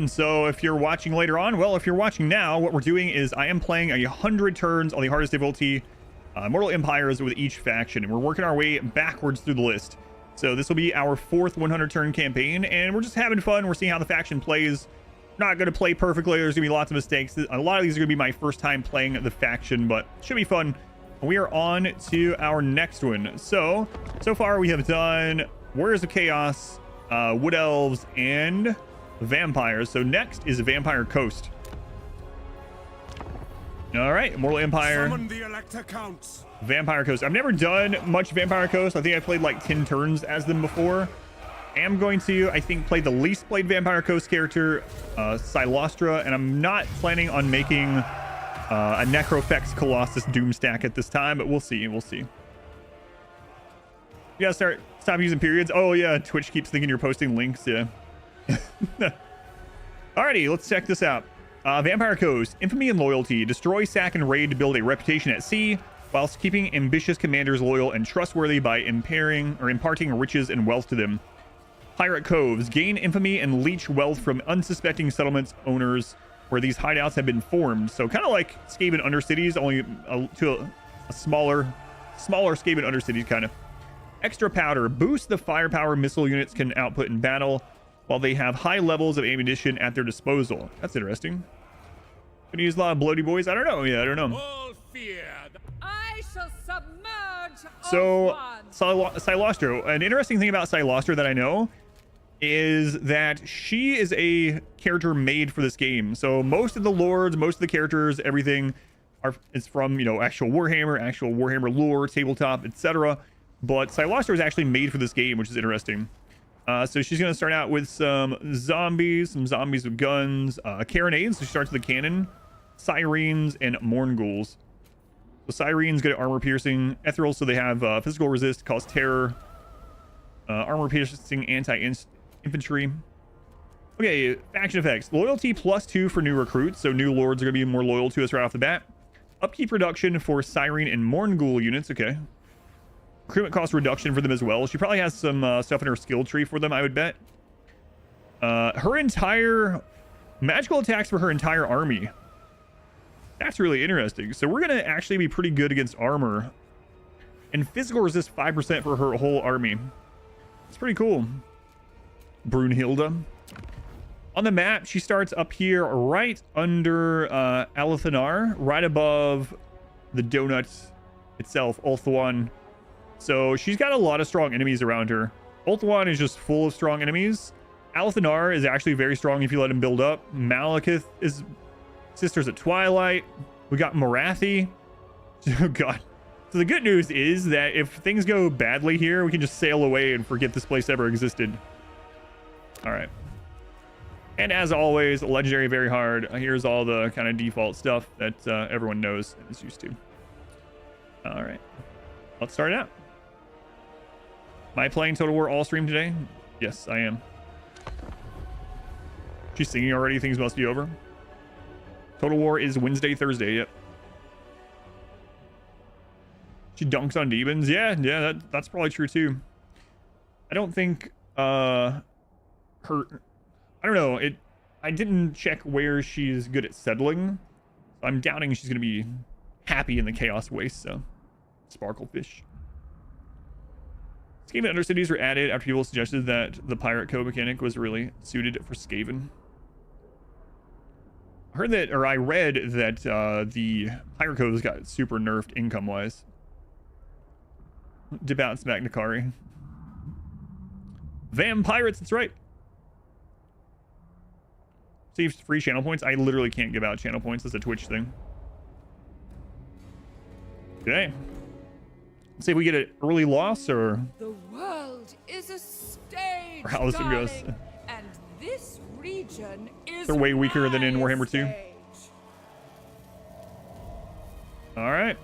And so if you're watching later on, well, if you're watching now, what we're doing is I am playing 100 turns on the hardest difficulty, Immortal Empires with each faction, and we're working our way backwards through the list. So this will be our 4th 100 turn campaign, and we're just having fun. We're seeing how the faction plays. Not going to play perfectly. There's going to be lots of mistakes. A lot of these are going to be my first time playing the faction, but should be fun. We are on to our next one. So far we have done Warriors of Chaos, Wood Elves, and Vampires. So next is Vampire Coast. All right, Immortal Empire. Summon the Elector Counts. Vampire Coast. I've never done much Vampire Coast. I think I played like 10 turns as them before. I am going to, I think, play the least played Vampire Coast character, Cylostra, and I'm not planning on making a Necrofex Colossus Doom stack at this time, but we'll see. We'll see. You gotta stop using periods. Oh yeah, Twitch keeps thinking you're posting links. Yeah. Alrighty, let's check this out. Vampire Coast. Infamy and loyalty. Destroy, sack, and raid to build a reputation at sea, whilst keeping ambitious commanders loyal and trustworthy by imparting riches and wealth to them. Pirate Coves. Gain infamy and leech wealth from unsuspecting settlements owners where these hideouts have been formed. So kind of like Skaven Undercities, only to a smaller Skaven Undercities kind of. Extra powder. Boost the firepower missile units can output in battle while they have high levels of ammunition at their disposal. That's interesting. Gonna use a lot of bloody boys? I don't know. Yeah, I don't know. All fear. I shall submerge. So Cylostra. An interesting thing about Cylostra that I know is that she is a character made for this game. So most of the lords, most of the characters, everything is from, you know, actual Warhammer lore, tabletop, etc. But Cylostra is actually made for this game, which is interesting. So she's going to start out with some zombies with guns, carronades. So she starts with the cannon, sirens, and morn ghouls. So sirens get armor piercing, ethereal, so they have physical resist, cause terror, armor piercing, anti-infantry. Okay, faction effects. Loyalty +2 for new recruits, so new lords are going to be more loyal to us right off the bat. Upkeep reduction for siren and morn ghoul units. Okay. Recruitment cost reduction for them as well. She probably has some stuff in her skill tree for them, I would bet. Her entire magical attacks for her entire army. That's really interesting. So we're going to actually be pretty good against armor. And physical resist 5% for her whole army. It's pretty cool. Brunhilde. On the map, she starts up here right under Alathanar, right above the donut itself, Ulthuan. So she's got a lot of strong enemies around her. Ulthuan is just full of strong enemies. Alathanar is actually very strong if you let him build up. Malekith is Sisters at Twilight. We got Morathi. Oh god. So the good news is that if things go badly here, we can just sail away and forget this place ever existed. All right. And as always, legendary very hard. Here's all the kind of default stuff that everyone knows and is used to. All right. Let's start out. Am I playing Total War all stream today? Yes, I am. She's singing already. Things must be over. Total War is Wednesday, Thursday. Yep. She dunks on demons. Yeah, that's probably true too. I don't think I don't know. I didn't check where she's good at settling. I'm doubting she's gonna be happy in the Chaos Waste. So, Sparklefish. Skaven Undercities were added after people suggested that the Pirate Code mechanic was really suited for Skaven. I heard that, or I read that the Pirate Codes got super nerfed income-wise. Debounce back Nakari. Vampirates, that's right. Saves free channel points. I literally can't give out channel points. That's a Twitch thing. Okay. Let's see if we get an early loss or... The world is a stage, or how this one goes. And this region is They're way weaker than in Warhammer 2. All right.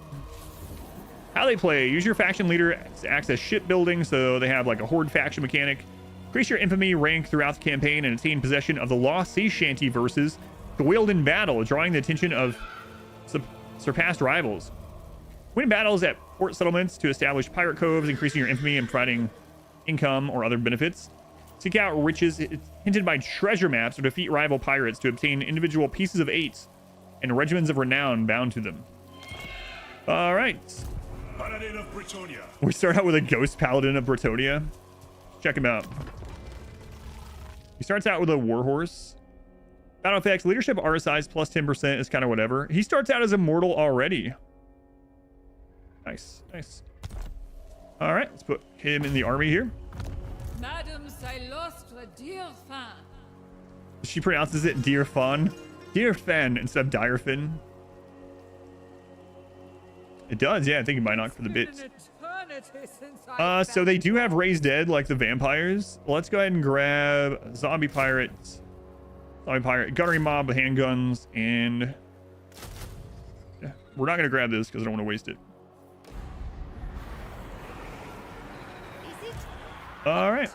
How they play. Use your faction leader to access shipbuilding, so they have like a horde faction mechanic. Increase your infamy rank throughout the campaign and attain possession of the Lost Sea Shanty verses to wield in battle, drawing the attention of surpassed rivals. Win battles at port settlements to establish pirate coves, increasing your infamy and providing income or other benefits. Seek out riches hinted by treasure maps or defeat rival pirates to obtain individual pieces of 8 and regiments of renown bound to them. All right. Paladin of Britonia. We start out with a ghost paladin of Britonia. Check him out. He starts out with a warhorse. Battle effects, leadership RSIs plus 10% is kind of whatever. He starts out as immortal already. Nice, nice. All right, let's put him in the army here. Madame Cylostra Direfen. She pronounces it Direfen. Direfen instead of Direfen. It does, yeah. I think it might knock for the bits. So they do have raised dead like the vampires. Let's go ahead and grab zombie pirates, gunnery mob, handguns, and yeah, we're not gonna grab this because I don't want to waste it. All right.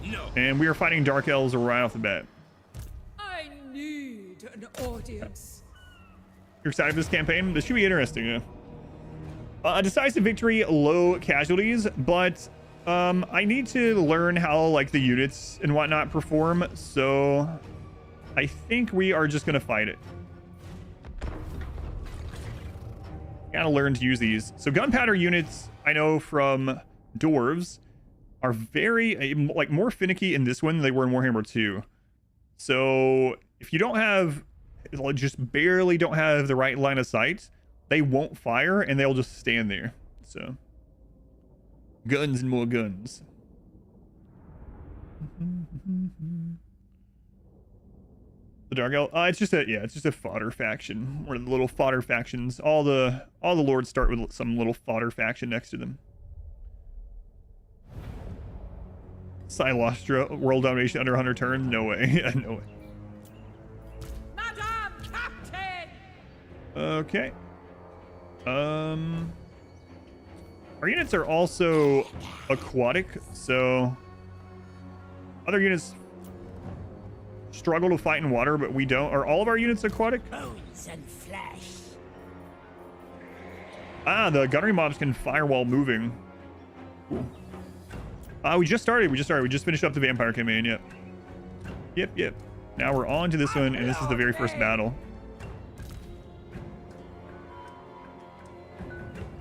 No. And we are fighting dark elves right off the bat. I need an audience. You're excited for this campaign? This should be interesting, yeah. A decisive victory, low casualties, but I need to learn how like the units and whatnot perform, so I think we are just gonna fight it. Gotta learn to use these. So gunpowder units, I know from dwarves, are very like more finicky in this one than they were in Warhammer 2. So if you don't have, just barely don't have the right line of sight, they won't fire and they'll just stand there. So guns and more guns. The Dark Elf, it's just a fodder faction. Or the little fodder factions. All the lords start with some little fodder faction next to them. Cylostra, world domination under 100 turns? No way. No way. Madame Captain! Okay. Our units are also aquatic, so other units struggle to fight in water, but we don't. Are all of our units aquatic? Bones and flesh. Ah, the gunnery mobs can fire while moving. Cool. We just started. We just finished up the vampire campaign. Yep. Now we're on to this one, and this is the very first battle.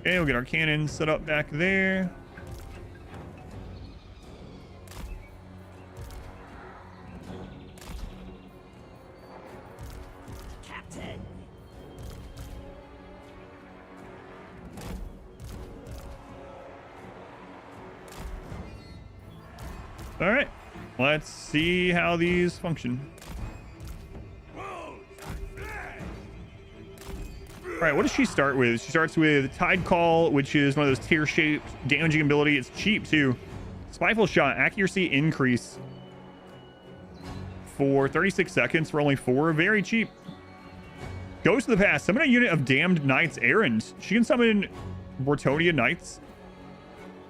Okay, we'll get our cannon set up back there. Captain. All right, let's see how these function. All right, what does she start with? She starts with Tide Call, which is one of those tear-shaped damaging ability. It's cheap too. Spiteful Shot, accuracy increase for 36 seconds for only 4. Very cheap. Goes to the past. Summon a unit of Damned Knights Errant. She can summon Britonia Knights.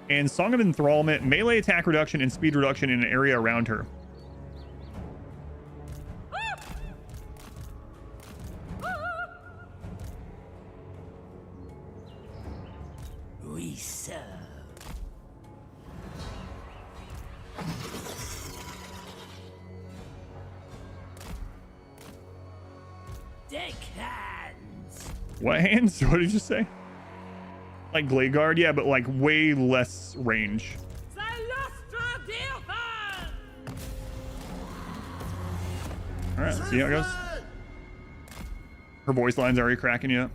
And Song of Enthrallment, melee attack reduction and speed reduction in an area around her. We serve. Deck hands. What hands? What did you say? Like Glade Guard? Yeah, but like way less range. Cylostra Direfen! All right, let's see how it goes. Her voice line's already cracking you up.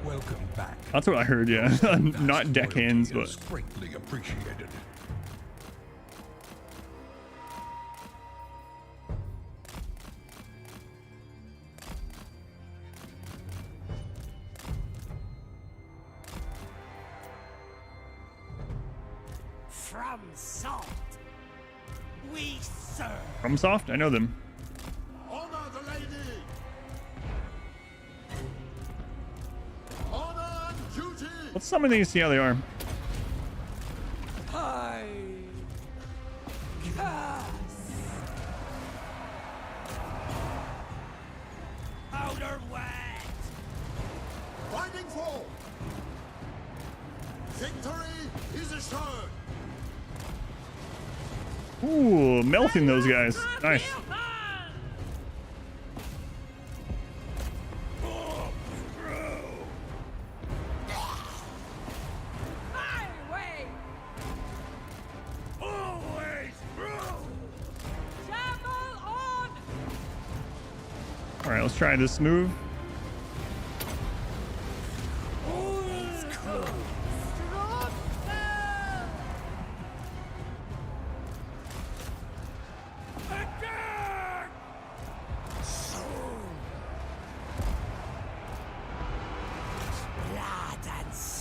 Welcome back. That's what I heard, yeah. Not deck hands, but... Greatly appreciated. From salt. We serve. From Soft? I know them. Honor the lady. Honor and duty. Let's summon these, see how they are. I cast Outer wet. Victory is assured. Ooh, melting those guys. Nice. My way. Always through. Shamble on. All right, let's try this move.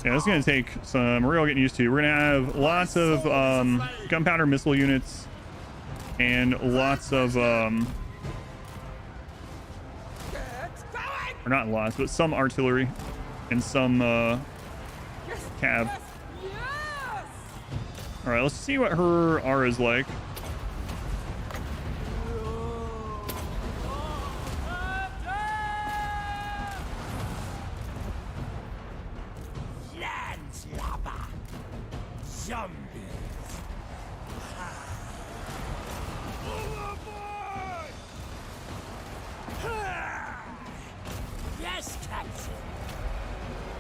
Yeah, this is going to take some real getting used to. We're going to have lots of gunpowder missile units and lots of, or not lots, but some artillery and some cav. Yes. All right, let's see what her aura is like. Landslubber. Zombies. Yes, Captain.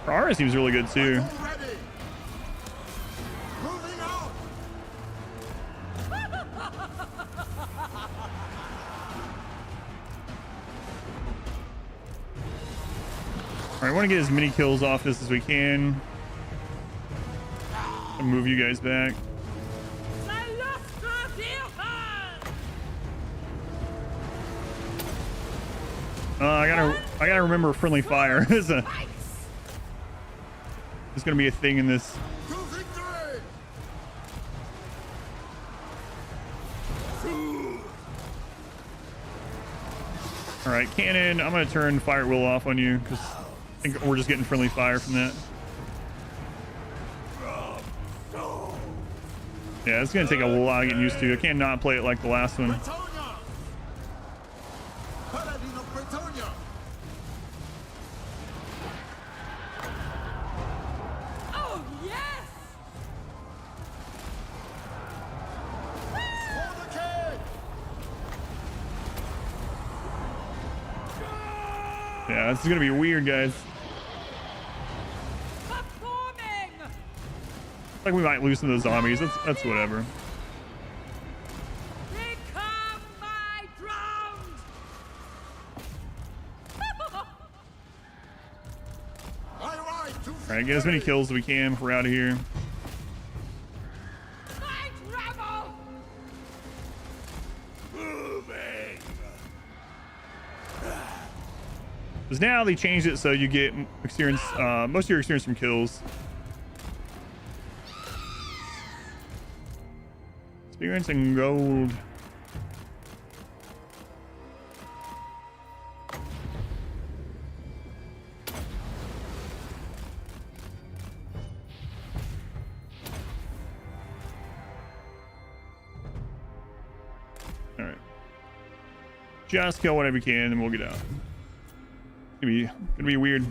Her aura seems really good too. Ready. Moving out. All right, I want to get as many kills off this as we can. I'll move you guys back. Cylostra Direfen. I gotta remember friendly fire. It's gonna be a thing in this. To victory. All right, cannon. I'm gonna turn fire at will off on you because I think we're just getting friendly fire from that. Yeah, it's gonna take a lot getting used to. I can't not play it like the last one. Bretonia. Paladin of Bretonia. Oh yes. For the king. Yeah, this is gonna be weird, guys. Performing. Like we might lose some of those zombies. That's whatever. Become my drowned. I ride to All right, get as many kills as we can if we're out of here. Fight rebel. moving. Because now they changed it so you get experience, most of your experience from kills. Experience and gold. All right. Just kill whatever you can, and we'll get out. Gonna be weird.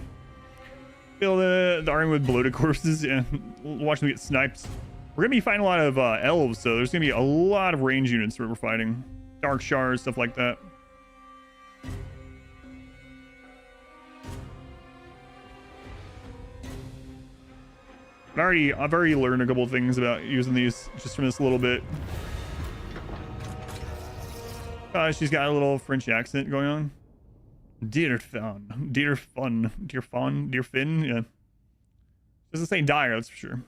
Fill the army with bloated corpses and watch them get sniped. We're gonna be fighting a lot of elves, so there's gonna be a lot of range units that we're fighting. Dark shards, stuff like that. I've already learned a couple of things about using these just from this little bit. She's got a little French accent going on. Direfen, Direfin, yeah. Doesn't say dire, that's for sure.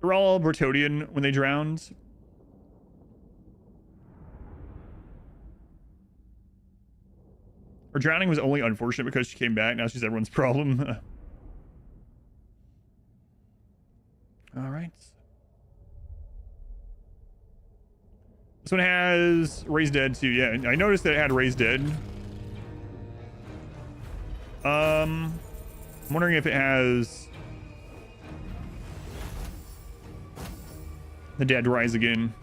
They're all Bretonian when they drowned. Her drowning was only unfortunate because she came back. Now she's everyone's problem. All right. This one has Raised Dead too. Yeah, I noticed that it had Raised Dead. I'm wondering if it has the Dead Rise Again.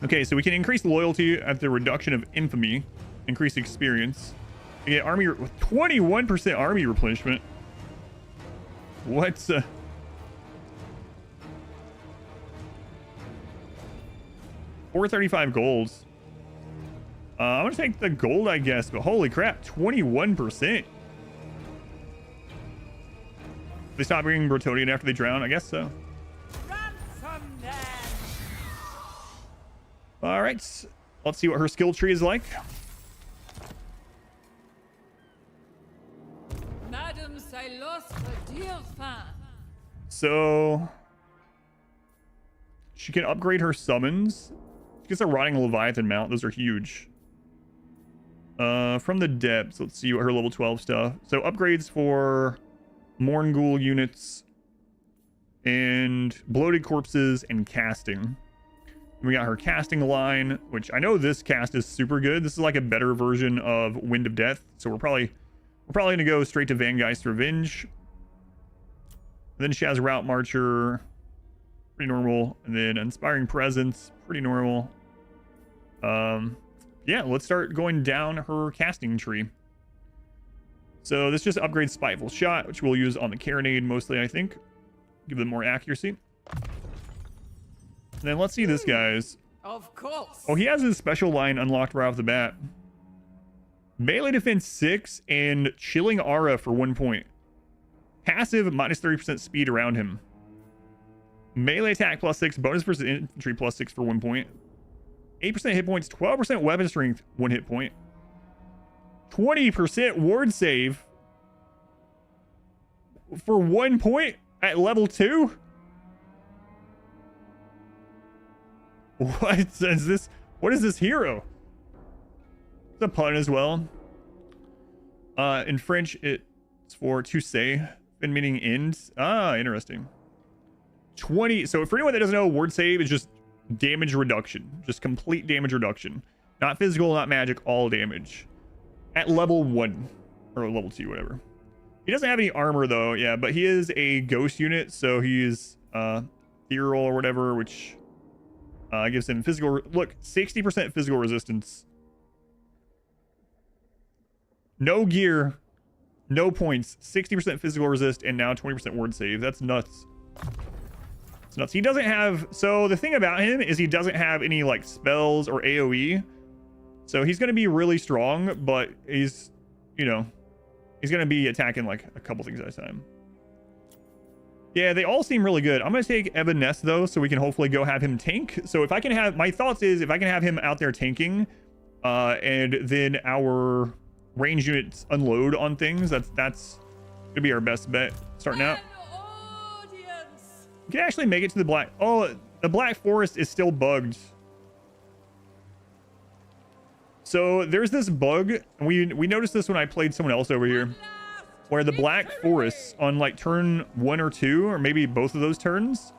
Okay, so we can increase loyalty at the reduction of infamy, increase experience, Yeah, army with 21% army replenishment. What's 435 golds. I'm gonna take the gold, I guess, but holy crap, 21%. They stop bringing Bretonian after they drown, I guess so. Ransom them! All right, let's see what her skill tree is like. Madame Cylostra Direfen. So she can upgrade her summons. She gets a Rotting Leviathan mount. Those are huge. From the depths, let's see what her level 12 stuff. So upgrades for Morngul units and bloated corpses and casting. We got her casting line, which I know this cast is super good. This is like a better version of Wind of Death. So we're probably gonna go straight to Vangeist's Revenge. And then she has Route Marcher, pretty normal, and then Inspiring Presence, pretty normal. Yeah, let's start going down her casting tree. So this just upgrades Spiteful Shot, which we'll use on the Carronade mostly, I think. Give them more accuracy. And then let's see this guy's. Of course. Oh, he has his special line unlocked right off the bat. Melee defense 6 and Chilling Aura for 1 point. Passive minus 30% speed around him. Melee attack plus 6, bonus versus infantry plus 6 for 1 point. 8% hit points, 12% weapon strength, 1 hit point. 20% ward save for 1 point at level 2. What is this? What is this hero? It's a pun as well. In French, it's for to say, and meaning end. Ah, interesting. 20. So for anyone that doesn't know, ward save is just damage reduction, just complete damage reduction, not physical, not magic, all damage at level 1 or level 2, whatever. He doesn't have any armor though. Yeah, but he is a ghost unit, so he's ethereal or whatever, which gives him physical look 60% physical resistance, no gear, no points, 60% physical resist, and now 20% ward save. That's nuts. It's nuts. He doesn't have, so the thing about him is he doesn't have any like spells or AoE, so he's going to be really strong, but he's, you know, he's going to be attacking like a couple things at a time. Yeah, they all seem really good. I'm going to take Evan Ness though, so we can hopefully go have him tank. So if I can have, my thoughts is if I can have him out there tanking, and then our range units unload on things, that's gonna be our best bet starting out. You can actually make it to the black. Oh, the Black Forest is still bugged. So there's this bug. We noticed this when I played someone else over here, where the Black Forest on like turn 1 or 2, or maybe both of those turns,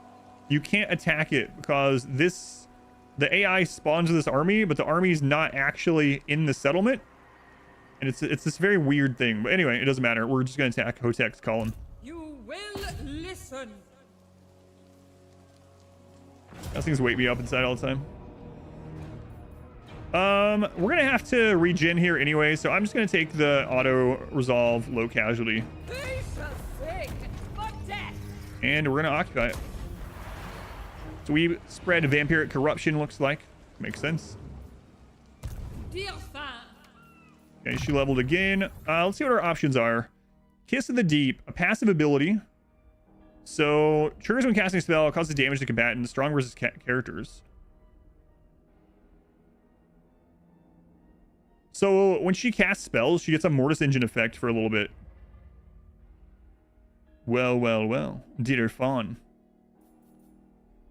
you can't attack it because the AI spawns this army, but the army's not actually in the settlement. And it's this very weird thing. But anyway, it doesn't matter. We're just going to attack Hotek's column. You will listen. Those things wake me up inside all the time. We're going to have to regen here anyway, so I'm just going to take the auto resolve low casualty. They shall seek for death. And we're going to occupy it. So we spread vampiric corruption, looks like. Makes sense. Dear fan. Okay, she leveled again. Let's see what our options are. Kiss of the Deep, a passive ability. So, triggers when casting a spell, causes damage to combatants, strong versus characters. So, when she casts spells, she gets a Mortis Engine effect for a little bit. Well, well, well. Direfen.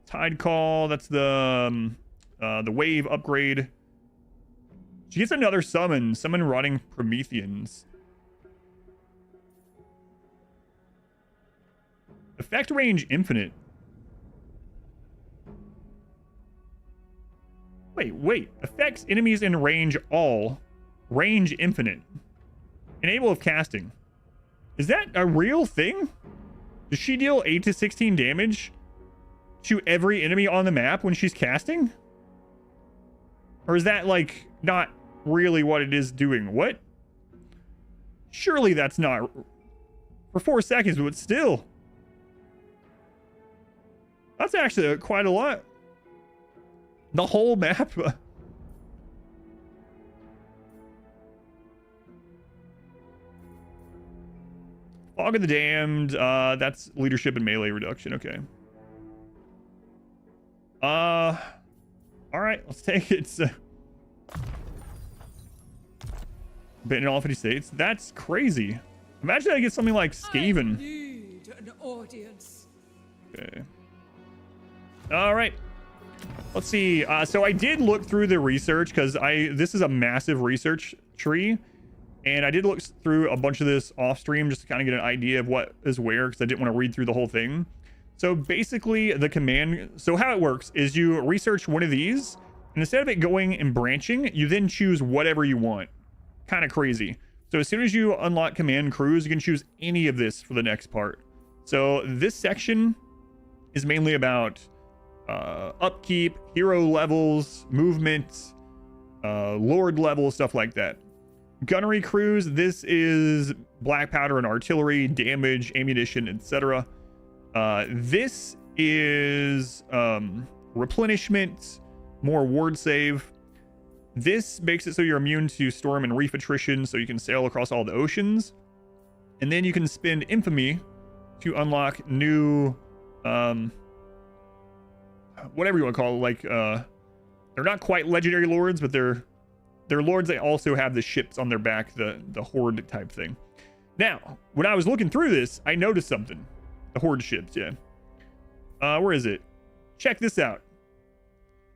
Tide Call, that's the wave upgrade. She gets another summon. Summon Rotting Prometheans. Effect range infinite. Wait. Affects enemies in range all. Range infinite. Enable of casting. Is that a real thing? Does she deal 8 to 16 damage to every enemy on the map when she's casting? Or is that like not really what it is doing? What? Surely that's not for 4 seconds, but still. That's actually quite a lot. The whole map. Fog of the Damned. That's leadership and melee reduction. Okay. All right, let's take it. Bitten in all 50 states. That's crazy. Imagine I get something like Skaven. I need an audience. Okay. All right. Let's see. So I did look through the research because this is a massive research tree, and I did look through a bunch of this off stream just to kind of get an idea of what is where, because I didn't want to read through the whole thing. So basically the command, so how it works is you research one of these, and instead of it going and branching, you then choose whatever you want. Kind of crazy. So as soon as you unlock command crews, you can choose any of this for the next part. So this section is mainly about upkeep, hero levels, movement, lord levels, stuff like that. Gunnery crews, this is black powder and artillery, damage, ammunition, etc. This is replenishment, more ward save. This makes it so you're immune to storm and reef attrition, so you can sail across all the oceans. And then you can spend infamy to unlock new whatever you want to call it. Like they're not quite legendary lords, but they're lords that also have the ships on their back, the horde type thing. Now, when I was looking through this, I noticed something. The horde ships, yeah. Where is it? Check this out.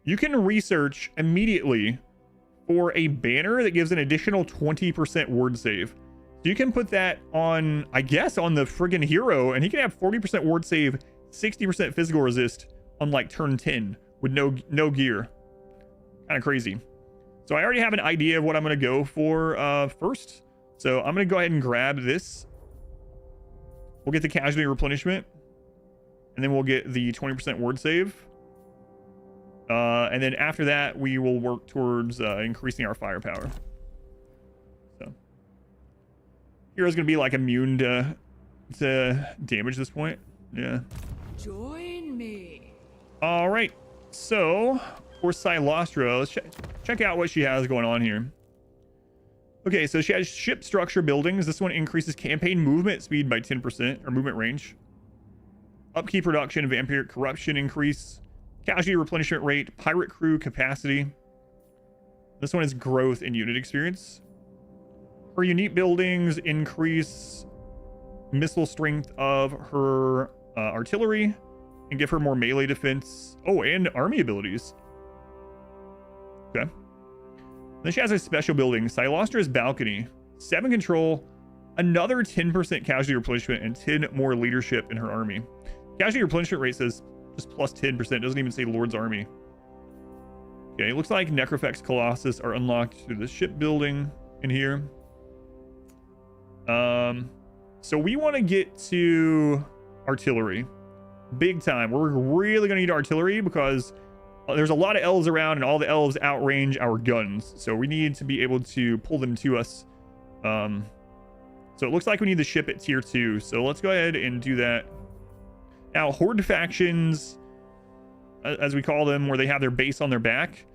You can research immediately for a banner that gives an additional 20% ward save. So you can put that on, I guess, on the friggin' hero, and he can have 40% ward save, 60% physical resist on like turn 10 with no gear. Kind of crazy. So I already have an idea of what I'm going to go for first. So I'm going to go ahead and grab this. We'll get the casualty replenishment, and then we'll get the 20% ward save. And then after that, we will work towards increasing our firepower. So hero's going to be like immune to damage at this point. Yeah. Join me. All right. So for Cylostra, let's check out what she has going on here. Okay, so she has ship structure buildings. This one increases campaign movement speed by 10%, or movement range. Upkeep reduction, vampiric corruption increase, casualty replenishment rate, pirate crew capacity. This one is growth and unit experience. Her unique buildings increase missile strength of her artillery and give her more melee defense. Oh, and army abilities. Okay. Then she has a special building, Cylostra's Balcony, 7 control, another 10% casualty replenishment, and 10 more leadership in her army. Casualty replenishment rate says just plus 10%, doesn't even say Lord's Army. Okay, it looks like Necrofex Colossus are unlocked through the shipbuilding in here. So we want to get to artillery. Big time. We're really going to need artillery because there's a lot of elves around, and all the elves outrange our guns. So we need to be able to pull them to us. So it looks like we need the ship at tier 2. So let's go ahead and do that. Now, horde factions, as we call them, where they have their base on their back,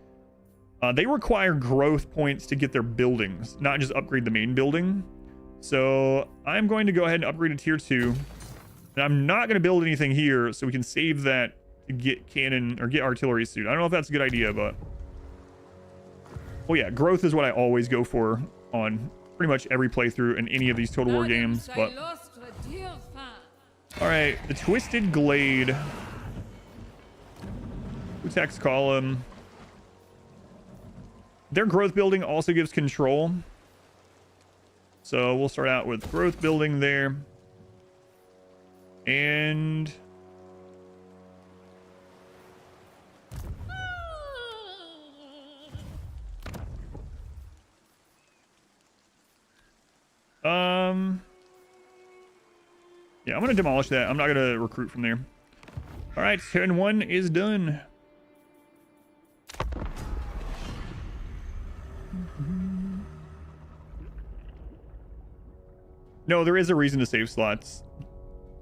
they require growth points to get their buildings, not just upgrade the main building. So I'm going to go ahead and upgrade to tier 2. And I'm not going to build anything here, so we can save that to get cannon or get artillery soon. I don't know if that's a good idea, but oh yeah, growth is what I always go for on pretty much every playthrough in any of these Total War games. But Cylostra Direfen. all right, the Twisted Glade, text column. Their growth building also gives control, so we'll start out with growth building there. And yeah, I'm gonna demolish that. I'm not gonna recruit from there. All right, turn 1 is done. No, there is a reason to save slots.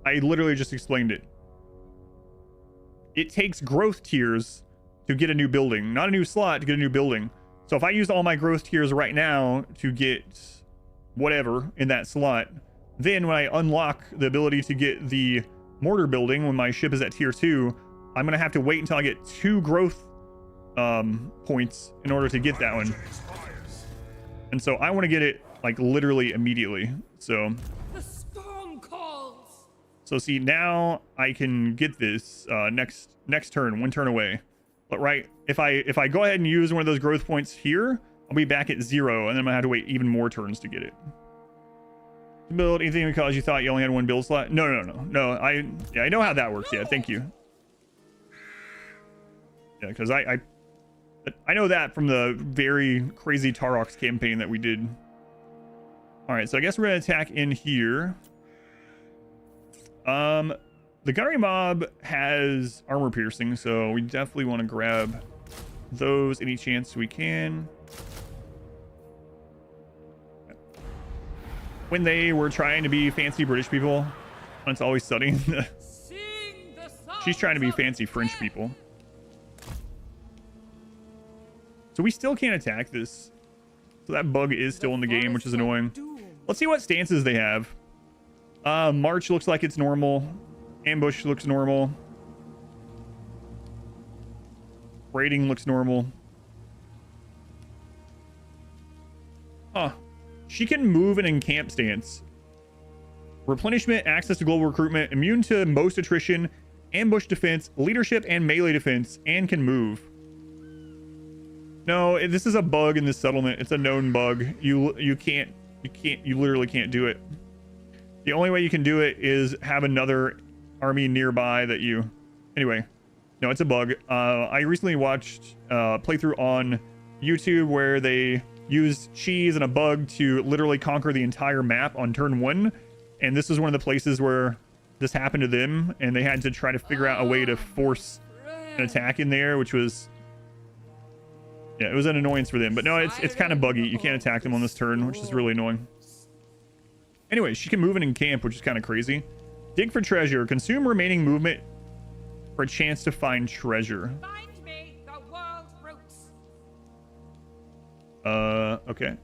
I literally just explained it. It takes growth tiers to get a new building, not a new slot to get a new building. So if I use all my growth tiers right now to get whatever in that slot, then when I unlock the ability to get the mortar building when my ship is at tier 2, I'm going to have to wait until I get 2 growth points in order to get that one. And so I want to get it like literally immediately. So The storm calls. So see, now I can get this next turn, 1 turn away. But right, if I go ahead and use one of those growth points here, I'll be back at 0, and then I'm gonna have to wait even more turns to get it. Build anything because you thought you only had 1 build slot? No. I know how that works. Yeah, thank you. Yeah, because I know that from the very crazy Tarox campaign that we did. All right, so I guess we're gonna attack in here. The gunnery mob has armor piercing, so we definitely want to grab those any chance we can. When they were trying to be fancy British people, it's always studying. She's trying to be fancy French people. So we still can't attack this. So that bug is still in the game, which is annoying. Let's see what stances they have. March looks like it's normal. Ambush looks normal. Raiding looks normal. Huh. She can move and encamp stance. Replenishment, access to global recruitment, immune to most attrition, ambush defense, leadership, and melee defense, and can move. No, this is a bug in this settlement. It's a known bug. You literally can't do it. The only way you can do it is have another army nearby that you... Anyway, no, it's a bug. I recently watched a playthrough on YouTube where they used cheese and a bug to literally conquer the entire map on turn 1. And this was one of the places where this happened to them, and they had to try to figure out a way to force an attack in there, which was... Yeah, it was an annoyance for them. But no, it's kind of buggy. You can't attack them on this turn, which is really annoying. Anyway, she can move and encamp, which is kind of crazy. Dig for treasure. Consume remaining movement for a chance to find treasure. Find me the world's roots. Okay.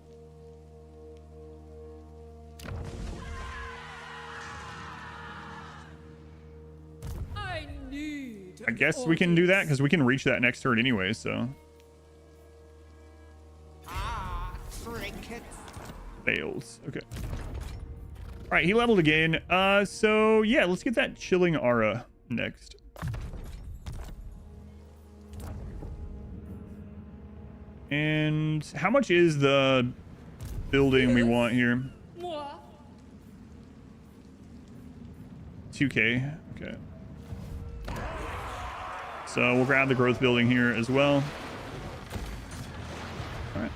I guess we can do that because we can reach that next turn anyway, so. Fails. Okay. All right, he leveled again. So yeah, let's get that chilling aura next. And how much is the building we want here? 2K. Okay. So we'll grab the growth building here as well. All right.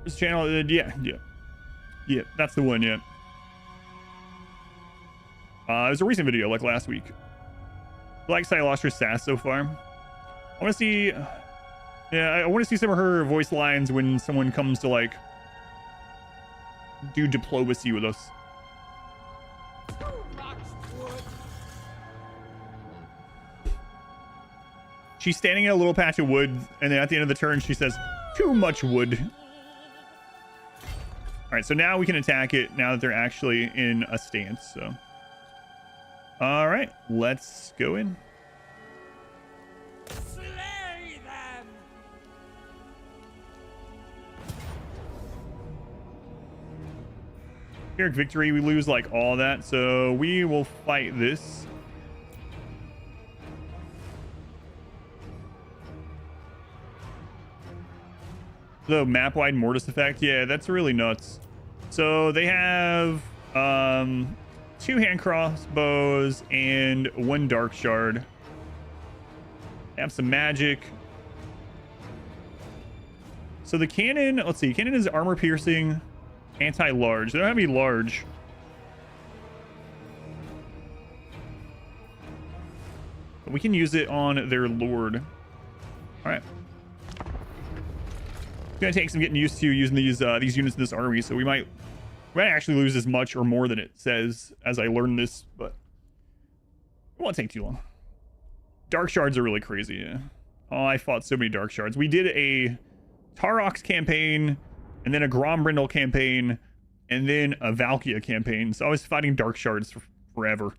This channel, yeah, that's the one. Yeah. It was a recent video, like last week. I like Cylostra sass so far. I want to see, yeah, I want to see some of her voice lines when someone comes to like do diplomacy with us. She's standing in a little patch of wood, and then at the end of the turn, she says, "Too much wood." All right, so now we can attack it now that they're actually in a stance. So, all right, let's go in. Slay them! Pyrrhic victory, we lose like all that, so we will fight this. The map-wide mortis effect, yeah, that's really nuts. So they have 2 hand crossbows and 1 dark shard. They have some magic. So the cannon, let's see, cannon is armor piercing, anti-large. They don't have any large. But we can use it on their lord. All right. It's gonna take some getting used to using these units in this army, so we might actually lose as much or more than it says as I learn this, but it won't take too long. Dark shards are really crazy. Yeah. Oh, I fought so many dark shards. We did a Tarox campaign, and then a Grombrindle campaign, and then a Valkia campaign. So I was fighting dark shards for forever.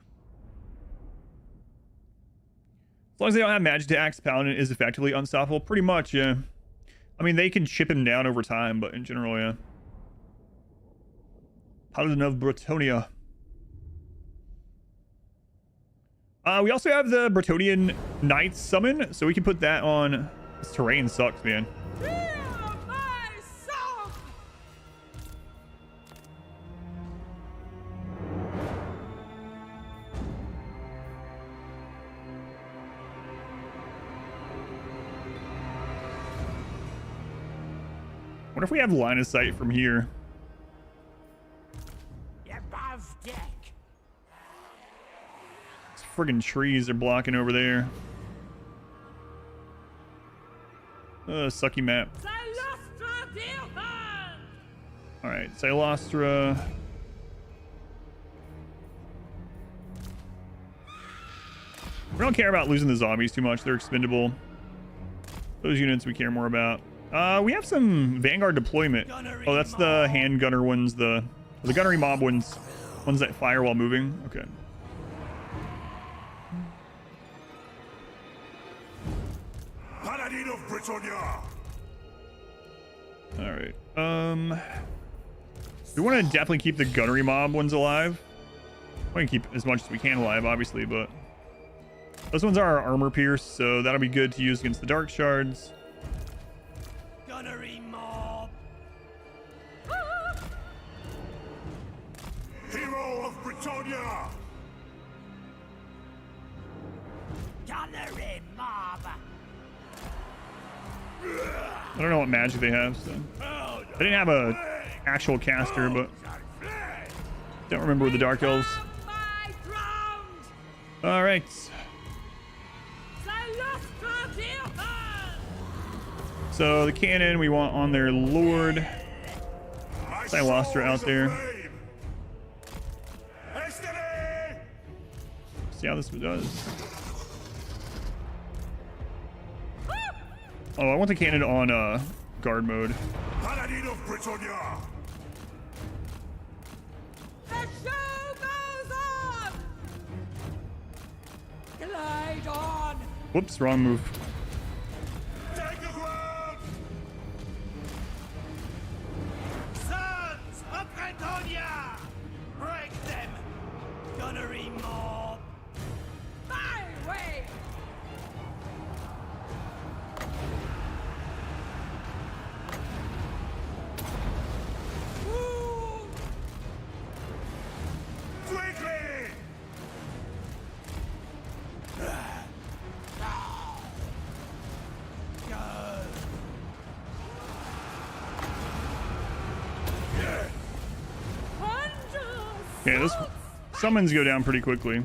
As long as they don't have magic attacks, Paladin is effectively unstoppable. Pretty much, yeah. I mean, they can chip him down over time, but in general, yeah. Paladin of Bretonia. We also have the Bretonian Knights summon, so we can put that on. This terrain sucks, man. Hear my song! What if we have line of sight from here? Above deck. These friggin' trees are blocking over there. Sucky map. Cylostra Direfen! Alright, Cylostra. We don't care about losing the zombies too much. They're expendable. Those units we care more about. We have some Vanguard deployment. Oh, that's the hand gunner ones, the gunnery mob ones that fire while moving. Okay. Paladin of Bretonia. All right. We want to definitely keep the gunnery mob ones alive. We want to keep as much as we can alive, obviously, but those ones are armor pierce, so that'll be good to use against the dark shards. Gunnery mob. Hero of Bretonia. Gunnery mob. I don't know what magic they have, so I didn't have a actual caster, but don't remember with the dark elves. My ground! All right. Cylostra Direfen! So the cannon we want on their lord. My Cylostra soul out is there. aflame. Hastily! See how this does. Oh, I want the cannon on guard mode. Paladin of Bretonia. The show goes on! Glide on! Whoops, wrong move. Take the ground. Sons of Bretonia. Break them. Gunnery mob. My way! Ooh! Quickly! Yeah, those summons go down pretty quickly.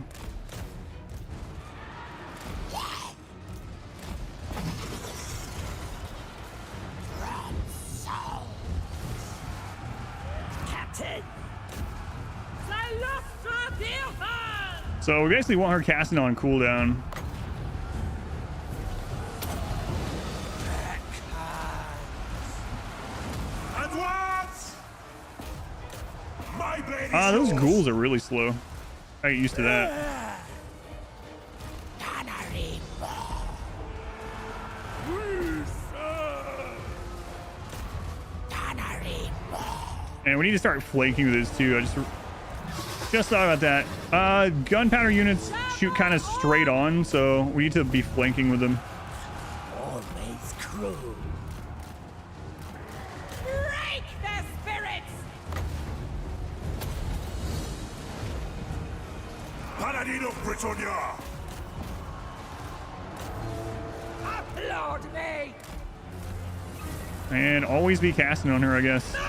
Captain. Cylostra Direfen! So we basically want her casting on cooldown. Advance! My blade is Those yours. ghouls are really slow. I get used to that. Gunnery mob. Gunnery mob. And we need to start flanking with this too. I just thought about that. Gunpowder units shoot kind of straight on, so we need to be flanking with them. Always crew. Break their spirits! Paladin of Bretonia. Applaud me! And always be casting on her, I guess. Moving!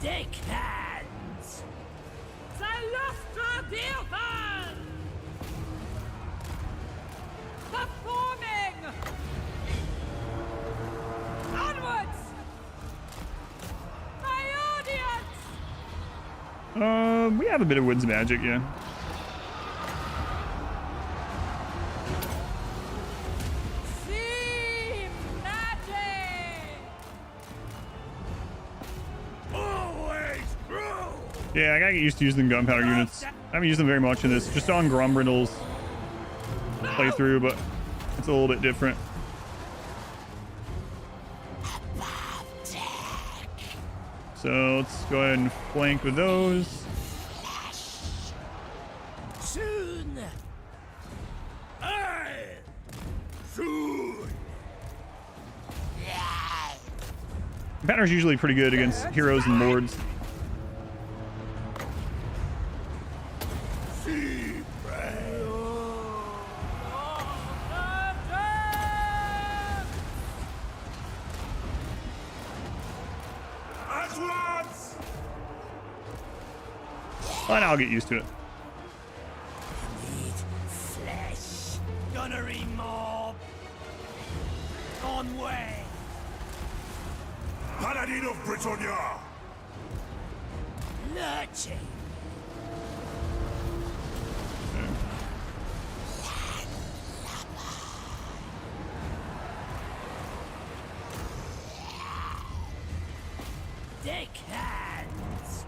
Dick hands. Cylostra Direfen! The We have a bit of Winds Magic, yeah. See magic. Always true. Yeah, I gotta get used to using gunpowder units. I haven't used them very much in this, just on Grombrindle's playthrough, but it's a little bit different. So let's go ahead and flank with those. Soon. Soon. Banner's usually pretty good against heroes and lords. See, pray. At once. Fine, I'll get used to it. Need flesh. Gunnery mob. On way. Paladin of Britannia. Lurching. Deckhands.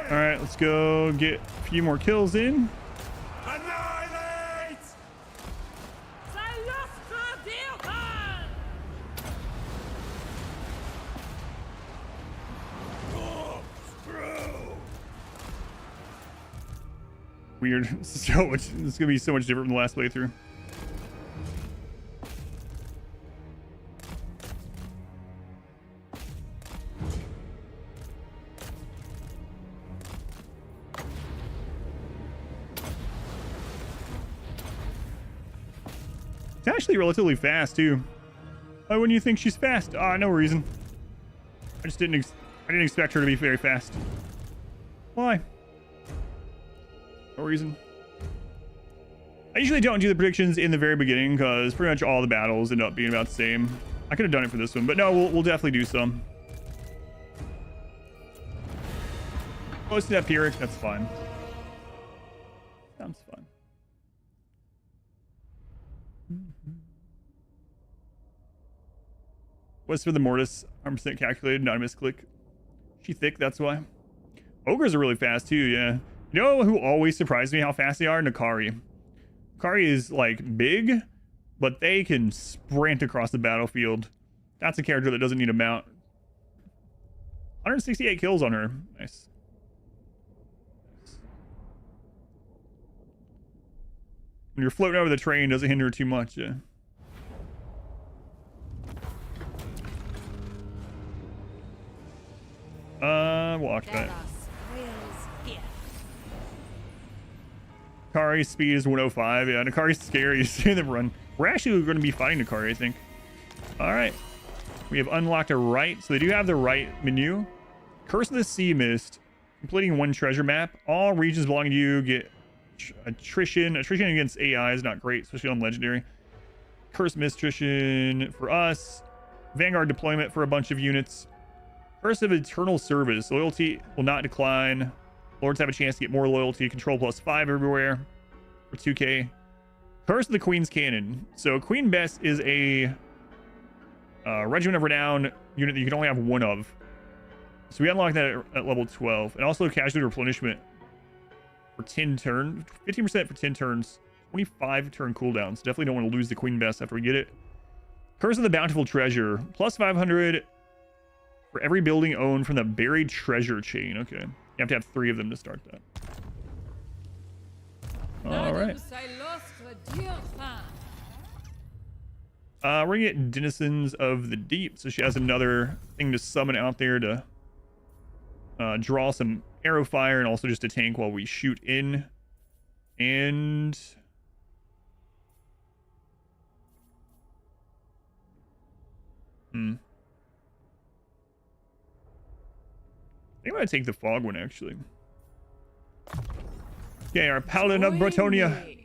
All right, let's go get a few more kills in. Annihilate. Cylostra Direfen. Weird. So much. This is gonna be so much different from the last playthrough. It's actually relatively fast too. Why wouldn't you think she's fast? Ah, no reason. I just didn't. I didn't expect her to be very fast. Why? No reason. I usually don't do the predictions in the very beginning because pretty much all the battles end up being about the same. I could have done it for this one, but no, we'll definitely do some. Close to that Pyrrhic, that's fine. Sounds fun. What's for the Mortis? 100% calculated, not a misclick. She thick, that's why. Ogres are really fast too, yeah. You know who always surprised me how fast they are? Nakari. Nakari is like big, but they can sprint across the battlefield. That's a character that doesn't need a mount. 168 kills on her. Nice. When you're floating over the train, doesn't hinder too much, yeah. Watch that. Nakari's speed is 105. Yeah, Nakari's scary. You see them run. We're actually going to be fighting Nakari, I think. All right. We have unlocked a right. So they do have the right menu. Curse of the Sea Mist. Completing one treasure map. All regions belonging to you get attrition. Attrition against AI is not great, especially on legendary. Curse Mist attrition for us. Vanguard deployment for a bunch of units. Curse of Eternal Service. Loyalty will not decline. Lords have a chance to get more loyalty. Control +5 everywhere for 2k. Curse of the Queen's Cannon. So Queen Bess is a Regiment of Renown unit that you can only have one of. So we unlock that at level 12. And also casualty replenishment for 10 turns. 15% for 10 turns. 25 turn cooldowns. Definitely don't want to lose the Queen Bess after we get it. Curse of the Bountiful Treasure. +500 for every building owned from the Buried Treasure chain. Okay. You have to have 3 of them to start that. All right. Cylostra Direfen. We're gonna get Denizens of the Deep. So she has another thing to summon out there to draw some arrow fire and also just a tank while we shoot in. And I think I'm gonna take the fog one actually. Okay, our Paladin of Bretonia.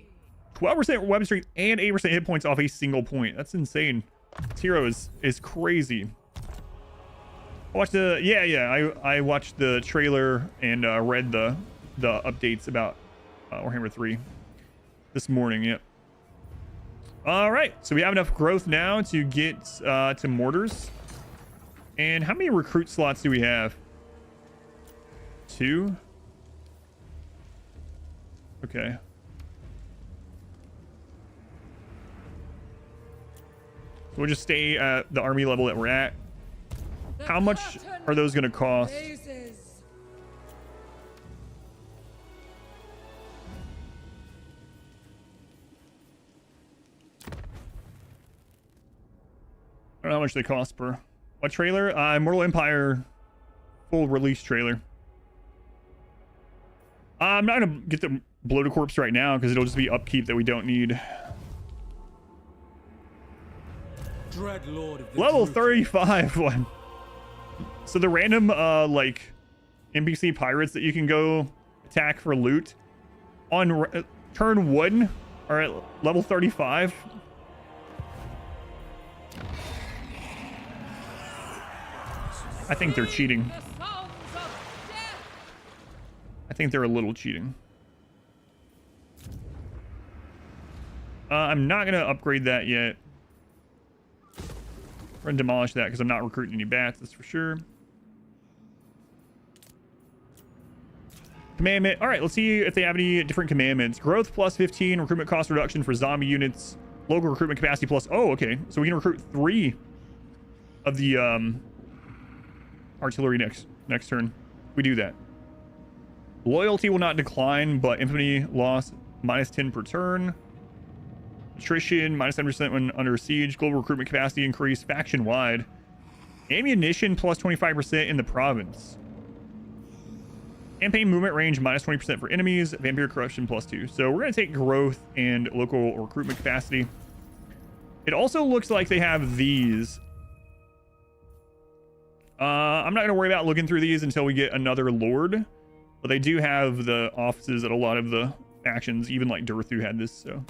12% weapon strength and 8% hit points off a single point. That's insane. This hero is crazy. Watch the I watched the trailer and read the updates about Warhammer 3 this morning. Yep. All right, so we have enough growth now to get to mortars. And how many recruit slots do we have? 2. Okay. We'll just stay at the army level that we're at. How much are those going to cost? Blazes. I don't know how much they cost per. What trailer? Immortal Empire full release trailer. I'm not going to get the bloated corpse right now because it'll just be upkeep that we don't need. Dreadlord of the Level Druid. 35 one. So the random like NPC pirates that you can go attack for loot on turn 1 are at level 35. I think they're cheating. The sounds of death. I think they're a little cheating. I'm not going to upgrade that yet. We're going to demolish that because I'm not recruiting any bats, that's for sure. Commandment. All right, let's see if they have any different commandments. Growth plus 15, recruitment cost reduction for zombie units, local recruitment capacity plus... Oh, okay. So we can recruit 3 of the artillery next turn. We do that. Loyalty will not decline, but infamy loss minus 10 per turn. Attrition minus 10% when under siege. Global recruitment capacity increase faction wide. Ammunition plus 25% in the province. Campaign movement range minus 20% for enemies. Vampire corruption plus 2. So we're going to take growth and local recruitment capacity. It also looks like they have these. I'm not going to worry about looking through these until we get another lord. But they do have the offices at a lot of the factions. Even like Durthu had this, so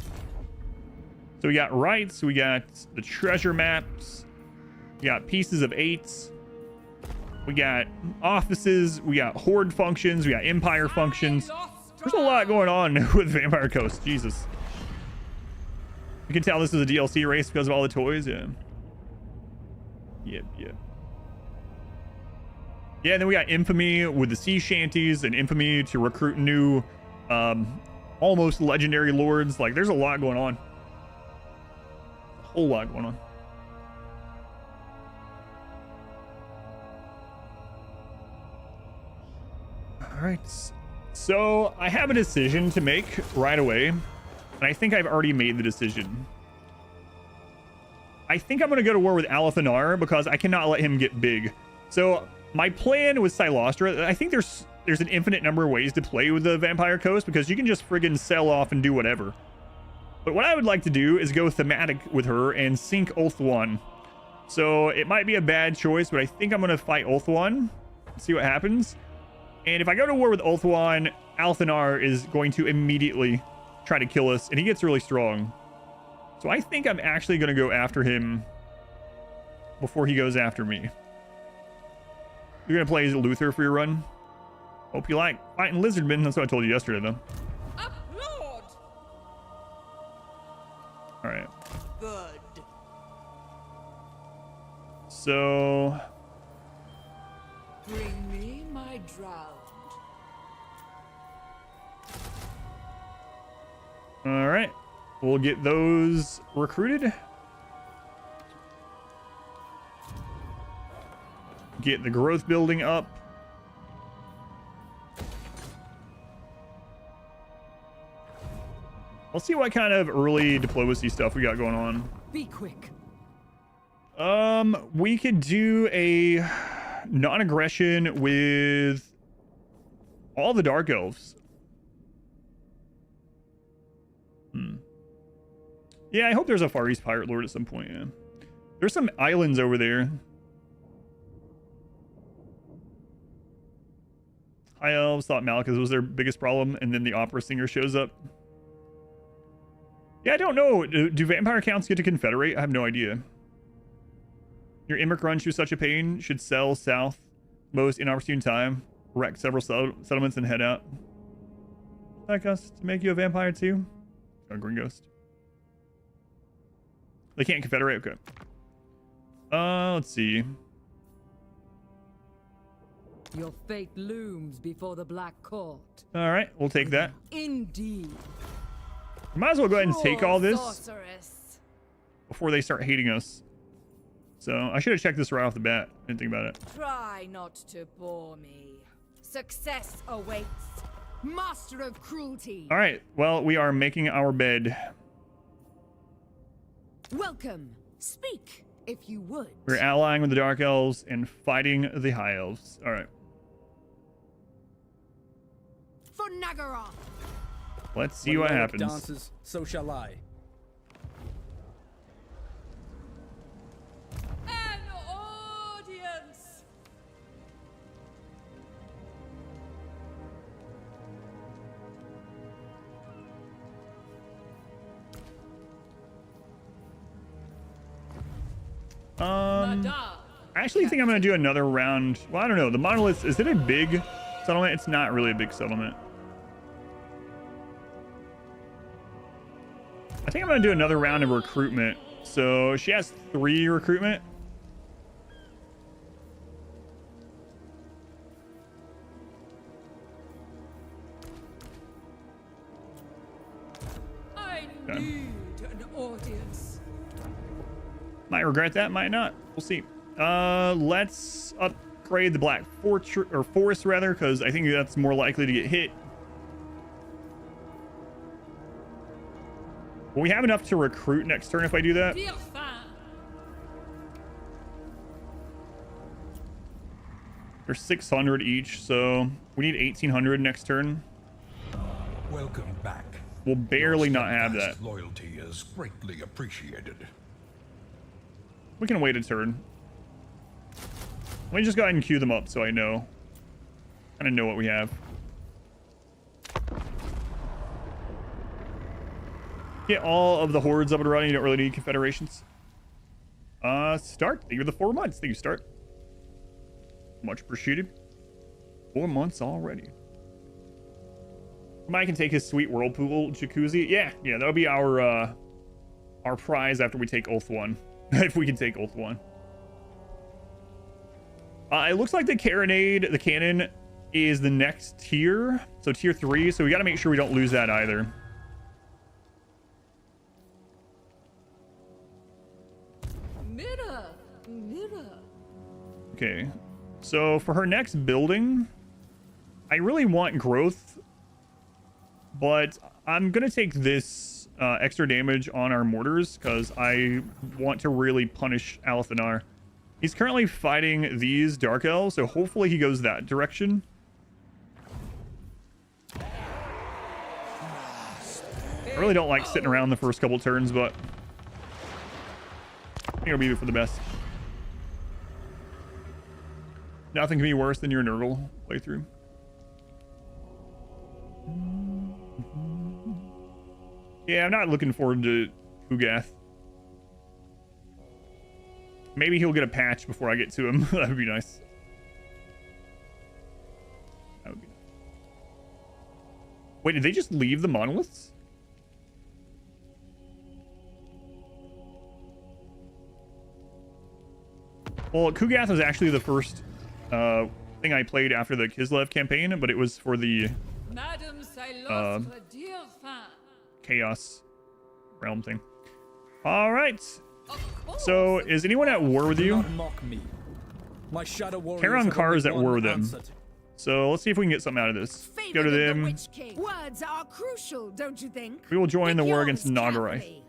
we got rights, we got the treasure maps, we got pieces of 8s, we got offices, we got horde functions, we got empire functions. There's a lot going on with Vampire Coast. Jesus. You can tell this is a DLC race because of all the toys. Yeah. Yep. Yeah, and then we got infamy with the sea shanties and infamy to recruit new almost legendary lords. Like, there's a lot going on. Whole lot going on. All right, so I have a decision to make right away, and I think I've already made the decision. I think I'm going to go to war with Alathanar because I cannot let him get big. So my plan with Cylostra, I think there's an infinite number of ways to play with the Vampire Coast because you can just friggin' sell off and do whatever. But what I would like to do is go thematic with her and sink Ulthuan. So it might be a bad choice, but I think I'm going to fight Ulthuan. See what happens. And if I go to war with Ulthuan, Alathanar is going to immediately try to kill us. And he gets really strong. So I think I'm actually going to go after him before he goes after me. You're going to play Luther for your run? Hope you like fighting lizardmen. That's what I told you yesterday, though. Upload. All right. Good. So Bring me my drowned. all right, we'll get those recruited. Get the growth building up. Let's see what kind of early diplomacy stuff we got going on. Be quick. We could do a non-aggression with all the Dark Elves. Yeah, I hope there's a Far East Pirate Lord at some point, yeah. There's some islands over there. High Elves thought Malachus was their biggest problem, and then the opera singer shows up. Yeah, I don't know. Do vampire counts get to confederate? I have no idea. Your Immic run through such a pain. Should sell south. Most inopportune time. Wreck several settlements and head out. Like us to make you a vampire too? Oh, Green Ghost. They can't confederate? Okay. Let's see. Your fate looms before the Black Court. Alright, we'll take that. Indeed. We might as well go ahead and take all this Sorceress. before they start hating us. So, I should have checked this right off the bat. I didn't think about it. Try not to bore me. Success awaits. Master of cruelty. Alright, well, we are making our bed. Welcome. Speak, if you would. We're allying with the Dark Elves and fighting the High Elves. Alright. For Nagaroth. Let's see When what Lorik happens. dances, so shall I. An audience. Madame. I actually think I'm going to do another round. Well, I don't know. The monoliths, is it a big settlement? It's not really a big settlement. I think I'm going to do another round of recruitment. So she has 3 recruitment. I need an audience. Might regret that, might not. We'll see. Let's upgrade the Black Fortress, or Forest rather, because I think that's more likely to get hit. Will we have enough to recruit next turn if I do that? Direfen. They're 600 each, so we need 1800 next turn. Welcome back. We'll barely Your not have that. steadfast loyalty is greatly appreciated. We can wait a turn. Let me just go ahead and queue them up so I know. Kind of know what we have. Get all of the hordes up and running. You don't really need confederations. Start. Thank you for the 4 months. Thank you, Start. Much appreciated. 4 months already. Mike can take his sweet whirlpool jacuzzi. Yeah, that'll be our prize after we take Oath 1. If we can take Oath 1. It looks like the carronade, the cannon, is the next tier. So tier 3. So we got to make sure we don't lose that either. Mirror. Mirror. Okay. So for her next building, I really want growth. But I'm going to take this extra damage on our mortars because I want to really punish Alathanar. He's currently fighting these Dark Elves, so hopefully he goes that direction. I really don't like sitting around the first couple turns, but I think it'll be for the best. Nothing can be worse than your Nurgle playthrough. Yeah, I'm not looking forward to Ugath. Maybe he'll get a patch before I get to him. That would be nice. That would be nice. Wait, did they just leave the monoliths? Well, Kugath was actually the first thing I played after the Kislev campaign, but it was for the Madame Cylostra Direfen. Chaos realm thing. All right. Of course. So, is anyone at war with Do you? not mock me. My shadow warriors Charon have Carr only is at one war with them. answer to- So, let's see if we can get something out of this. Go to Favored of the them. Witch King. Words are crucial, don't you think? We will join the Think war yours against Nagarai. carefully.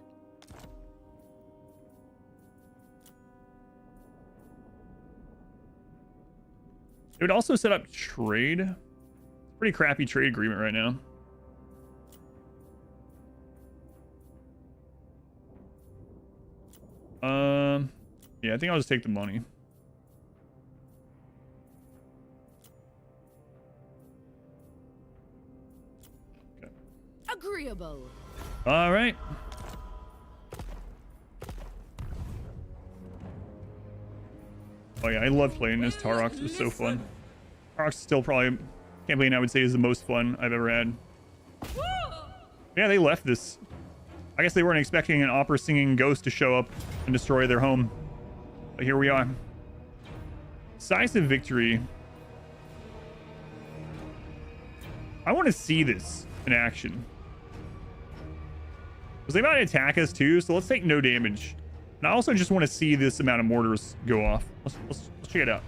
It would also set up trade. Pretty crappy trade agreement right now. Yeah, I think I'll just take the money. Okay. Agreeable. All right. Oh yeah, I love playing as Tarox. It was so fun. Tarox still probably, campaign I would say is the most fun I've ever had. Yeah, they left this. I guess they weren't expecting an opera singing ghost to show up and destroy their home. But here we are. Decisive victory. I want to see this in action. Because they might attack us too, so let's take no damage. And I also just want to see this amount of mortars go off. Let's check it out.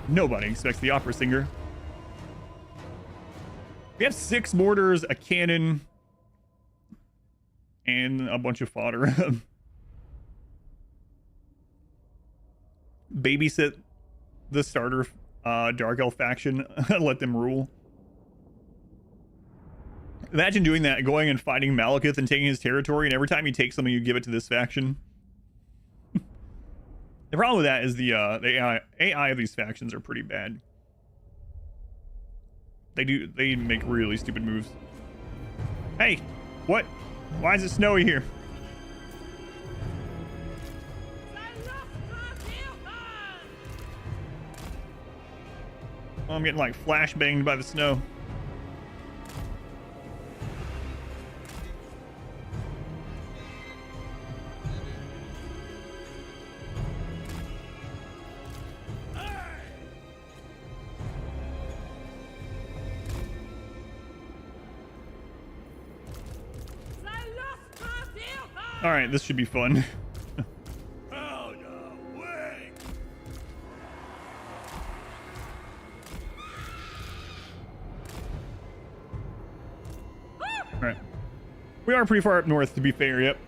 Nobody expects the opera singer. We have 6 mortars, a cannon, and a bunch of fodder. Babysit the starter Dark Elf faction. Let them rule. Imagine doing that, going and fighting Malekith and taking his territory, and every time you take something, you give it to this faction. The problem with that is the AI of these factions are pretty bad. They make really stupid moves. Hey, what? Why is it snowy here? Oh, I'm getting like flashbanged by the snow. All right, this should be fun. Out of way. All right. We are pretty far up north, to be fair, yep.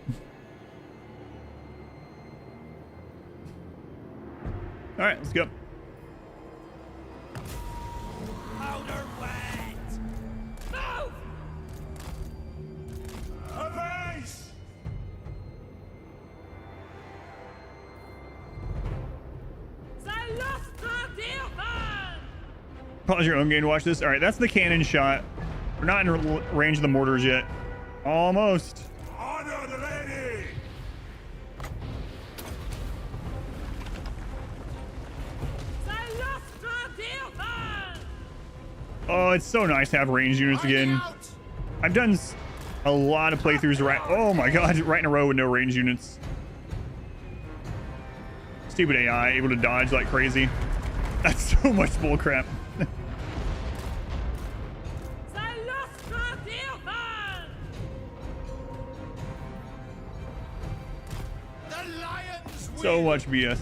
All right, let's go. Powder wet. Move. Avance. Cylostra Direfen. Pause your own game to watch this. All right, that's the cannon shot. We're not in range of the mortars yet. Almost. Honor the lady. Cylostra Direfen. Oh, it's so nice to have range units again. I've done a lot of playthroughs right. Oh my god, right in a row with no range units. Stupid AI, able to dodge like crazy. That's so much bullcrap. Cylostra Direfen. The lions win. So much BS.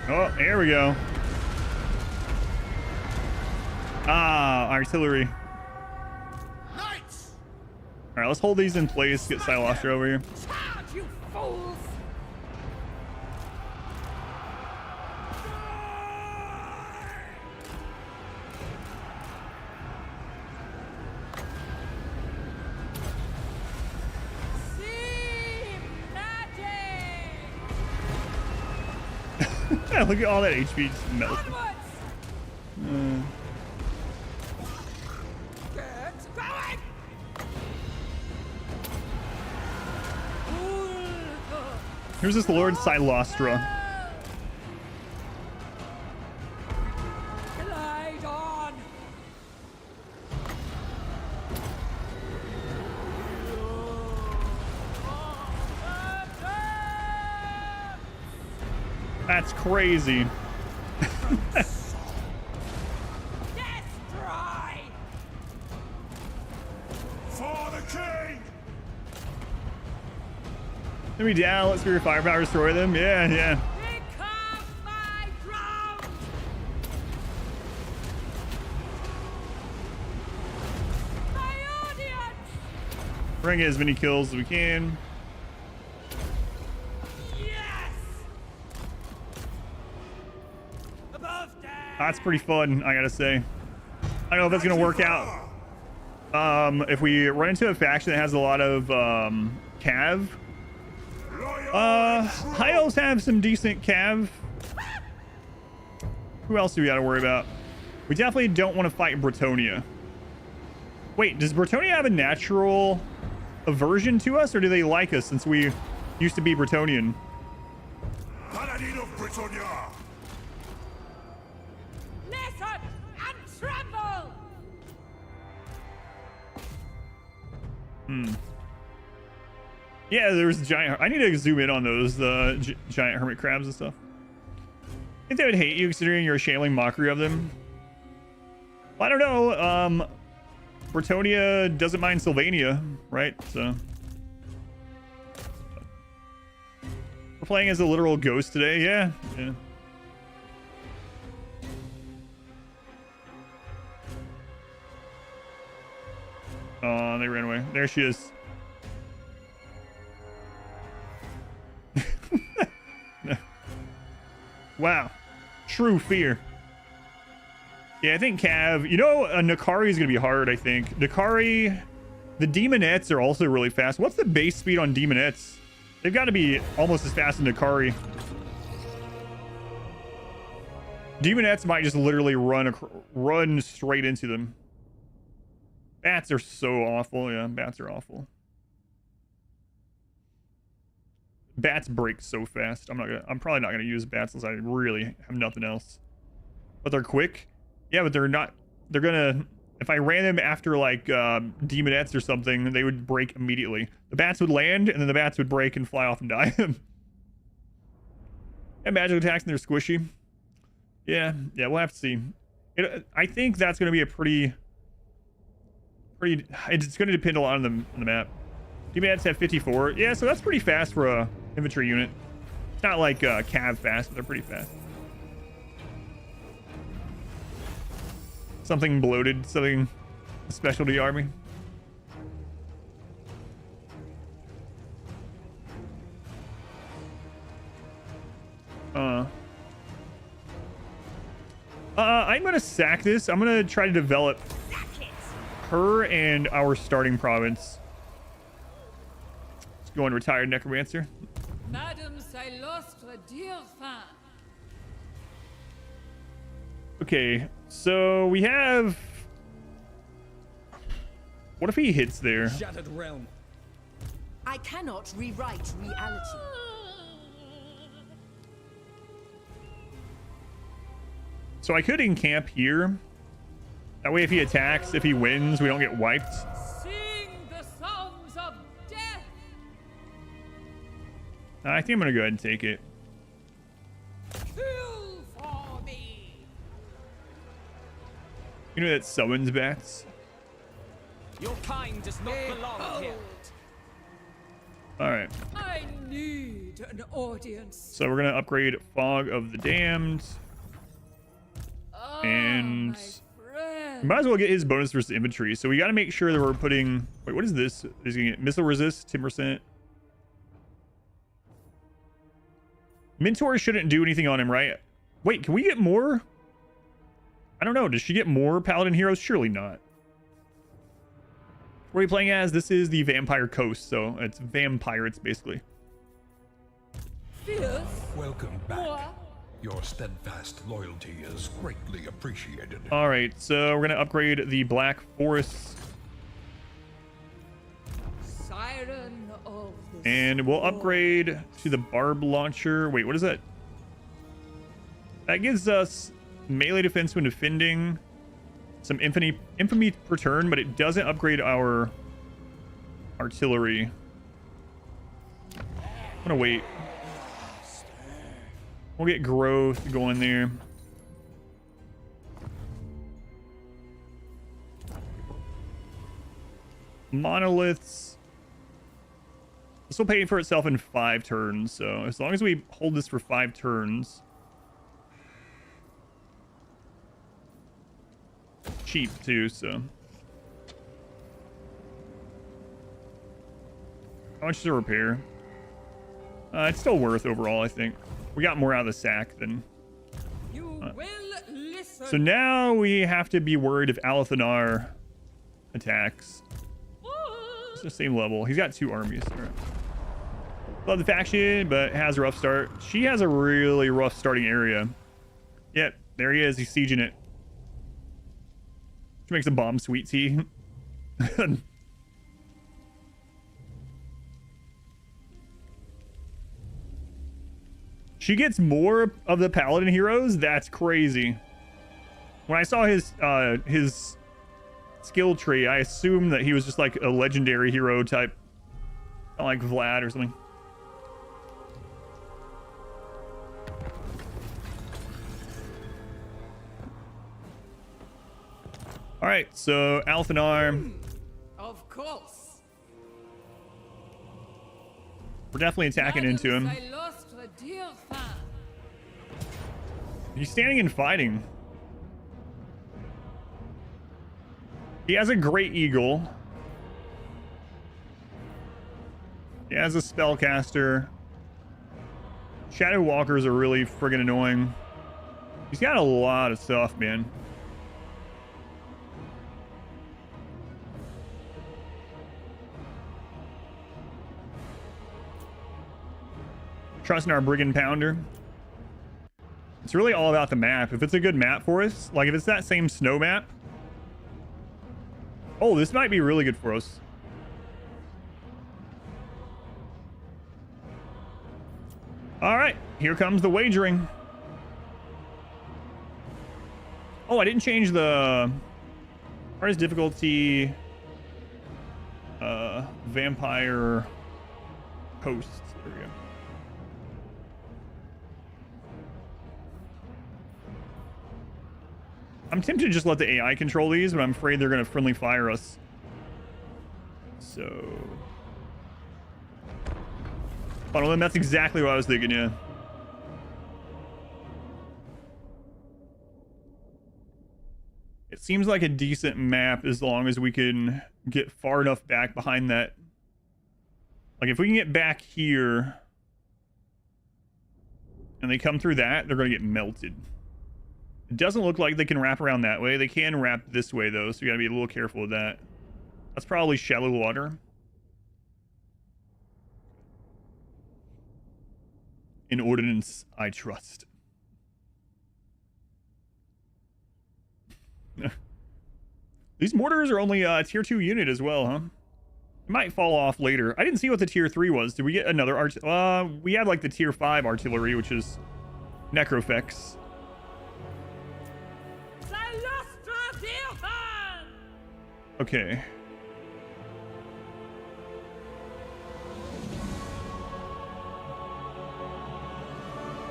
Oh, here we go. Ah, artillery. Knights. All right, let's hold these in place. Get Cylostra over here. Charge, you fools. See magic. Look at all that HP just melt. Onwards. Get going. Here's this Lord Cylostra. Glide on. That's crazy. Destroy. For the king. Let me down. Let's your firepower destroy them. Yeah, yeah. Become my drum. My audience. Bring as many kills as we can. Yes. Above deck. That's pretty fun, I gotta say. I don't know if that's gonna work out. If we run into a faction that has a lot of cav. High elves have some decent cav. Who else do we gotta worry about? We definitely don't want to fight Bretonia. Wait, does Bretonia have a natural aversion to us, or do they like us since we used to be Bretonian? Paladin of Britannia! Listen and tremble! Yeah, there's giant. I need to zoom in on those giant hermit crabs and stuff. I think they would hate you considering you're a shambling mockery of them. Well, I don't know. Bretonia doesn't mind Sylvania, right? So we're playing as a literal ghost today. Yeah. Oh, they ran away. There she is. Wow. True fear. Yeah, I think Cav... You know, Nakari is going to be hard, I think. Nakari... The Demonettes are also really fast. What's the base speed on Demonettes? They've got to be almost as fast as Nakari. Demonettes might just literally run straight into them. Bats are so awful. Yeah, bats are awful. Bats break so fast. I'm probably not gonna use bats unless I really have nothing else. But they're quick. Yeah, but they're not. They're gonna. If I ran them after like Demonettes or something, they would break immediately. The bats would land, and then the bats would break and fly off and die. And magical attacks, and they're squishy. Yeah, we'll have to see. I think that's gonna be a pretty. It's gonna depend a lot on the map. Demonettes have 54. Yeah, so that's pretty fast for a infantry unit. It's not like Cav fast, but they're pretty fast. Something bloated, something specialty army. I'm gonna sack this. I'm gonna try to develop her and our starting province. Let's go on retired necromancer. Madame Cylostra Direfen. Okay, so we have... What if he hits there? Shattered realm. I cannot rewrite reality. So I could encamp here. That way if he attacks, if he wins, we don't get wiped. Sing the songs of death. I think I'm gonna go ahead and take it. Kill for me. You know that summons bats? Your kind does not belong here. Alright. I need an audience. So we're gonna upgrade Fog of the Damned. Ah, And my friend. we might as well get his bonus versus infantry. So we gotta make sure that we're putting... Wait, what is this? He's gonna get missile resist, 10%. Mentor shouldn't do anything on him, right? Wait, can we get more? I don't know. Does she get more paladin heroes? Surely not. What are we playing as? This is the Vampire Coast, so it's vampires basically. Fierce. Welcome back. Moi. Your steadfast loyalty is greatly appreciated. All right, so we're gonna upgrade the Black Forest, Siren of the and we'll storm. upgrade to the Barb Launcher. Wait, what is that? That gives us melee defense when defending, some infamy per turn, but it doesn't upgrade our artillery. I'm gonna wait. We'll get growth going there. Monoliths. This will pay for itself in 5 turns, so as long as we hold this for 5 turns. Cheap too, so. How much is a repair? It's still worth overall, I think. We got more out of the sack than... You will listen. So now we have to be worried if Alathanar attacks. It's the same level. He's got 2 armies. All right. Love the faction, but has a rough start. She has a really rough starting area. Yep, there he is. He's sieging it. She makes a bomb sweet tea. She gets more of the paladin heroes. That's crazy. When I saw his skill tree, I assumed that he was just like a legendary hero type, like Vlad or something. All right, so Alphanar. Of course. We're definitely attacking into him. Cylostra Direfen. He's standing and fighting. He has a great eagle. He has a spellcaster. Shadow walkers are really friggin' annoying. He's got a lot of stuff, man. Trusting our brigand pounder. It's really all about the map. If it's a good map for us, like if it's that same snow map. Oh, this might be really good for us. All right, here comes the wagering. Oh, I didn't change the hardest difficulty. Vampire hosts. There we go. I'm tempted to just let the AI control these, but I'm afraid they're going to friendly fire us. So... Oh, that's exactly what I was thinking, yeah. It seems like a decent map as long as we can get far enough back behind that. Like, if we can get back here... and they come through that, they're going to get melted. It doesn't look like they can wrap around that way. They can wrap this way, though, so you gotta be a little careful with that. That's probably shallow water. In ordnance, I trust. These mortars are only a tier 2 unit as well, huh? It might fall off later. I didn't see what the tier 3 was. Did we get another we had like the tier 5 artillery, which is Necrofex. Okay.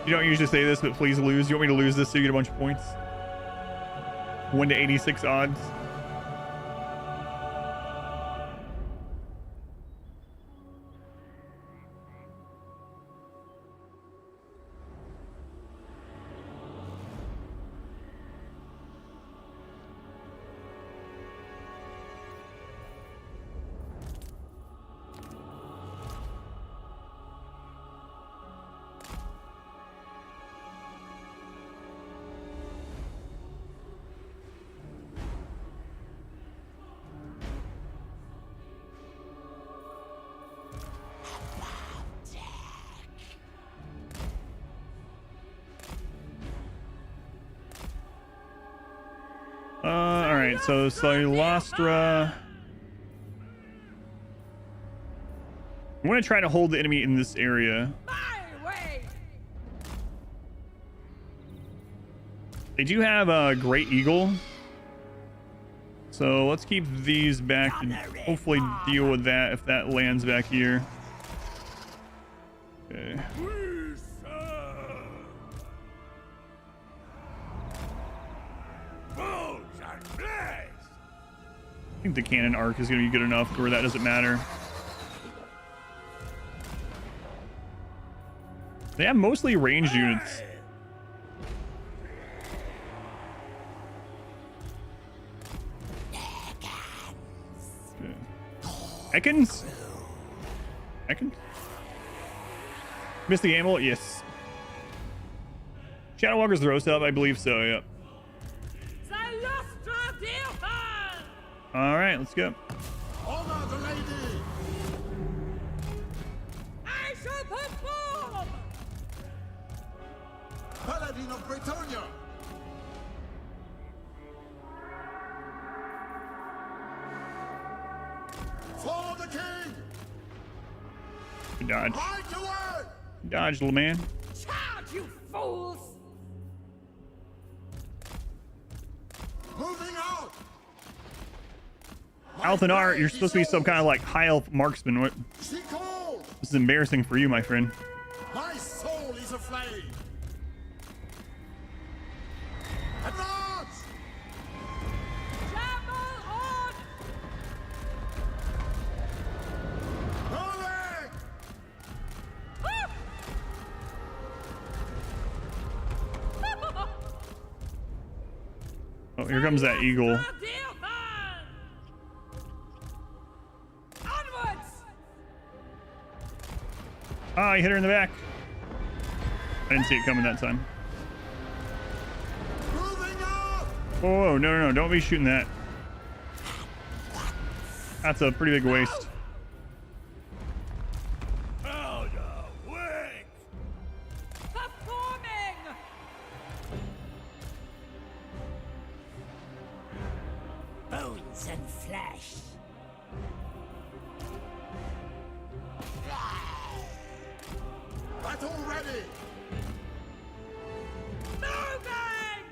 You don't usually say this, but please lose. You want me to lose this so you get a bunch of points? 1 to 86 odds. Alright, so Cylostra. I'm going to try to hold the enemy in this area. They do have a Great Eagle. So let's keep these back and hopefully deal with that if that lands back here. Okay. I think the cannon arc is going to be good enough where that doesn't matter. They have mostly ranged units. Okay. Ekans? Ekans? Missed the amulet? Yes. Shadow Walker's throw up? I believe so, yep. All right, let's go. Honor the lady! I shall perform! Paladin of Bretonia! Good dodge. Right away! Dodge, little man. Charge, you fools! Moving out! Althanar, you're supposed to be some kind of like high elf marksman. What? She calls! This is embarrassing for you, my friend. My soul is aflame! Advance! Shamble on! Moving! Oh, here comes that eagle. Cylostra Direfen! Onwards! Ah, he hit her in the back. I didn't see it coming that time. Moving out! Oh, no, don't be shooting that. That's a pretty big waste. Performing! Bones and flesh. Battle ready! Moving!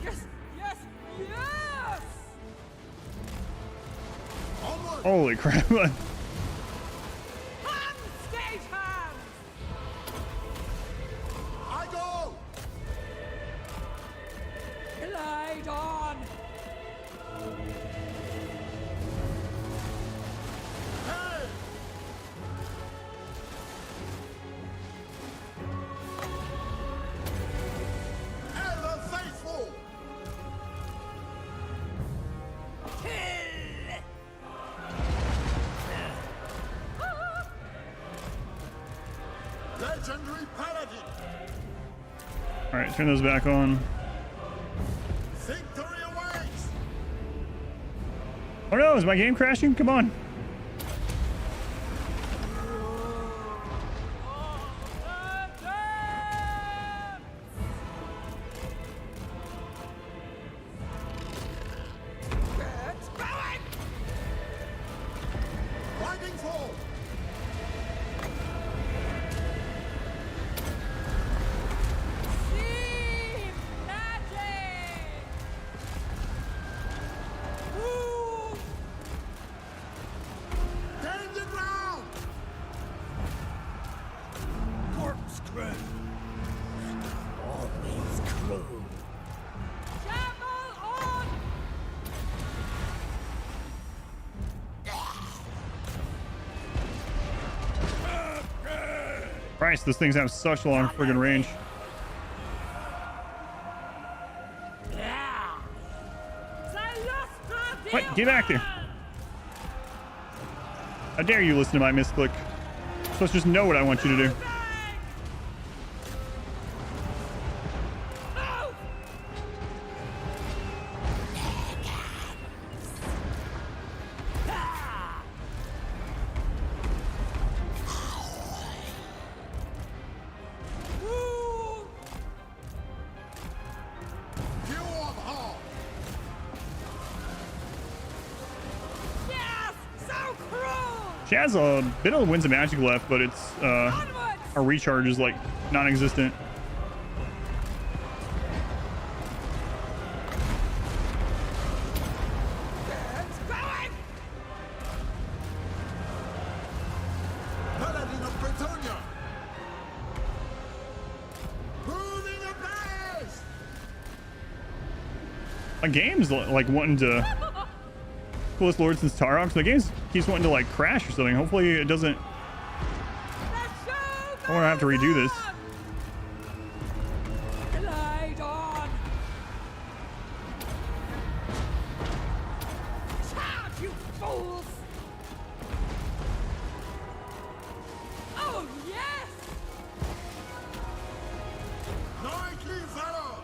Yes, yes, yes! Onward! Holy crap. Hands, stage hands! I go! Glide on! Hey! Ever faithful! Legendary paladin! All right, turn those back on. Victory awaits! Oh no, is my game crashing? Come on. Get going! Riding full! Team magic! Move! Gain the ground! Corkscrew. Always crew. Shamble on! Christ, those things have such long friggin' range. Cylostra What? Get back there. Direfen! How dare you listen to my misclick? You're supposed to just know what I want you to do. Move! Move! View of Hall! Yes! So cruel! She has a bit of winds of magic left, but it's Onwards! her recharge is like non-existent. Get going! Paladin of Bretonia! Moving ablaze! My game's like wanting to coolest lord since Tarok. So the game keeps wanting to like crash or something. Hopefully it doesn't. I won't have to redo this. Glide on! Charge, you fools! Oh, yes! Knightly valor!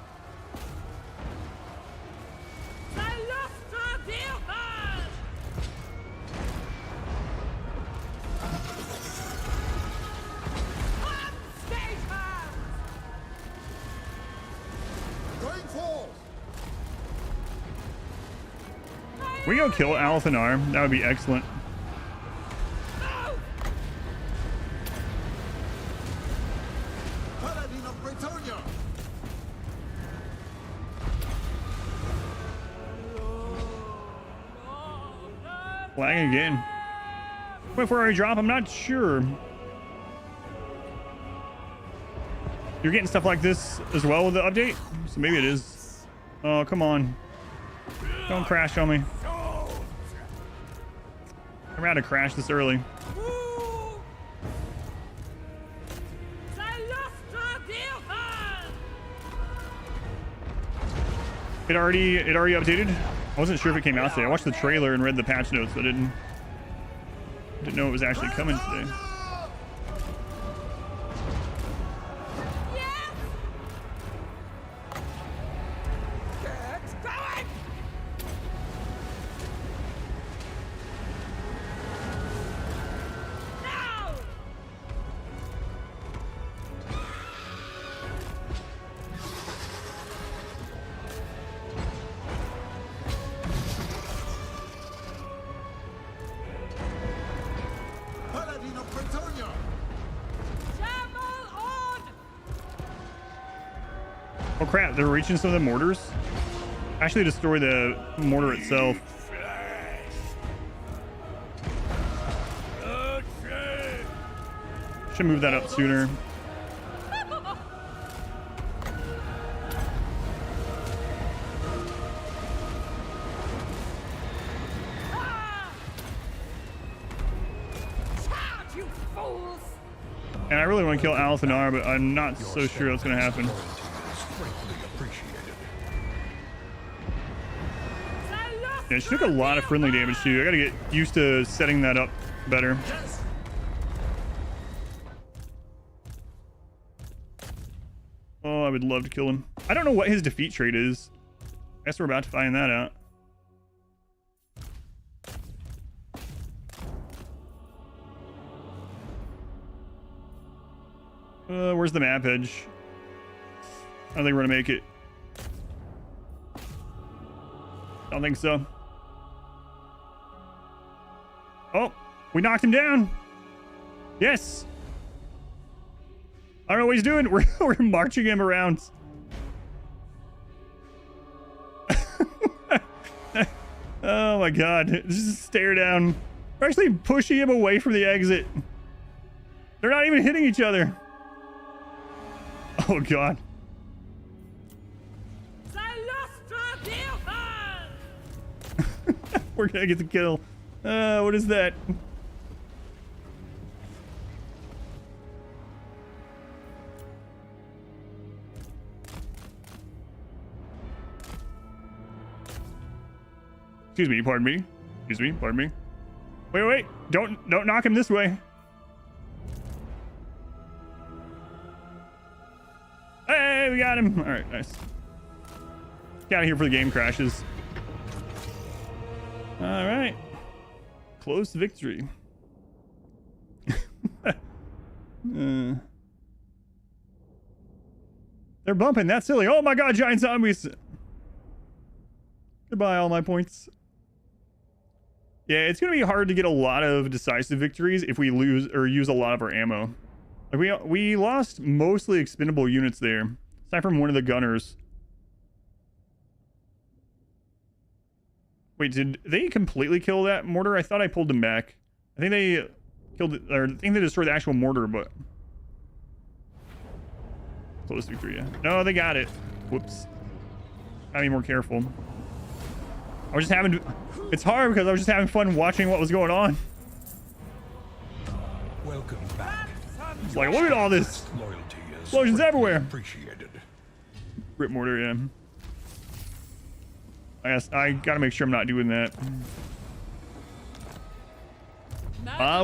Cylostra Direfen! Stage hands! Going forth! We go kill Althanar. That would be excellent. Lagging again. Wait for a drop, I'm not sure. You're getting stuff like this as well with the update? So maybe it is. Oh, come on. Don't crash on me. I'm about to crash this early. Cylostra Direfen! It already updated. I wasn't sure if it came out today. I watched the trailer and read the patch notes, but didn't know it was actually coming today. Yes! Get going! Now! Paladino Pretonia! Travel on! Oh crap, they're reaching some of the mortars. Actually destroy the mortar itself. Should move that up sooner. Charge, you fools! And I really want to kill Althanar, but I'm not so sure that's going to happen. Loyalty is greatly appreciated. Yeah, she took a lot of friendly damage too. I got to get used to setting that up better. Oh, I would love to kill him. I don't know what his defeat trait is. I guess we're about to find that out. Where's the map edge? I don't think we're gonna make it. I don't think so. Oh, we knocked him down. Yes. I don't know what he's doing. We're marching him around. Oh my god. Just stare down. We're actually pushing him away from the exit. They're not even hitting each other. Oh god. Cylostra Direfen! We're gonna get the kill. What is that? Excuse me, pardon me. Excuse me, pardon me. Wait. Don't knock him this way. Hey, we got him. All right, nice. Get out of here before the game crashes. All right. Close victory. They're bumping. That's silly. Oh my god, giant zombies. Goodbye, all my points. Yeah, it's going to be hard to get a lot of decisive victories if we lose or use a lot of our ammo. Like we lost mostly expendable units there, aside from one of the gunners. Wait, did they completely kill that mortar? I thought I pulled them back. I think they killed it, or I think they destroyed the actual mortar, but close victory. Yeah. No, they got it. Whoops. Gotta be more careful. I was just having. It's hard because I was just having fun watching what was going on. Welcome back. It's like, look at all this. Loyalty is Explosions greatly everywhere. appreciated. Rip mortar, yeah. I gotta make sure I'm not doing that.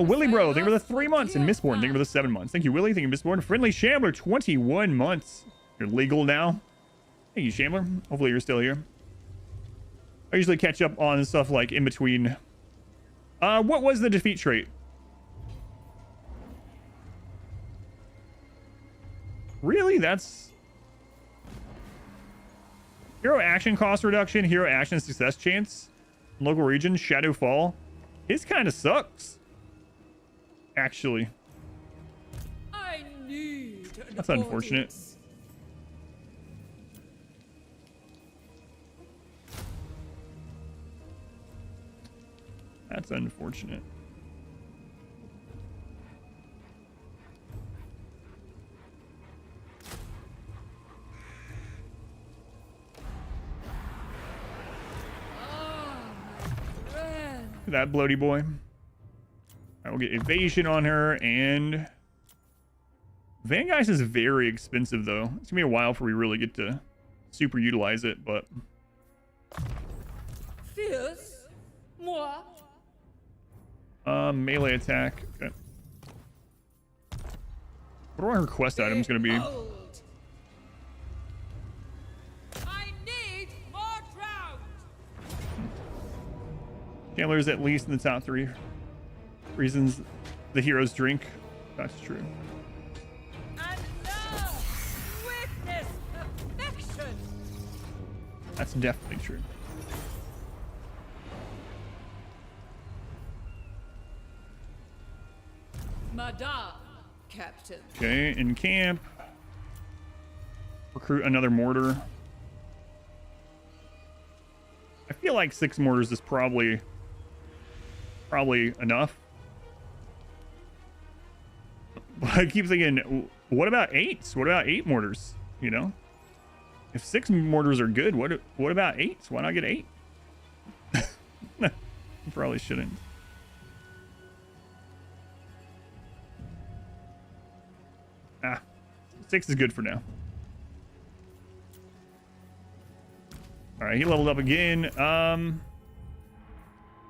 Willie Bro, thank you for the 3 months. And Mistborn, thank you for the 7 months. Thank you, Willie. Thank you, Mistborn. Friendly Shambler, 21 months. You're legal now. Thank you, Shambler. Hopefully you're still here. I usually catch up on stuff like in between. What was the defeat trait? Really? That's hero action cost reduction, hero action success chance, local region, shadow fall. His kind of sucks. Actually. I need That's unfortunate. That's unfortunate. That bloaty boy. I will get evasion on her, and Van Geist is very expensive though. It's gonna be a while before we really get to super utilize it, but Fierce? Moi? melee attack. Okay. What are her quest items gonna be? Bold. I need more drowned. Chandler's at least in the top 3 reasons the heroes drink. That's true. And now, witness perfection. That's definitely true. Madame, Captain. Okay, in camp. Recruit another mortar. I feel like 6 mortars is probably enough. But I keep thinking, what about 8s? What about 8 mortars? You know, if 6 mortars are good, what about 8s? Why not get 8? You probably shouldn't. Ah, 6 is good for now. All right, he leveled up again.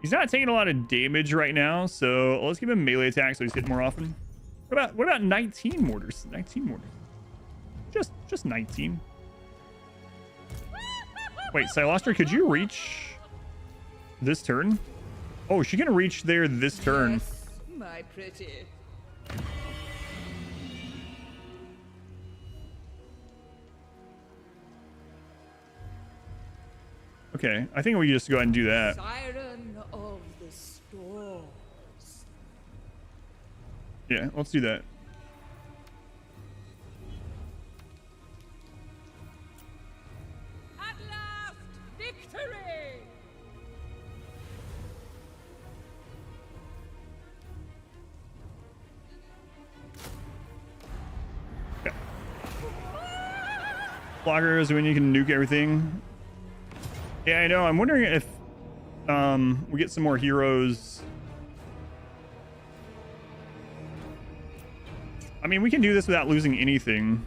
He's not taking a lot of damage right now, so let's give him melee attack so he's hitting more often. What about 19 mortars? 19 mortars. Just 19. Wait, Cylostra, could you reach this turn? Oh, is she gonna reach there this turn? Yes, my pretty. Okay, I think we just go ahead and do that. Siren of the storms. Yeah, let's do that. At last, victory! Blockers when you can nuke everything. Yeah, I know. I'm wondering if we get some more heroes. I mean, we can do this without losing anything.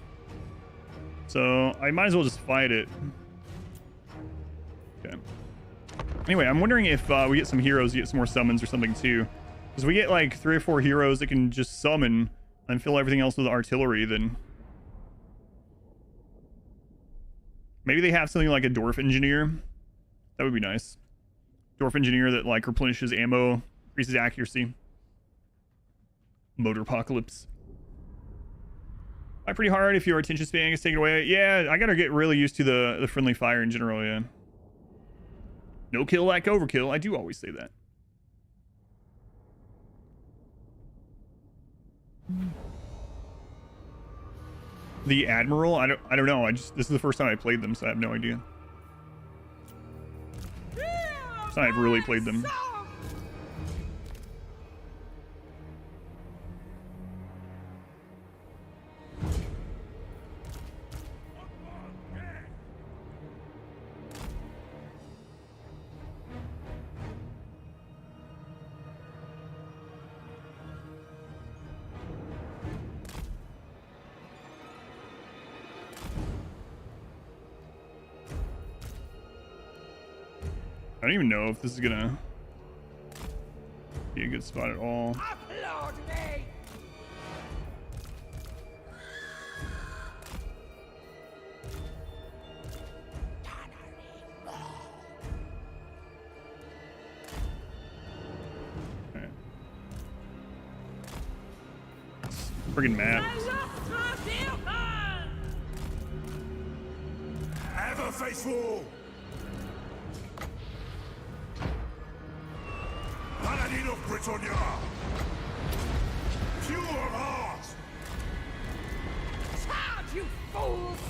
So I might as well just fight it. Okay. Anyway, I'm wondering if we get some heroes, get some more summons or something too. Because we get like 3 or 4 heroes that can just summon and fill everything else with artillery, then maybe they have something like a Dwarf Engineer. That would be nice. Dwarf Engineer that like replenishes ammo, increases accuracy. Motor Apocalypse. Fight pretty hard if your attention span gets taken away. Yeah, I gotta get really used to the friendly fire in general, yeah. No kill like overkill. I do always say that. The Admiral? I don't know. This is the first time I played them, so I have no idea. So I've really played them. I don't even know if this is gonna be a good spot at all. Applaud me! Okay. Friggin' map. Cylostra Direfen! Ever faithful! Paladin of Britannia! Pure of heart! Charge, you fools!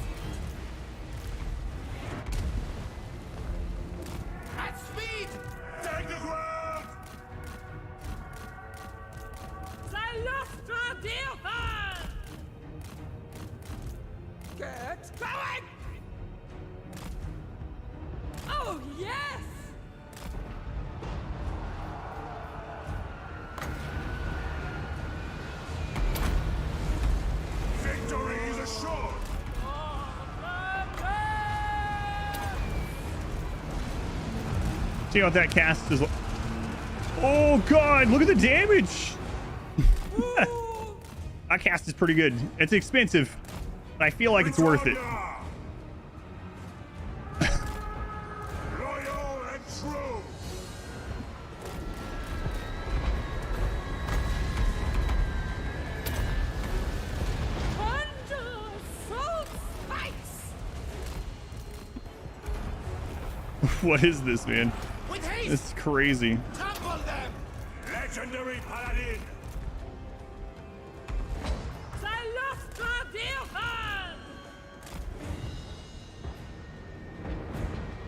At speed! Take the ground! Cylostra Direfen! Get going! Oh, yes! Victory is assured! See what that cast is. Oh god, look at the damage. That cast is pretty good. It's expensive, but I feel like it's worth it. Loyal and true! Thunder Soul Spikes! What is this, man? With haste! This is crazy. Trample them! Legendary Paladin! Cylostra Direfen!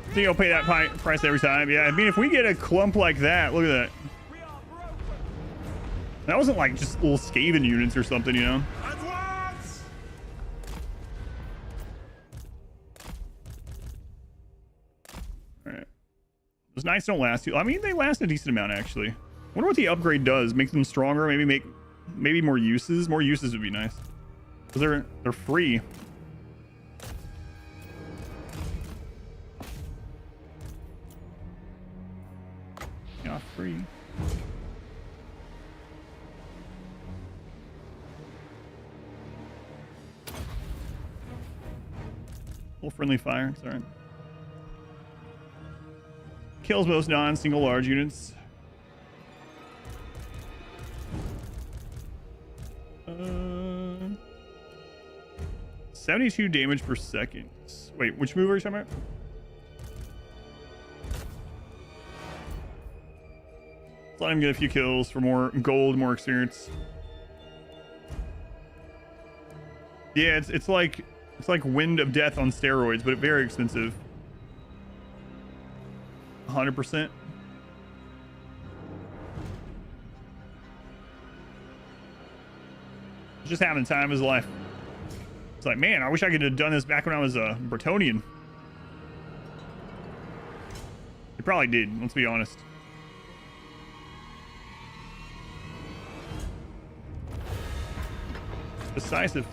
I think I'll pay that price every time. Yeah, I mean, if we get a clump like that, look at that. That wasn't like just little Skaven units or something, you know? Advance! All right. Those knights don't last too. I mean, they last a decent amount actually. Wonder what the upgrade does. Make them stronger. Maybe more uses. More uses would be nice. Cause they're free. Yeah, free. Full friendly fire. It's all right. Kills most non-single large units. 72 damage per second. Wait, which move are you talking about? Let's let him get a few kills for more gold, more experience. Yeah, it's like Wind of Death on steroids, but very expensive. 100%. Just having the time of his life. It's like, man, I wish I could have done this back when I was a Bretonian. He probably did, let's be honest. Decisive.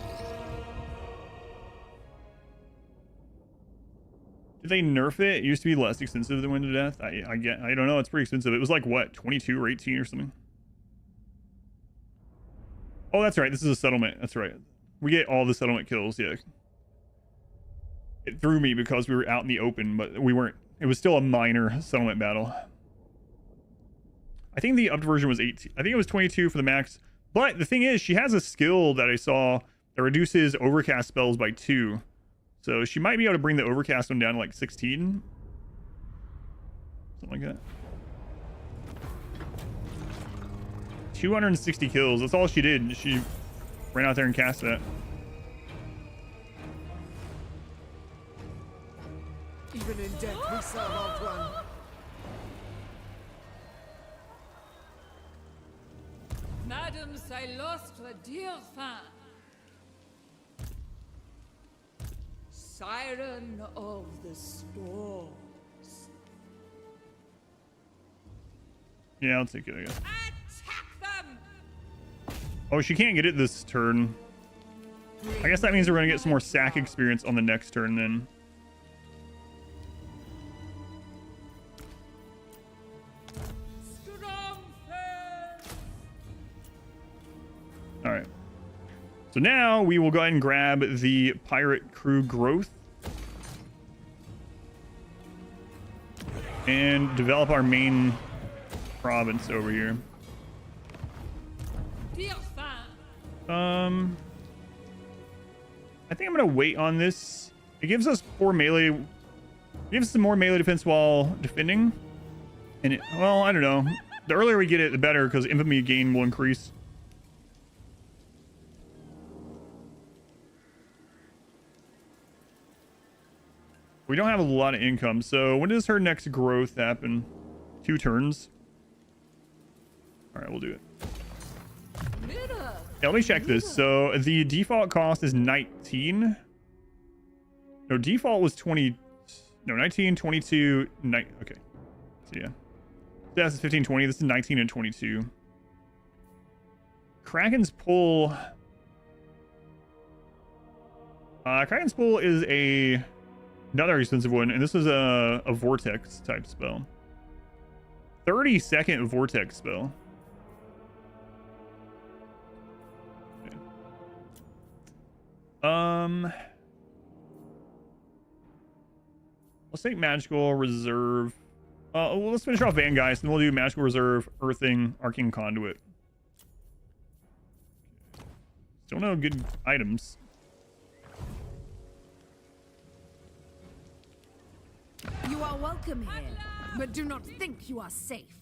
Did they nerf it? It used to be less expensive than Wind of Death. I don't know. It's pretty expensive. It was like what, 22 or 18 or something. Oh, that's right. This is a settlement. That's right. We get all the settlement kills. Yeah. It threw me because we were out in the open, but we weren't. It was still a minor settlement battle. I think the upped version was 18. I think it was 22 for the max. But the thing is, she has a skill that I saw that reduces overcast spells by 2. So she might be able to bring the overcast one down to like 16. Something like that. 260 kills. That's all she did. She ran out there and cast that. Even in death, we serve our one. Madame Cylostra Direfen! Siren of the Storms. Yeah, I'll take it, I guess. Attack them! Oh, she can't get it this turn. I guess that means we're going to get some more sack experience on the next turn then. All right. So now we will go ahead and grab the pirate crew growth and develop our main province over here. I think I'm gonna wait on this. It gives us 4 melee. It gives us some more melee defense while defending. And it, well, I don't know. The earlier we get it, the better, because infamy gain will increase. We don't have a lot of income, so when does her next growth happen? 2 turns. All right, we'll do it. Mirror. Yeah, let me check this. So the default cost is 19. No, default was 20. No, 19, 22, okay. So yeah. This is 15, 20. This is 19 and 22. Kraken's Pull. Kraken's Pull is another expensive one, and this is a vortex type spell. 30-second vortex spell. Okay. Let's take Magical Reserve. Well, let's finish off Vangeist, and we'll do Magical Reserve, Earthing, Arcane Conduit. Still no good items. You are welcome here, but do not think you are safe.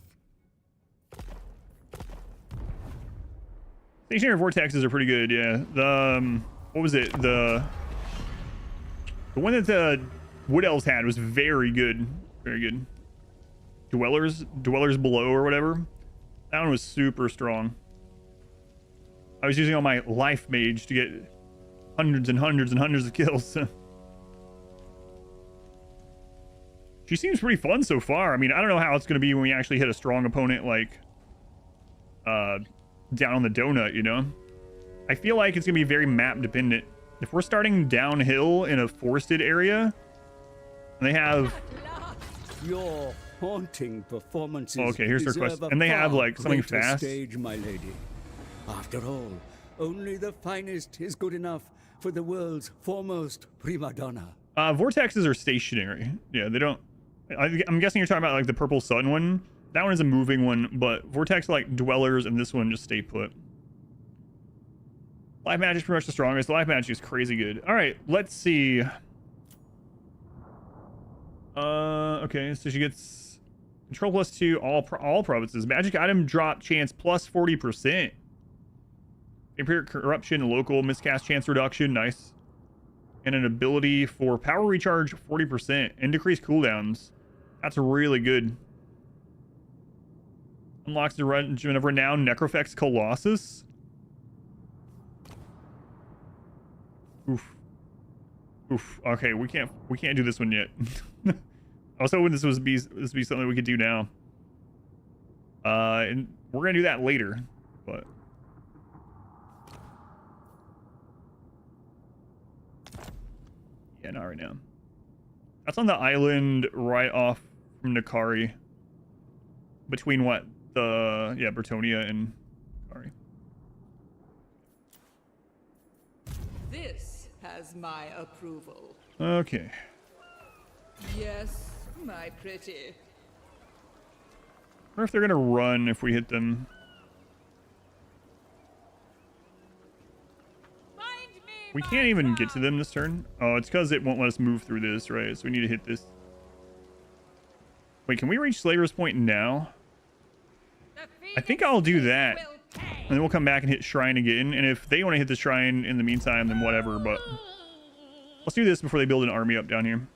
Stationary vortexes are pretty good, yeah. The what was it? The one that the Wood Elves had was very good. Very good. Dwellers Below or whatever. That one was super strong. I was using all my life mage to get hundreds and hundreds and hundreds of kills. She seems pretty fun so far. I mean, I don't know how it's going to be when we actually hit a strong opponent like down on the donut, you know? I feel like it's going to be very map dependent. If we're starting downhill in a forested area, and they have... Your haunting performances. Okay, here's her question. And they have like something fast. Stage, my lady. After all, only the finest is good enough for the world's foremost prima donna. Vortexes are stationary. Yeah, they don't... I'm guessing you're talking about like the Purple Sun one. That one is a moving one, but Vortex like Dwellers, and this one just stay put. Life Magic is pretty much the strongest. Life Magic is crazy good. All right, let's see. Okay, so she gets control +2 all provinces. Magic item drop chance plus 40%. Vampiric corruption, local miscast chance reduction, nice. And an ability for power recharge 40% and decrease cooldowns. That's really good. Unlocks the Regiment of Renown, Necrofex Colossus. Oof. Oof. Okay, we can't do this one yet. I was hoping this would be something we could do now. And we're gonna do that later, but yeah, not right now. That's on the island right off from Nakari. Between what? Bretonia and Nakari. This has my approval. Okay. Yes, my pretty. I wonder if they're gonna run if we hit them. We can't even get to them this turn. Oh, it's because it won't let us move through this, right? So we need to hit this. Wait, can we reach Slaver's Point now? I think I'll do that. And then we'll come back and hit Shrine again. And if they want to hit the Shrine in the meantime, then whatever. But let's do this before they build an army up down here.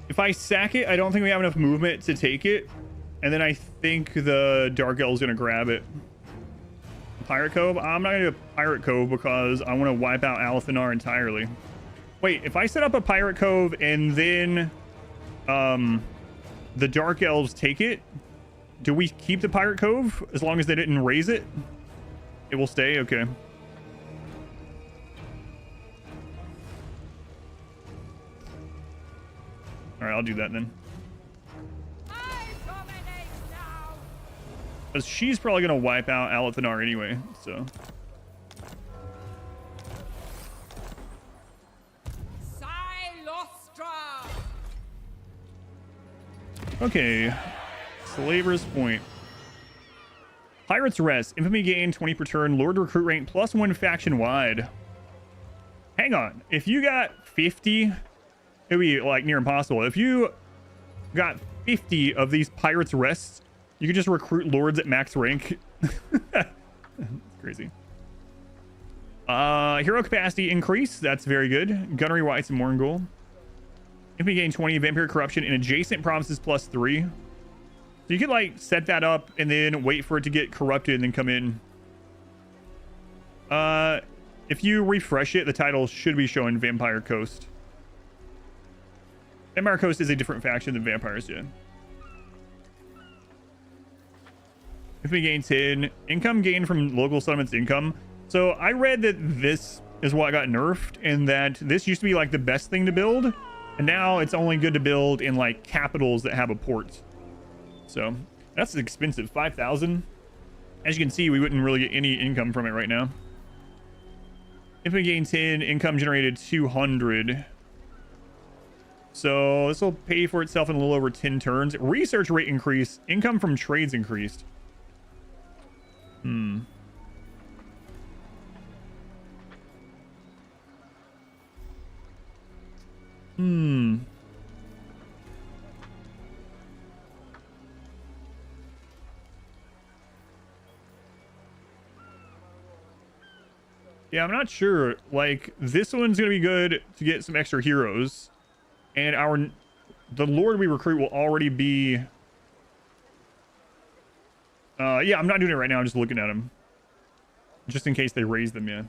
If I sack it, I don't think we have enough movement to take it. And then I think the Dark Elf's going to grab it. Pirate Cove? I'm not going to do a Pirate Cove because I want to wipe out Alathanar entirely. Wait, if I set up a Pirate Cove and then the Dark Elves take it, do we keep the Pirate Cove as long as they didn't raise it? It will stay? Okay. All right, I'll do that then. Because she's probably going to wipe out Alathanar anyway, so. Cylostra. Okay. Slaver's Point. Pirate's Rest. Infamy gain 20 per turn. Lord recruit rank +1 faction wide. Hang on. If you got 50... It would be like near impossible. If you got 50 of these Pirates Rests, You can just recruit lords at max rank. Crazy. Hero capacity increase. That's very good. Gunnery Whites and Morngul. If we gain 20 vampire corruption in adjacent provinces +3. So you could like set that up and then wait for it to get corrupted and then come in. If you refresh it, the title should be showing Vampire Coast. Vampire Coast is a different faction than vampires, yeah. If we gain 10 income gain from local settlements income. So I read that this is what got nerfed and that this used to be like the best thing to build. And now it's only good to build in like capitals that have a port. So that's expensive. 5,000. As you can see, we wouldn't really get any income from it right now. If we gain 10, income generated 200. So this will pay for itself in a little over 10 turns. Research rate increase. Income from trades increased. Yeah, I'm not sure. Like, this one's gonna be good to get some extra heroes. And the lord we recruit will already be... yeah, I'm not doing it right now. I'm just looking at them. Just in case they raise them, yeah.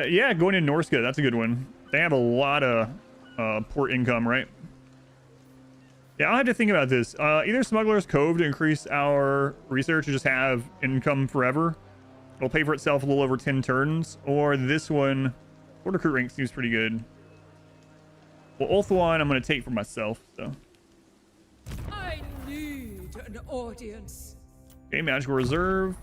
Yeah, going in Norska. That's a good one. They have a lot of port income, right? Yeah, I'll have to think about this. Either Smuggler's Cove to increase our research and just have income forever. It'll pay for itself a little over 10 turns. Or this one, Port Recruit rank seems pretty good. Well, Ulthuan I'm going to take for myself, so. I need an audience. Okay, Magical Reserve.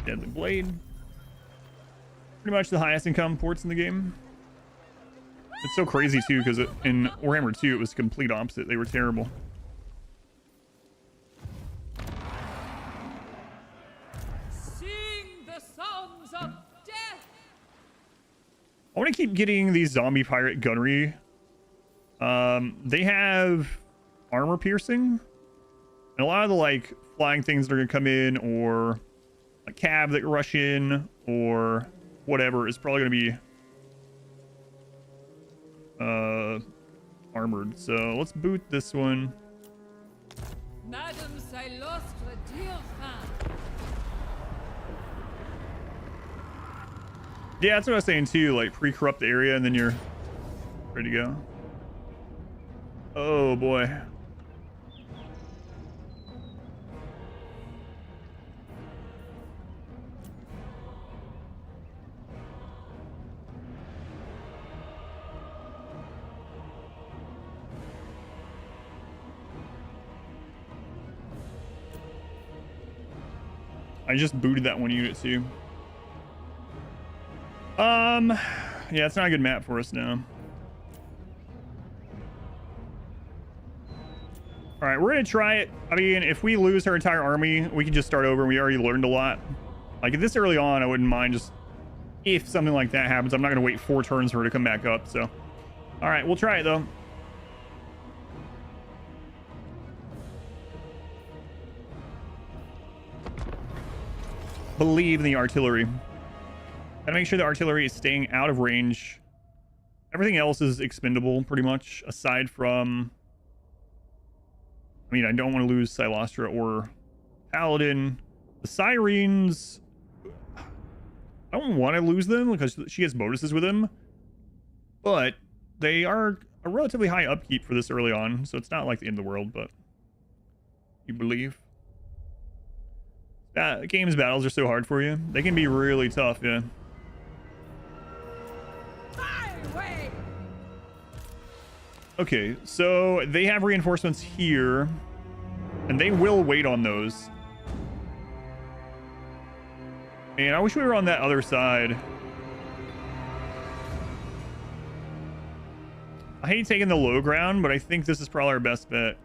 Deadly Blade. Pretty much the highest income ports in the game. It's so crazy too, because in Warhammer 2 it was the complete opposite. They were terrible. Sing the songs of death. I want to keep getting these zombie pirate gunnery. They have armor piercing. And a lot of the like flying things that are going to come in, or a cab that rush in, or whatever, is probably going to be armored. So let's boot this one. Madame Cylostra Direfen. Yeah, that's what I was saying too. Like pre-corrupt the area and then you're ready to go. Oh boy. I just booted that one unit too. Yeah, it's not a good map for us now. All right, we're gonna try it. I mean, if we lose our entire army, we can just start over. We already learned a lot. Like this early on, I wouldn't mind just if something like that happens. I'm not gonna wait 4 turns for her to come back up. So, all right, we'll try it though. Believe in the artillery. Gotta make sure the artillery is staying out of range. Everything else is expendable, pretty much, aside from... I mean, I don't want to lose Cylostra or Paladin. The Sirens... I don't want to lose them, because she has bonuses with them. But they are a relatively high upkeep for this early on, so it's not like the end of the world, but... You believe? Games battles are so hard for you. They can be really tough, yeah. Okay, so they have reinforcements here, and they will wait on those. Man, I wish we were on that other side. I hate taking the low ground, but I think this is probably our best bet.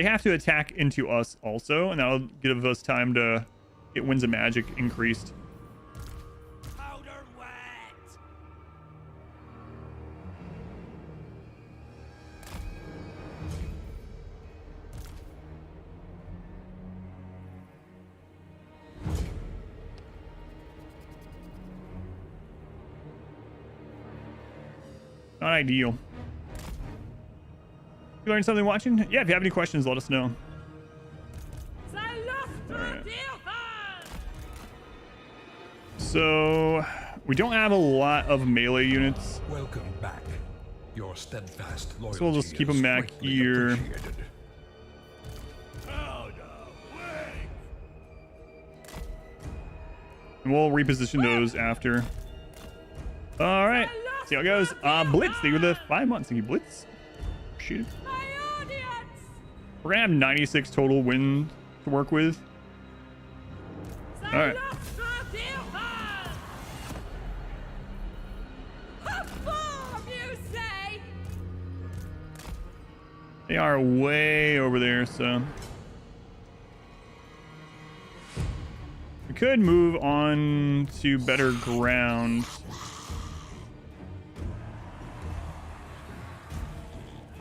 they have to attack into us also, and that'll give us time to get Winds of Magic increased. Powder wet. Not ideal. You learned something watching? Yeah, if you have any questions, let us know. Cylostra Direfen! So we don't have a lot of melee units. Welcome back. Your steadfast loyalty So we'll just keep is them back greatly here. appreciated. And we'll reposition those after. All right. See how it goes. Blitz, they were the 5 months. Thank you, Blitz. Appreciate it. My audience! We're gonna have 96 total win to work with. All right. Cylostra Direfen! Perform, you say? They are way over there, so we could move on to better ground.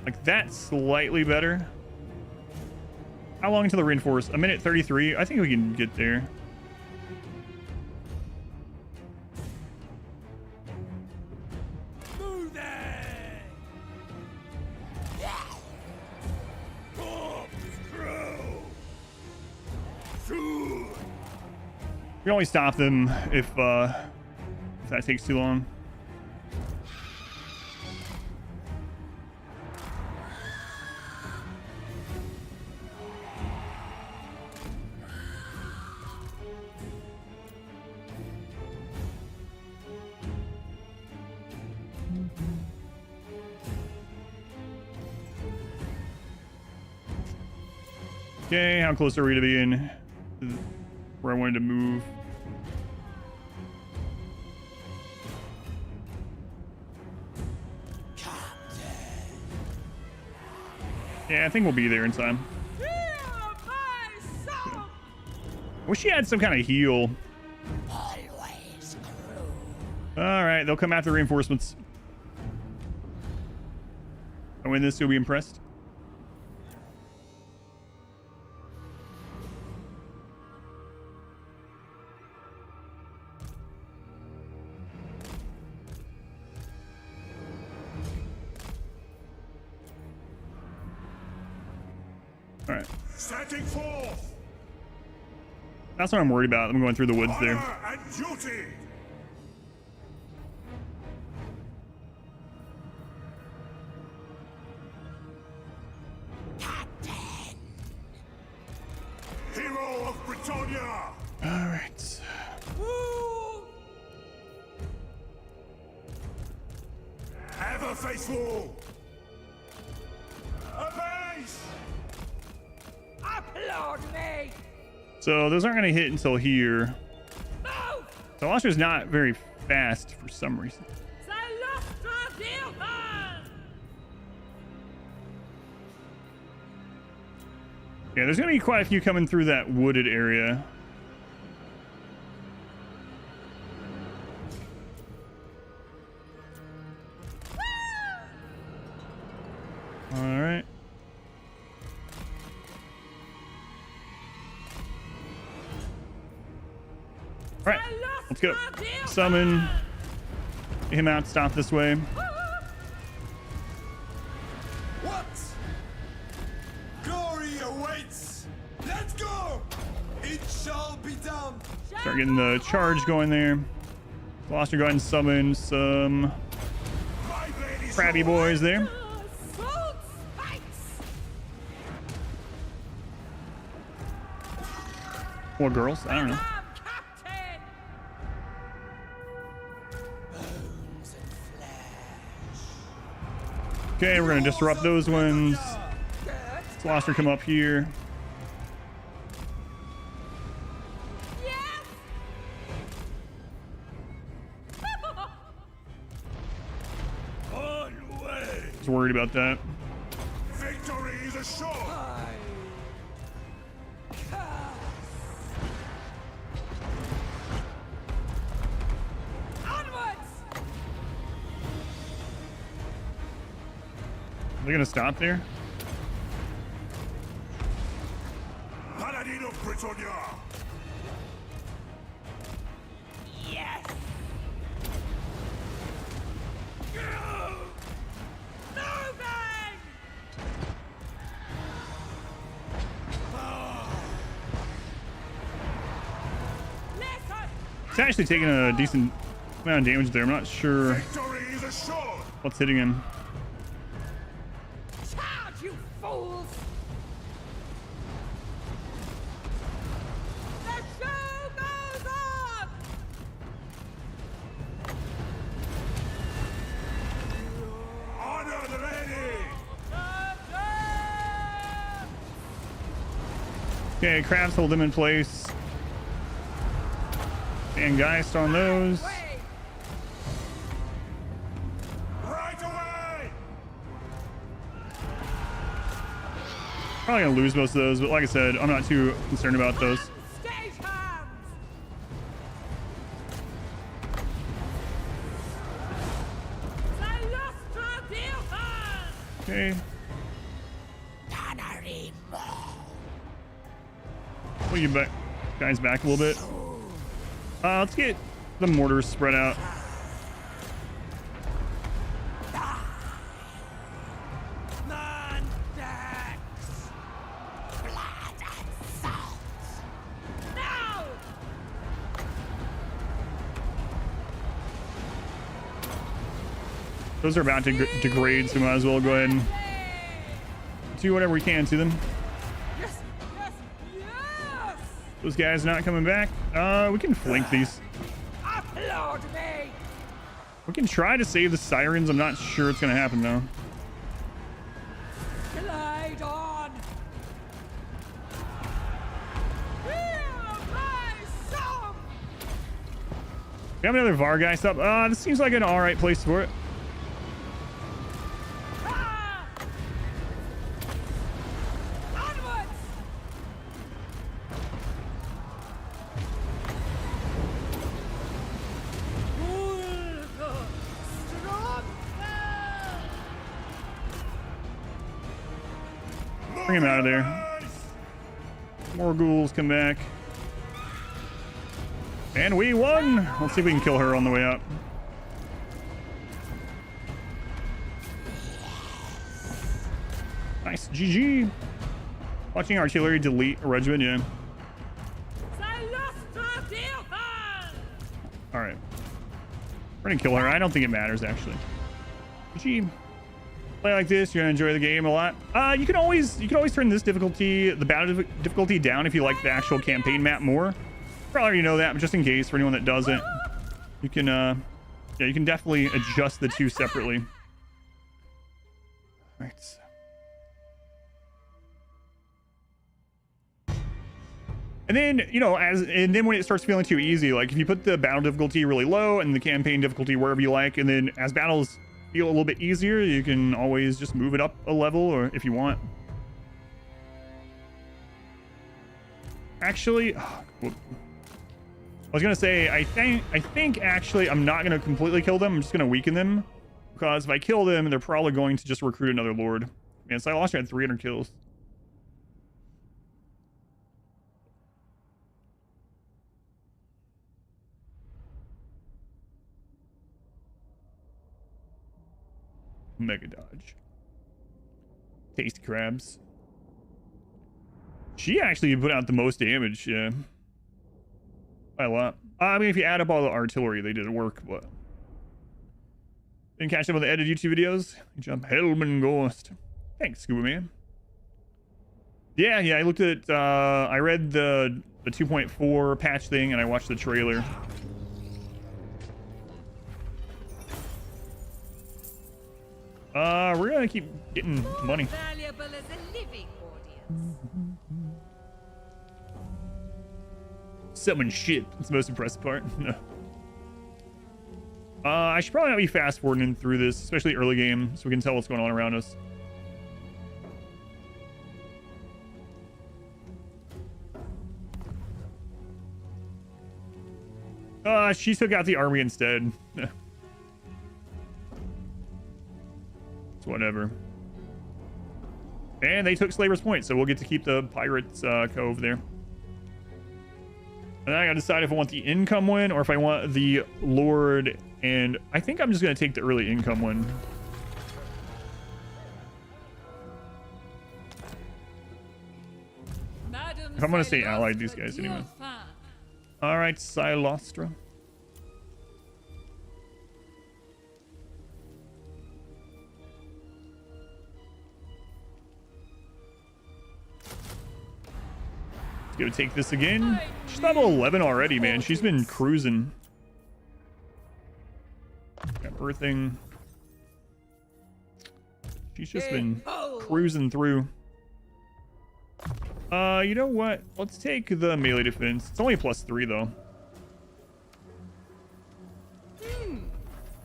Like that, slightly better. How long until the reinforce? A minute 33. I think we can get there. Move it. We can only stop them if that takes too long. Okay, how close are we to being where I wanted to move? Yeah, I think we'll be there in time. Hear my song! Wish she had some kind of heal. Always cruel. All right, they'll come after reinforcements. I win this, you'll be impressed. All right. Setting forth. That's what I'm worried about. I'm going through the woods there. Honor and duty. Captain. Hero of Britannia. All right. Woo! Ever faithful. A base. Applaud me. So those aren't going to hit until here. Move. So Cylostra is not very fast for some reason. Cylostra Direfen! Yeah, there's going to be quite a few coming through that wooded area. All right. All right, let's go. Summon. Get him out. Stop this way. What? Glory awaits. Let's go. It shall be done. Start getting the charge going there. Cylostra, go ahead and summon some My blade is crabby boys there. Assault spikes! Or girls. I don't know. I'm Captain! Okay, we're going to disrupt those ones. Cylostra, come up here. Yes! on way. I was worried about that. Victory is assured. they gonna stop there? Paladin of Britannia! Yes! Moving! Listen! He's actually taking a decent amount of damage there. I'm not sure Victory is assured! what's hitting him. Charge, you fools! The show goes on! Honor the lady! Okay, crabs hold him in place. And Geist on those. Right away! Probably gonna lose most of those, but like I said, I'm not too concerned about those. Stage hands! Cylostra Direfen! Okay. Pull you back, guys, back a little bit. Let's get the mortars spread out. Now! Those are about to degrade, so we might as well go ahead and do whatever we can to them. Yes! Yes! Yes! Those guys not coming back. We can flank these. Applaud me! We can try to save the sirens. I'm not sure it's gonna happen though. Glide on! Hear my song! We have another Vargeist up. This seems like an all right place for it. Ah! Onwards! Bring him out of there. More ghouls come back. And we won! Let's see if we can kill her on the way up. Nice. GG. Watching artillery delete a regiment, yeah. Cylostra Direfen! Alright. We're gonna kill her. I don't think it matters, actually. GG. Play like this, you're gonna enjoy the game a lot. You can always turn this difficulty, the battle difficulty, down if you like the actual campaign map more. Probably already know that, but just in case for anyone that doesn't, you can yeah, you can definitely adjust the two separately. Right. And then, you know, and then when it starts feeling too easy, like if you put the battle difficulty really low and the campaign difficulty wherever you like, and then as battles feel a little bit easier, you can always just move it up a level, or if you want. Actually, I was gonna say, I think actually I'm not gonna completely kill them. I'm just gonna weaken them, because if I kill them, they're probably going to just recruit another lord. Man, Cylostra had 300 kills. Mega dodge. Tasty crabs. She actually put out the most damage, yeah. By a lot. I mean, if you add up all the artillery, they did work, but... Didn't catch up on the edited YouTube videos? Good job. Hellman Ghost. Thanks, Scuba Man. Yeah, I looked at, I read the 2.4 patch thing, and I watched the trailer. We're gonna keep getting money. Valuable as a living audience. Summon shit. That's the most impressive part. I should probably not be fast forwarding through this, especially early game, so we can tell what's going on around us. She took out the army instead. It's whatever. And they took Slaver's Point, so we'll get to keep the Pirates Cove there. And then I gotta decide if I want the income one or if I want the Lord. And I think I'm just gonna take the early income one. If I'm gonna stay allied these guys anyway. All right, Cylostra. Gonna take this again. She's level 11 already, man. She's been cruising. Got birthing. She's just been cruising through. You know what? Let's take the melee defense. It's only +3 though.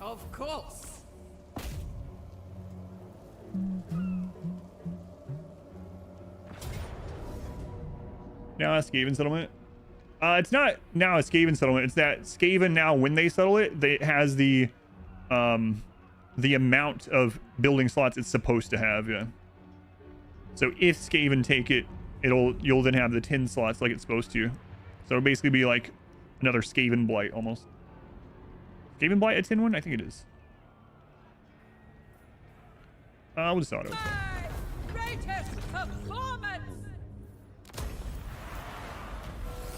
Of course. Now a Skaven settlement. It's not now a Skaven settlement. It's that Skaven now, when they settle it, it has the amount of building slots it's supposed to have. Yeah. So if Skaven take it, you'll then have the 10 slots like it's supposed to. So it'll basically be like another Skaven Blight almost. Skaven Blight a 10-1? I think it is. We'll just auto. Greatest performance.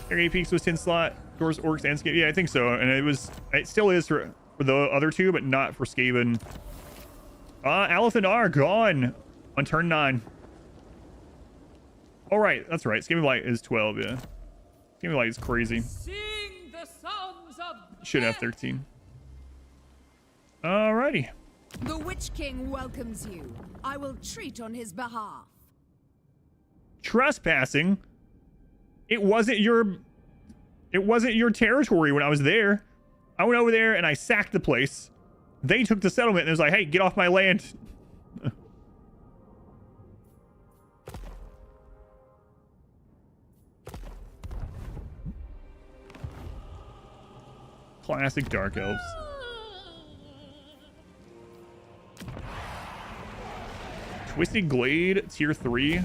Area Peaks was 10 slot. Doors, Orcs, and Skaven. Yeah, I think so. And it still is for the other two, but not for Skaven. Alathanar gone on turn 9. All right, that's right. Skaven Blight is 12, yeah. Skaven Blight is crazy. Sing the songs of Should have 13. Alrighty. The Witch King welcomes you. I will treat on his behalf. Trespassing? It wasn't your territory when I was there. I went over there and I sacked the place. They took the settlement and it was like, hey, get off my land. Classic Dark Elves. Twisted Glade, tier 3.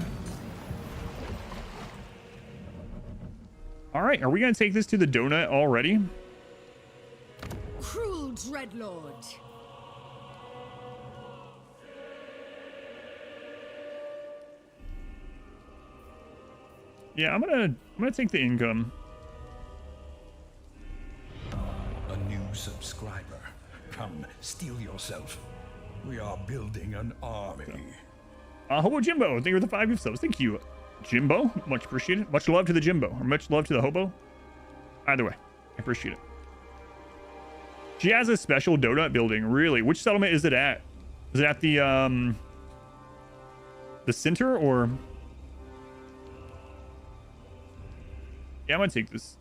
All right, are we gonna take this to the donut already? Cruel Dreadlord. Yeah, I'm gonna take the income. A new subscriber. Come, steel yourself. We are building an army. Hobo Jimbo, thank you for the 5 gift subs. Thank you, Jimbo. Much appreciated. Much love to the Jimbo, or much love to the Hobo. Either way, I appreciate it. She has a special donut building, really. Which settlement is it at? Is it at the center, or? Yeah, I'm gonna take this.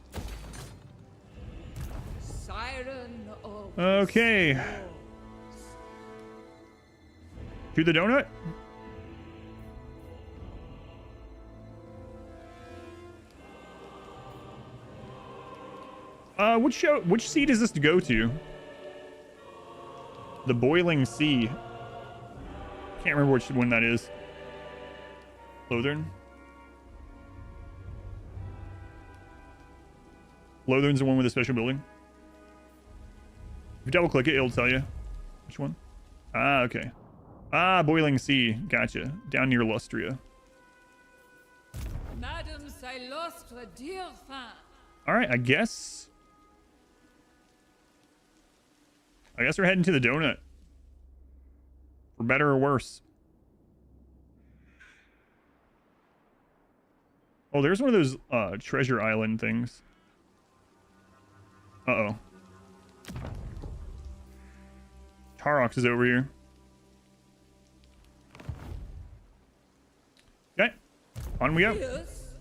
Siren of Okay. To the donut? Which sea does this go to? The Boiling Sea. Can't remember which one that is. Lothern? Lothern's the one with a special building. If you double click it, it'll tell you which one. Ah, okay. Ah, Boiling Sea. Gotcha. Down near Lustria. Madame Cylostra Direfen. All right, I guess we're heading to the donut. For better or worse. Oh, there's one of those treasure island things. Uh-oh. Tarox is over here. Okay. On we go. Yes.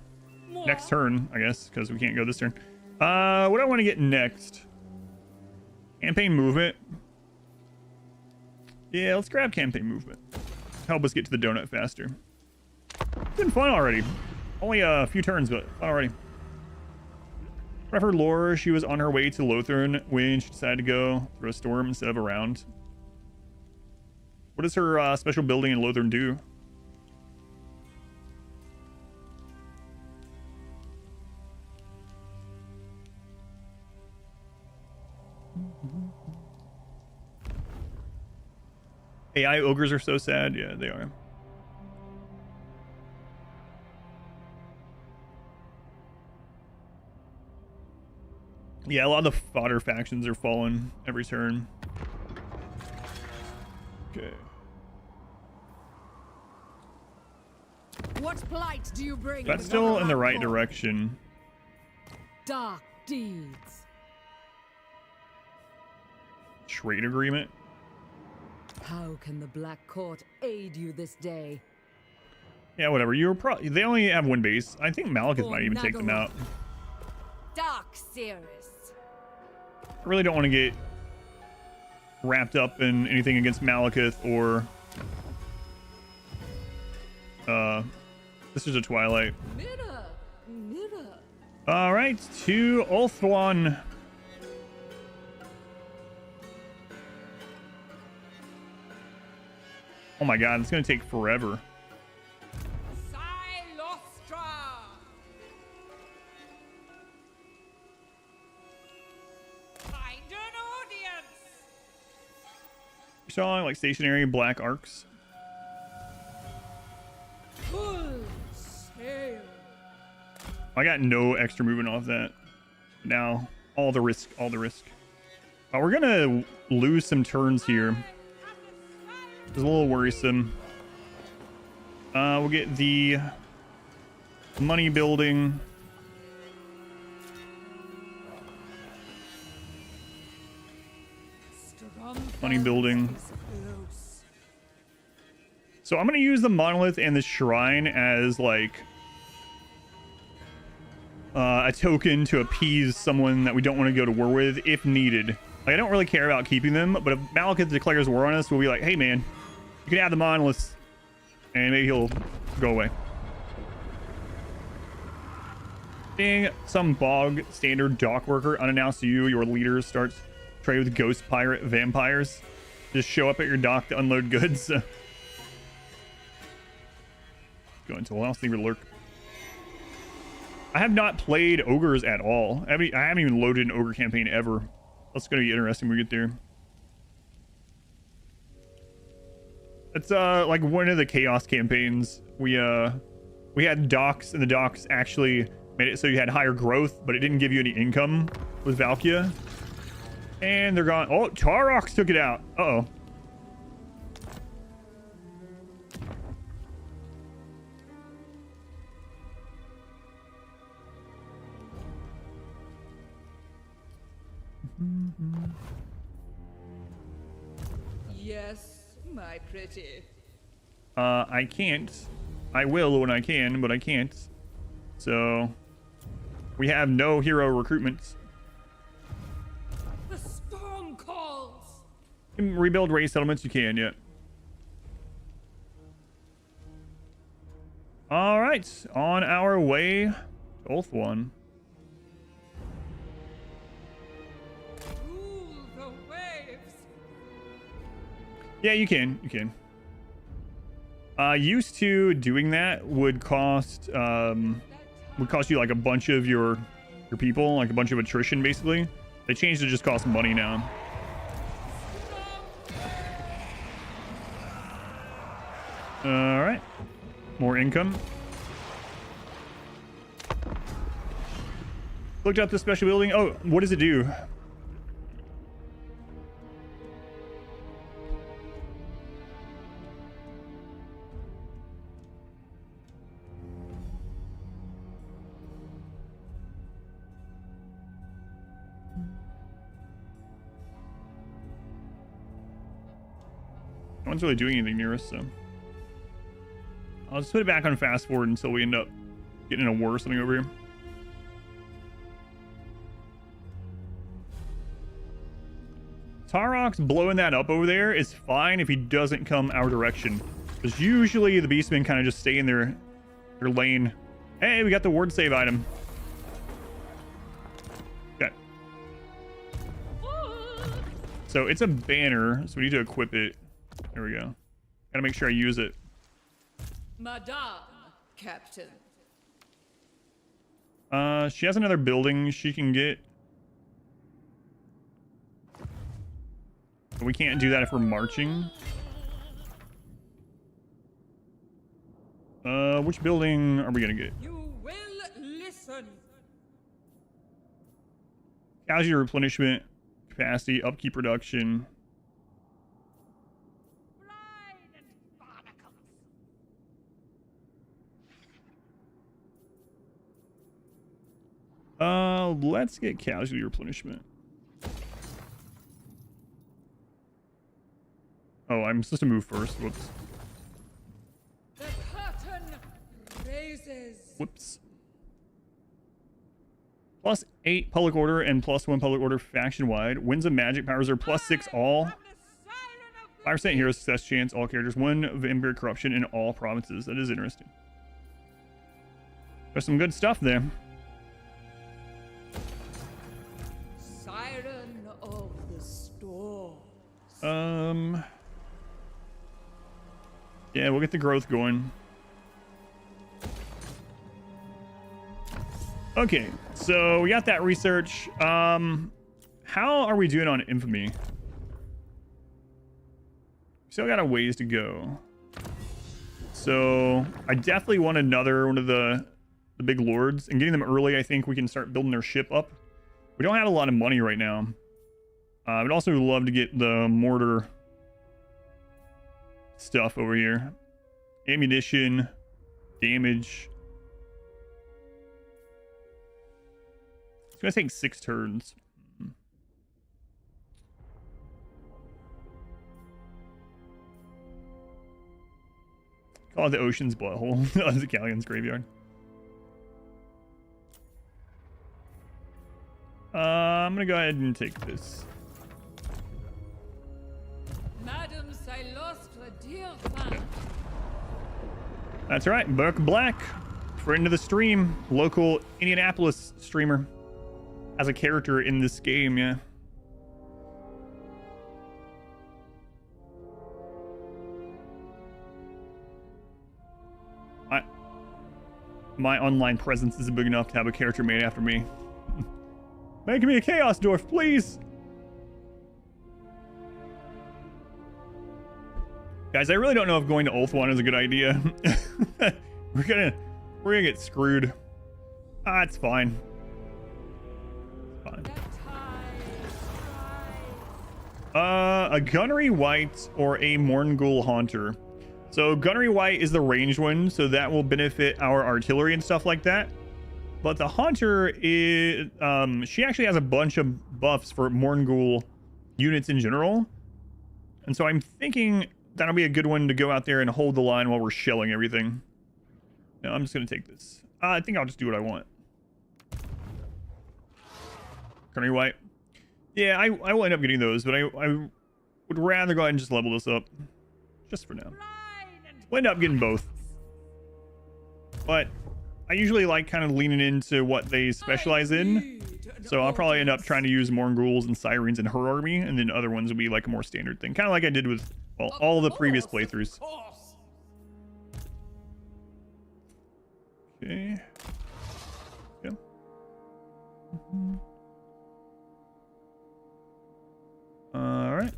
More. Next turn, I guess, because we can't go this turn. What do I want to get next? Campaign movement. Yeah, let's grab campaign movement. Help us get to the donut faster. It's been fun already. Only a few turns, but fun already. I've heard lore, she was on her way to Lothern when she decided to go through a storm instead of around. What does her special building in Lothern do? AI ogres are so sad. Yeah, they are. Yeah, a lot of the fodder factions are falling every turn. Okay. What plight do you bring? That's still in the right direction. Dark deeds. Trade agreement. How can the Black Court aid you this day? Yeah, whatever. You're probably they only have one base. I think Malekith might even take them out. Dark Cirrus. I really don't want to get wrapped up in anything against Malekith or this is a Twilight. Mirror, mirror. All right, to Ulthuan. Oh my god, it's gonna take forever. Cylostra. Find an audience. You saw like stationary black arcs. Full sail. I got no extra movement off that. Now, all the risk, all the risk. We're gonna lose some turns here. It's a little worrisome. We'll get the money building. Money building. So I'm gonna use the monolith and the shrine as like a token to appease someone that we don't want to go to war with if needed. Like, I don't really care about keeping them, but if Malekith declares war on us, we'll be like, hey man, you can have the monoliths, and maybe he'll go away. Being some bog standard dock worker unannounced to you, your leader starts trade with ghost pirate vampires. Just show up at your dock to unload goods. Go into a house, leave your lurk. I have not played ogres at all. I haven't even loaded an ogre campaign ever. That's gonna be interesting when we get there. It's like one of the chaos campaigns. We had docks, and the docks actually made it so you had higher growth, but it didn't give you any income with Valkia. And they're gone. Oh, Tarox took it out. Uh-oh. Yes, my pretty. I can't. I will when I can, but I can't. So we have no hero recruitments. The storm calls. You can rebuild race settlements, you can, yeah. All right, on our way to Ulthuan. Rule the waves. Yeah, you can. Used to doing that would cost you like a bunch of your people, like a bunch of attrition basically. They changed it to just cost money now. All right, more income. Looked up the special building. Oh, what does it do? No one's really doing anything near us, so I'll just put it back on fast forward until we end up getting in a war or something over here. Tarox blowing that up over there is fine if he doesn't come our direction, because usually the beastmen kind of just stay in their lane. Hey, we got the ward save item. Okay. So it's a banner, so we need to equip it. There we go. Gotta make sure I use it. Madame, Captain. She has another building she can get. But we can't do that if we're marching. Which building are we gonna get? You will listen. Casualty replenishment, capacity, upkeep production. Let's get casualty replenishment. Oh, I'm supposed to move first. Whoops. The curtain raises. Whoops. +8 public order and +1 public order faction wide. Winds of magic powers are +6 all. 5% hero success chance, all characters. 1 of Ember corruption in all provinces. That is interesting. There's some good stuff there. Siren of the storm. Yeah, we'll get the growth going. Okay, so we got that research. How are we doing on infamy? Still got a ways to go. So I definitely want another one of the big lords, and getting them early, I think we can start building their ship up. We don't have a lot of money right now. I would also love to get the mortar stuff over here. Ammunition, damage. It's gonna take 6 turns. Call it the ocean's butthole. That was the Galleon's graveyard. I'm gonna go ahead and take this. Madam Cylostra Direfen. That's right, Burke Black, friend of the stream, local Indianapolis streamer, as a character in this game, yeah. My online presence isn't big enough to have a character made after me. Make me a Chaos Dwarf, please! Guys, I really don't know if going to Ulthuan is a good idea. We're gonna get screwed. Ah, it's fine. Fine. A Gunnery White or a Morngul Haunter. So Gunnery White is the ranged one, so that will benefit our artillery and stuff like that. But the Haunter is, she actually has a bunch of buffs for Morngul units in general. And so I'm thinking that'll be a good one to go out there and hold the line while we're shelling everything. No, I'm just going to take this. I think I'll just do what I want. Gunnery White. Yeah, I will end up getting those, but I would rather go ahead and just level this up. Just for now. We'll end up getting both. But I usually like kind of leaning into what they specialize in. So I'll probably end up trying to use Mornguls and Sirens in her army, and then other ones will be like a more standard thing. Kind of like I did with, well, all the previous playthroughs. Okay. Yeah. All right.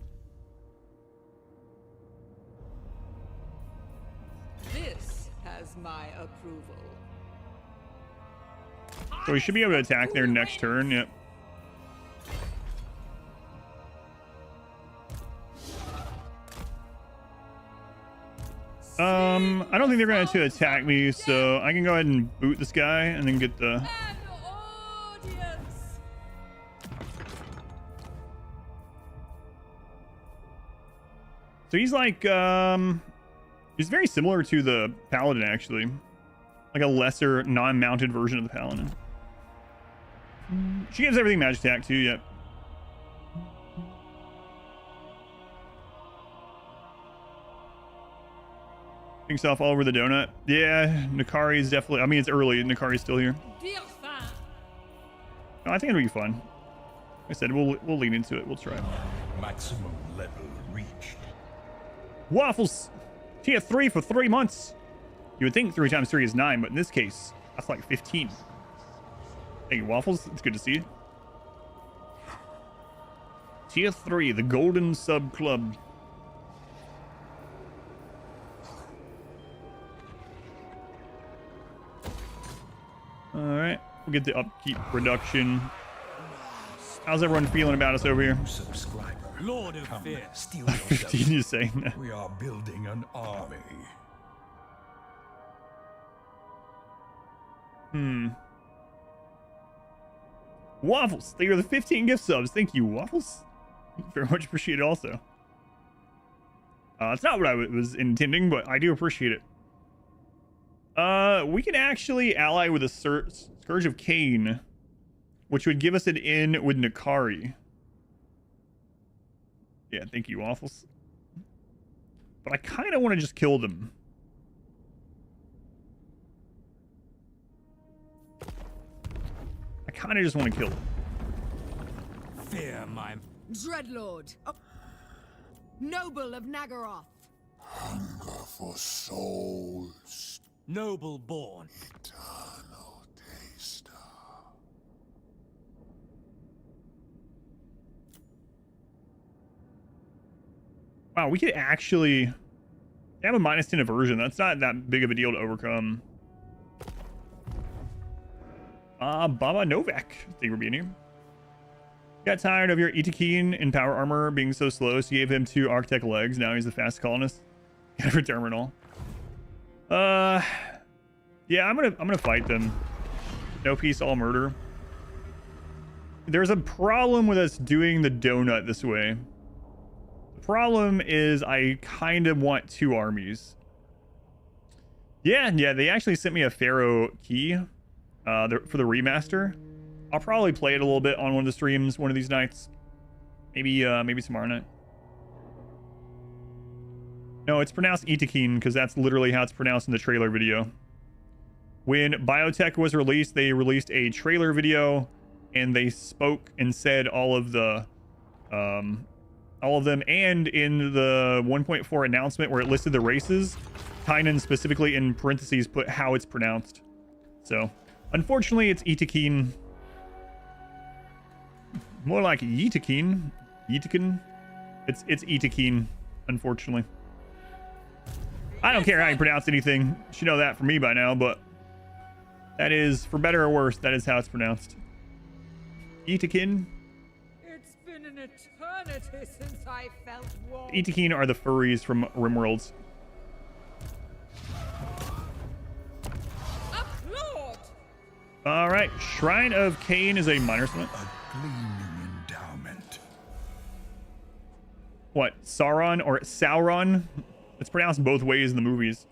This has my approval. So we should be able to attack their next turn. Yep. I don't think they're going to attack me, so I can go ahead and boot this guy and then get the... So he's like, he's very similar to the Paladin, actually. Like a lesser, non-mounted version of the Paladin. She gives everything magic attack, too, yep. Thinks off all over the donut. Yeah, Nakari's definitely... I mean, it's early. Nakari's still here. No, I think it'll be fun. Like I said, we'll lean into it. We'll try. Maximum level reached. Waffles! Tier 3 for 3 months. You would think 3 times 3 is 9, but in this case, that's like 15. Hey, Waffles, it's good to see you. Tier 3, the Golden Sub Club. Alright, we'll get the upkeep reduction. How's everyone feeling about us over here? Subscriber. Lord of Come, Fear. steal yourself. 15 is saying that. We are building an army. Waffles, thank you for the 15 gift subs. Thank you, Waffles. Very much appreciate it also. It's not what I was intending, but I do appreciate it. We can actually ally with a Scourge of Cain, which would give us an in with Nakari. Yeah, thank you, Waffles. But I kind of want to just kill them. I kind of just want to kill them. Fear my... Dreadlord. Noble of Nagaroth. Hunger for souls. Noble born. Eternal taster. Wow, we could actually have a -10 aversion. That's not that big of a deal to overcome. Baba Novak, thank you for being here. Got tired of your Itakeen in power armor being so slow, so you gave him 2 Architect legs. Now he's the fast colonist. For terminal. Yeah, I'm gonna fight them. No peace, all murder. There's a problem with us doing the donut this way. The problem is I kind of want 2 armies. Yeah, they actually sent me a Pharaoh key for the remaster. I'll probably play it a little bit on one of the streams one of these nights. Maybe tomorrow night. No, it's pronounced Itakeen because that's literally how it's pronounced in the trailer video. When Biotech was released, they released a trailer video and they spoke and said all of them, and in the 1.4 announcement where it listed the races, Tynan specifically in parentheses put how it's pronounced. So, unfortunately, it's Itakeen. More like Yitakeen. Yitakeen. It's Itakeen, unfortunately. I don't care how you pronounce anything. You should know that from me by now, but that is, for better or worse, that is how it's pronounced. Itakin. It's been an eternity since I felt warm. Itakin are the furries from RimWorlds. Applaud! All right, Shrine of Cain is a minor summon. A gleaming endowment. What, Sauron or Sauron? It's pronounced both ways in the movies.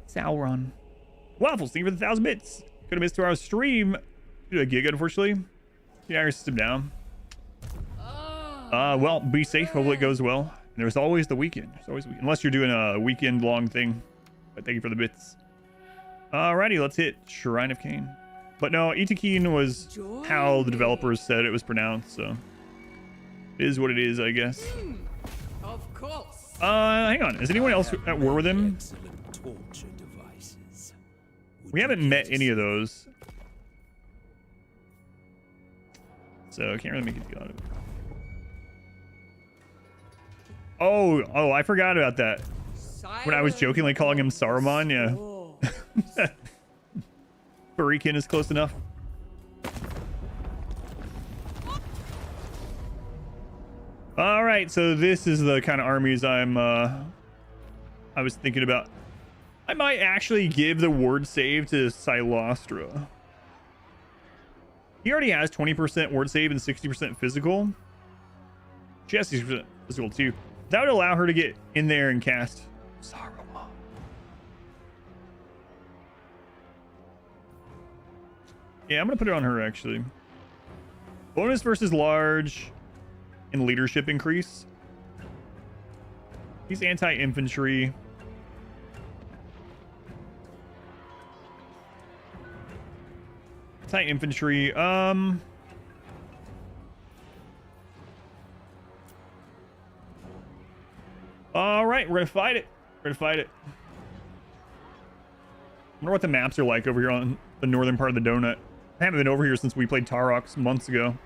Sauron. Waffles, thank you for the 1,000 bits. Could have missed 2 hours stream. Due to a gig, unfortunately. Yeah, your system down. Well, be safe. Hopefully it goes well. And there's always the weekend. There's always unless you're doing a weekend-long thing. But thank you for the bits. Alrighty, let's hit Shrine of Cain. But no, Itakeen was how the developers said it was pronounced, so it is what it is, I guess. Of course. Hang on. Is anyone else at war with him? Excellent torture devices. We haven't met any of those. So I can't really make a deal out of it. Oh, I forgot about that. When I was jokingly calling him Saruman, yeah. Barikin is close enough. All right, so this is the kind of armies I was thinking about. I might actually give the ward save to Cylostra. He already has 20% ward save and 60% physical. She has 60% physical too. That would allow her to get in there and cast Saruman. Yeah, I'm gonna put it on her actually. Bonus versus large and leadership increase. He's anti-infantry. Anti-infantry. All right, we're gonna fight it. I wonder what the maps are like over here on the northern part of the donut. I haven't been over here since we played Tarox months ago.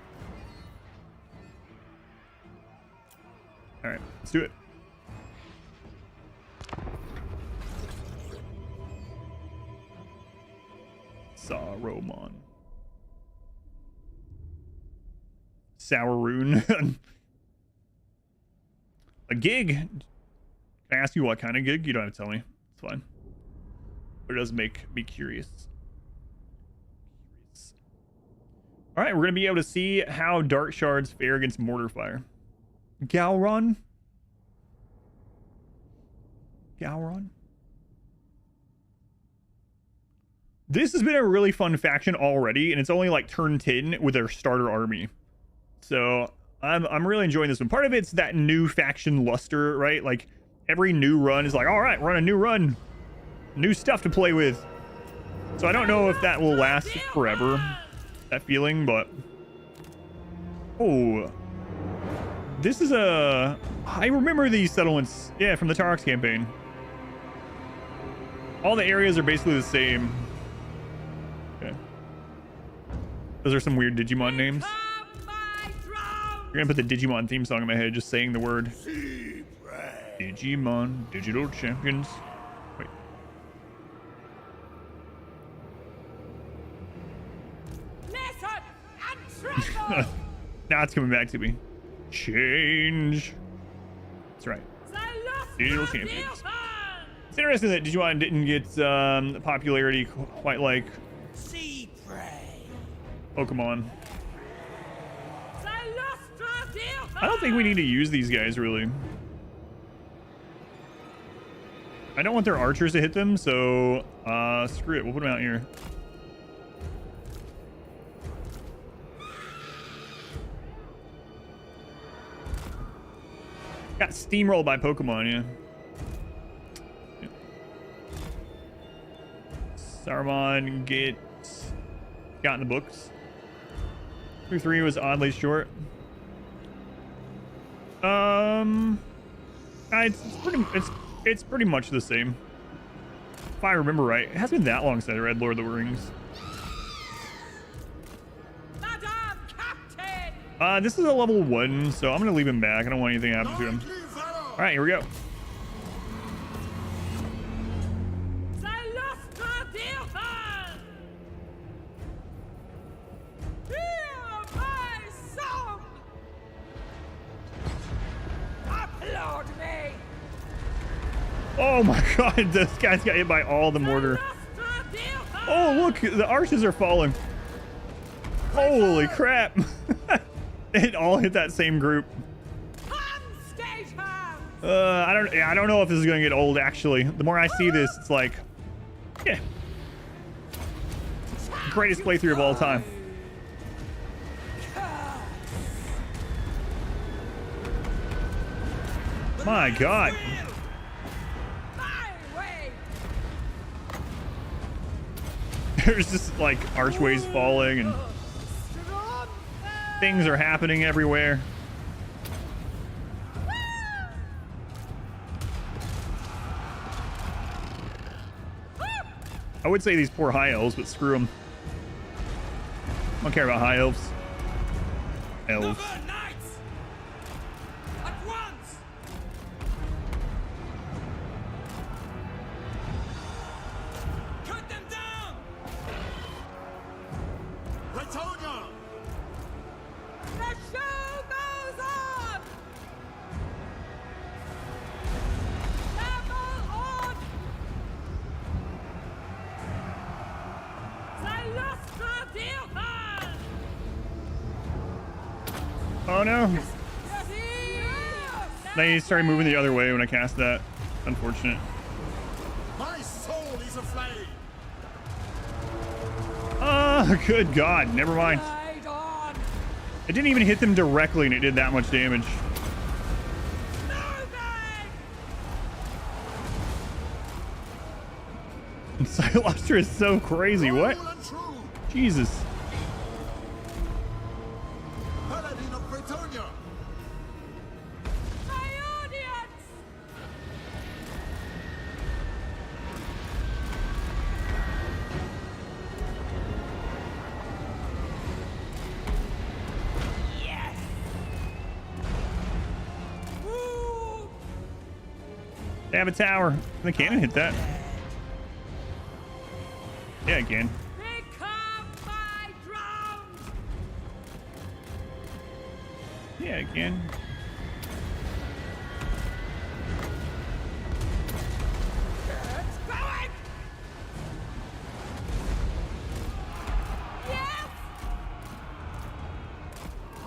Let's do it. Saruman. Sauroon. A gig? Can I ask you what kind of gig? You don't have to tell me. It's fine. But it does make me curious. All right, we're going to be able to see how dart shards fare against mortar fire. Gowron? Gowron? This has been a really fun faction already, and it's only like turn 10 with their starter army. So I'm really enjoying this one. Part of it's that new faction luster, right? Like every new run is like, all right, run a new run. New stuff to play with. So I don't know if that will last forever, that feeling, but... Oh. This is a... I remember these settlements, yeah, from the Tarox campaign. All the areas are basically the same. Okay. Those are some weird Digimon names. You're gonna put the Digimon theme song in my head, just saying the word. Digimon, digital champions. Wait. Now it's coming back to me. Change. That's right. Digital champions. It's interesting that Digimon didn't get popularity quite like Pokemon. I don't think we need to use these guys, really. I don't want their archers to hit them, so screw it. We'll put them out here. Got steamrolled by Pokemon, yeah. Saruman got in the books. 3 was oddly short. It's pretty much the same. If I remember right, it hasn't been that long since I read Lord of the Rings. Madam Captain! This is a level 1, so I'm gonna leave him back. I don't want anything to happen to him. All right, here we go. Cylostra Direfen! Hear my song! Applaud me! Oh my god, this guy's got hit by all the mortar. Oh, look, the arches are falling. Holy crap. It all hit that same group. I don't know if this is going to get old, actually. The more I see this, it's like, yeah. Greatest playthrough of all time. My god. There's just like archways falling and things are happening everywhere. I would say these poor high elves, but screw them. I don't care about high elves. Elves. At once! Cut them down! Bretonia! The show goes on! Level on! Cylostra Direfen! Oh no. They started moving the other way when I cast that. Unfortunate. My soul is aflame! Oh, good god. Never mind. Ride on! It didn't even hit them directly and it did that much damage. Cylostra is so crazy. What? Jesus. Paladin of Bretonia! My audience! Yes! Who They have a tower. Can the cannon hit that? Yeah, it can. Become my drones! Yeah, it can. It's going! Yes!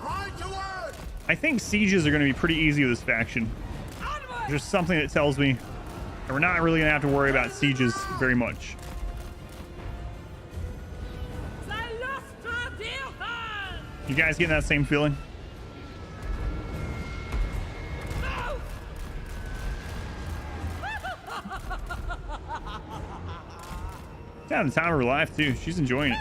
Right to work! I think sieges are going to be pretty easy with this faction. Onward! There's something that tells me that we're not really going to have to worry about sieges very much. Cylostra Direfen! You guys getting that same feeling? No! Down the time of her life too. She's enjoying it.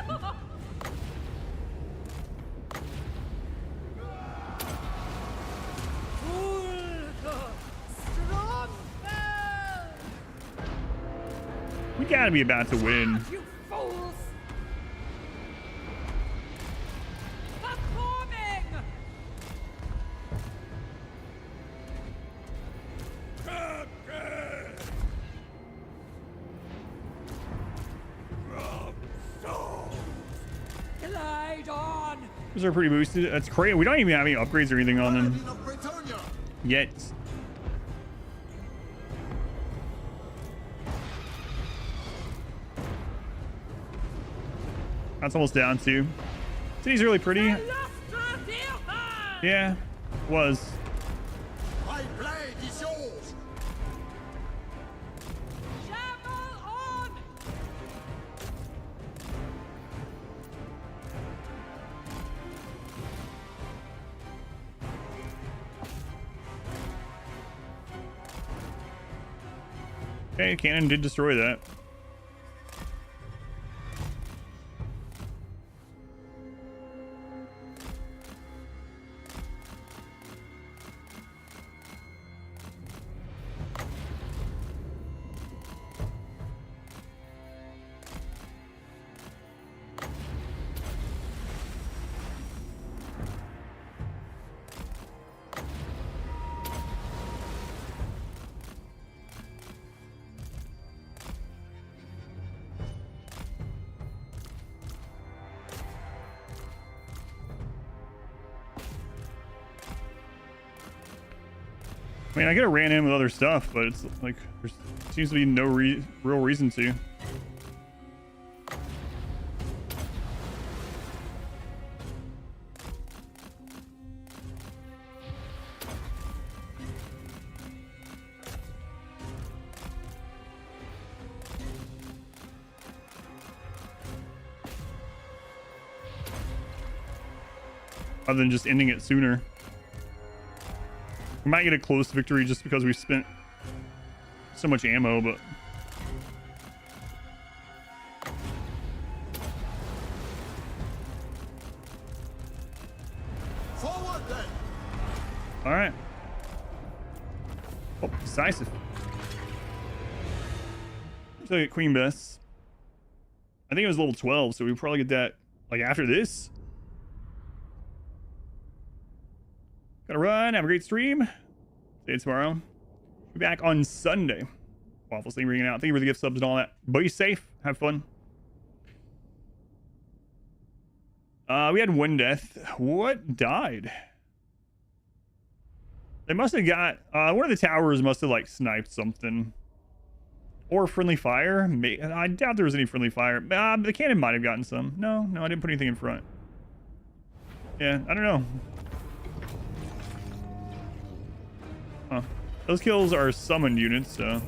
We gotta be about to win. You fools! Performing! Glide on! Those are pretty boosted. That's crazy. We don't even have any upgrades or anything on them Paladin of Bretonia! yet. That's almost down too. City's really pretty. Cylostra Direfen! Yeah, was. My blade is yours! Shamble on! Okay, cannon did destroy that. I mean, I could have ran in with other stuff, but it's like there seems to be no real reason to. Other than just ending it sooner. We might get a close victory just because we spent so much ammo, but Forward then! all right. Oh, decisive. So get Queen Bess. I think it was level 12, so we probably get that like after this. Gotta run. Have a great stream. See you tomorrow. Be back on Sunday. Waffles, thank you for bringing it out. Thank you for the gift subs and all that. Be safe. Have fun. We had one death. What died? They must have got one of the towers must have like sniped something. Or friendly fire. I doubt there was any friendly fire. The cannon might have gotten some. No, I didn't put anything in front. Yeah, I don't know. Huh. Those kills are summoned units, so.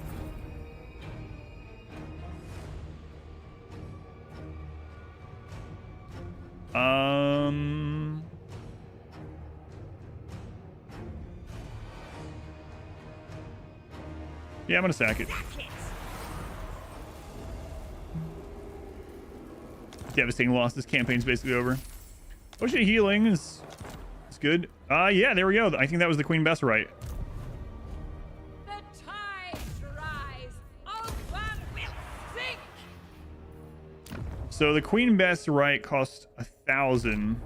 Yeah, I'm gonna sack it. Devastating loss. This campaign's basically over. Potion of healing is good. Yeah, there we go. I think that was the Queen Bess right. The tides rise, all one will sink. So the Queen Bess right cost 1,000.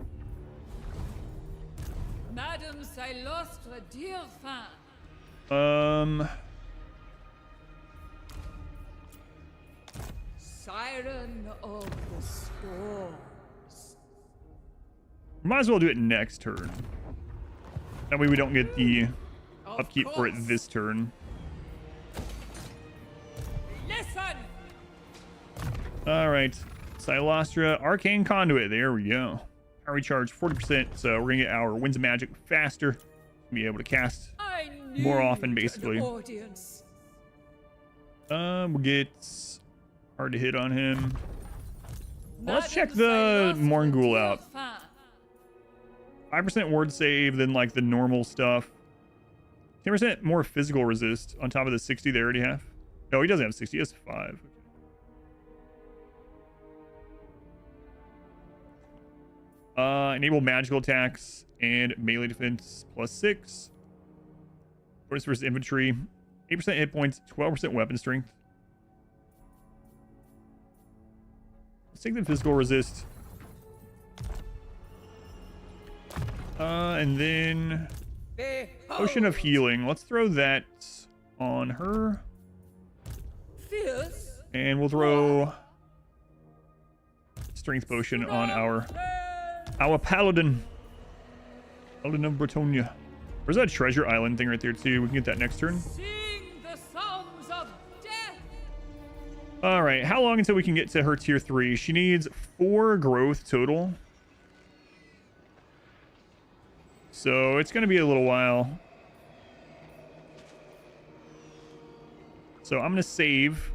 Madame Cylostra Direfen. Siren of the storms. Might as well do it next turn. That way we don't get the upkeep for it this turn. Listen! All right. Cylostra, Arcane Conduit. There we go. Power recharge 40%. So we're going to get our Winds of Magic faster. Be able to cast more often, basically. Audience. We'll get hard to hit on him. Well, let's check the Morngul out. 5% ward save than like the normal stuff. 10% more physical resist on top of the 60 they already have. No, he doesn't have 60. He has 5. Enable magical attacks and melee defense +6. Bonus versus infantry. 8% hit points, 12% weapon strength. Let's take the physical resist. And then Potion of Healing. Let's throw that on her. And we'll throw Strength Potion on our Paladin. Paladin of Bretonia. There's that treasure island thing right there too. We can get that next turn. Sing the songs of death. All right, how long until we can get to her tier 3? She needs 4 growth total. So it's going to be a little while. So I'm going to save.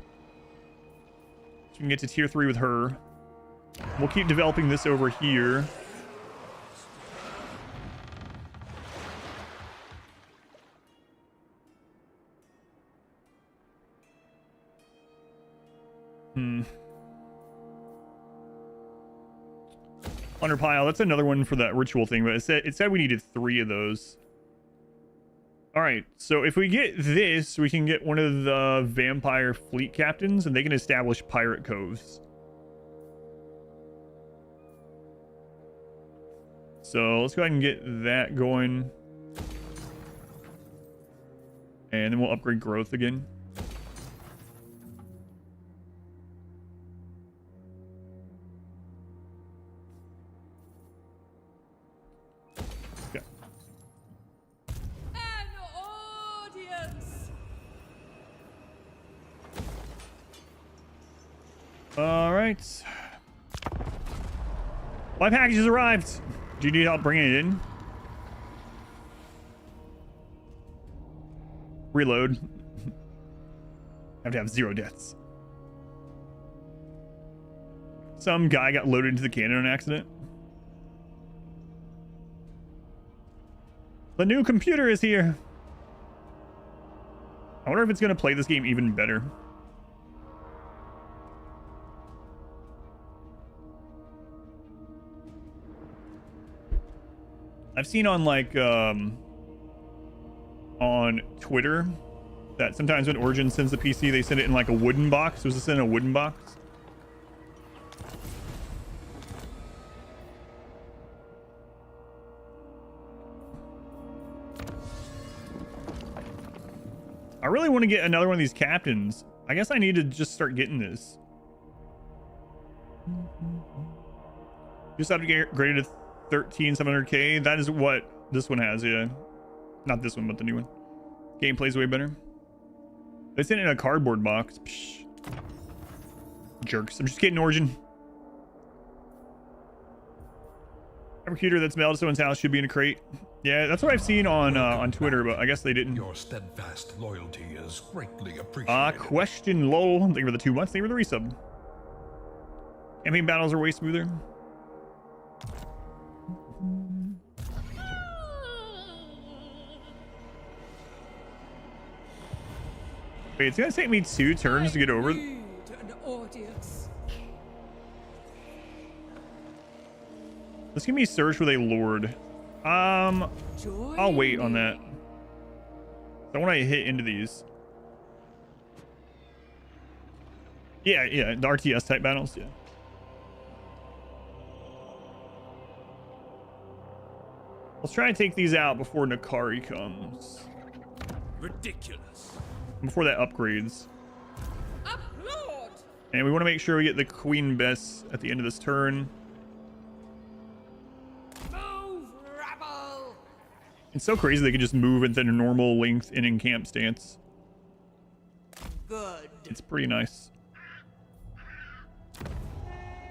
So we can get to tier 3 with her. We'll keep developing this over here. Under pile, that's another one for that ritual thing, but it said we needed 3 of those. All right, so if we get this, we can get one of the vampire fleet captains, and they can establish pirate coves. So let's go ahead and get that going. And then we'll upgrade growth again. All right. My package has arrived. Do you need help bringing it in? Reload. Have to have 0 deaths. Some guy got loaded into the cannon on accident. The new computer is here. I wonder if it's going to play this game even better. I've seen on like on Twitter that sometimes when Origin sends the PC, they send it in like a wooden box. Was this in a wooden box? I really want to get another one of these captains. I guess I need to just start getting this. Just upgraded to 13700K. That is what this one has, yeah. Not this one, but the new one. Gameplay's way better. They sent it in a cardboard box. Psh. Jerks. I'm just kidding, Origin. Every computer that's mailed to someone's house should be in a crate. Yeah, that's what I've seen on Twitter, but I guess they didn't. Your steadfast loyalty is greatly appreciated. Question lol. Thank you for the 2 months. Thank you for the resub. Campaign battles are way smoother. Wait, it's gonna take me 2 turns to get over. An audience. This can be searched with a lord. I'll wait on that. I want to hit into these. Yeah, the RTS type battles, yeah. Let's try and take these out before Nakari comes. Ridiculous. Before that upgrades. Applaud! And we want to make sure we get the Queen Bess at the end of this turn. Move, rabble! It's so crazy they can just move within a normal length in camp stance. Good. It's pretty nice.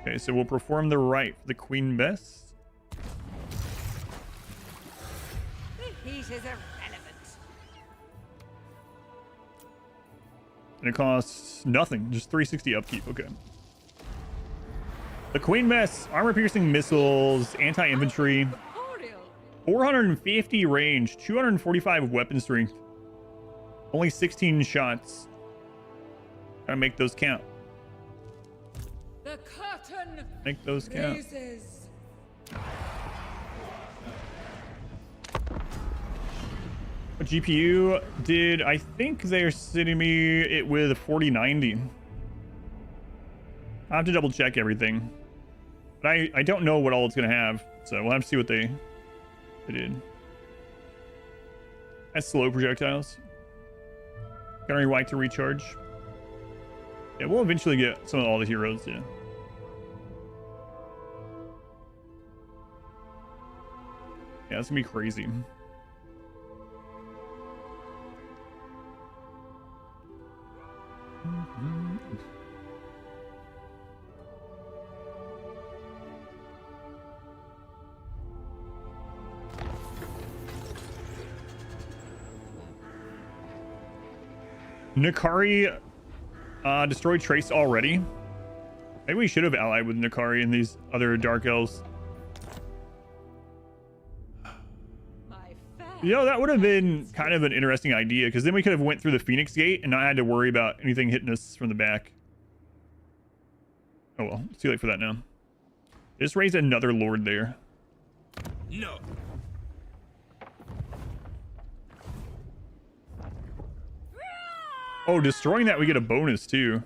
Okay, so we'll perform the rite for the Queen Bess. The heat is irrelevant. And it costs nothing, just 360 upkeep. Okay. The Queen Bess, armor-piercing missiles, anti-infantry, 450 range, 245 weapon strength, only 16 shots. Gotta make those count. The curtain Make those count. raises. What GPU did I think they're sitting me it with a 4090. I have to double check everything, but I don't know what all it's gonna have, so we'll have to see what they did. That's slow projectiles. Gunnery white to recharge. Yeah, we'll eventually get some of all the heroes. Yeah. Yeah, it's gonna be crazy. Nakari destroyed Trace already. Maybe we should have allied with Nakari and these other Dark Elves. You know, that would have been kind of an interesting idea, because then we could have went through the Phoenix Gate and not had to worry about anything hitting us from the back. Oh well, it's too late for that now. Just raise another Lord there. No. Oh, destroying that, we get a bonus too.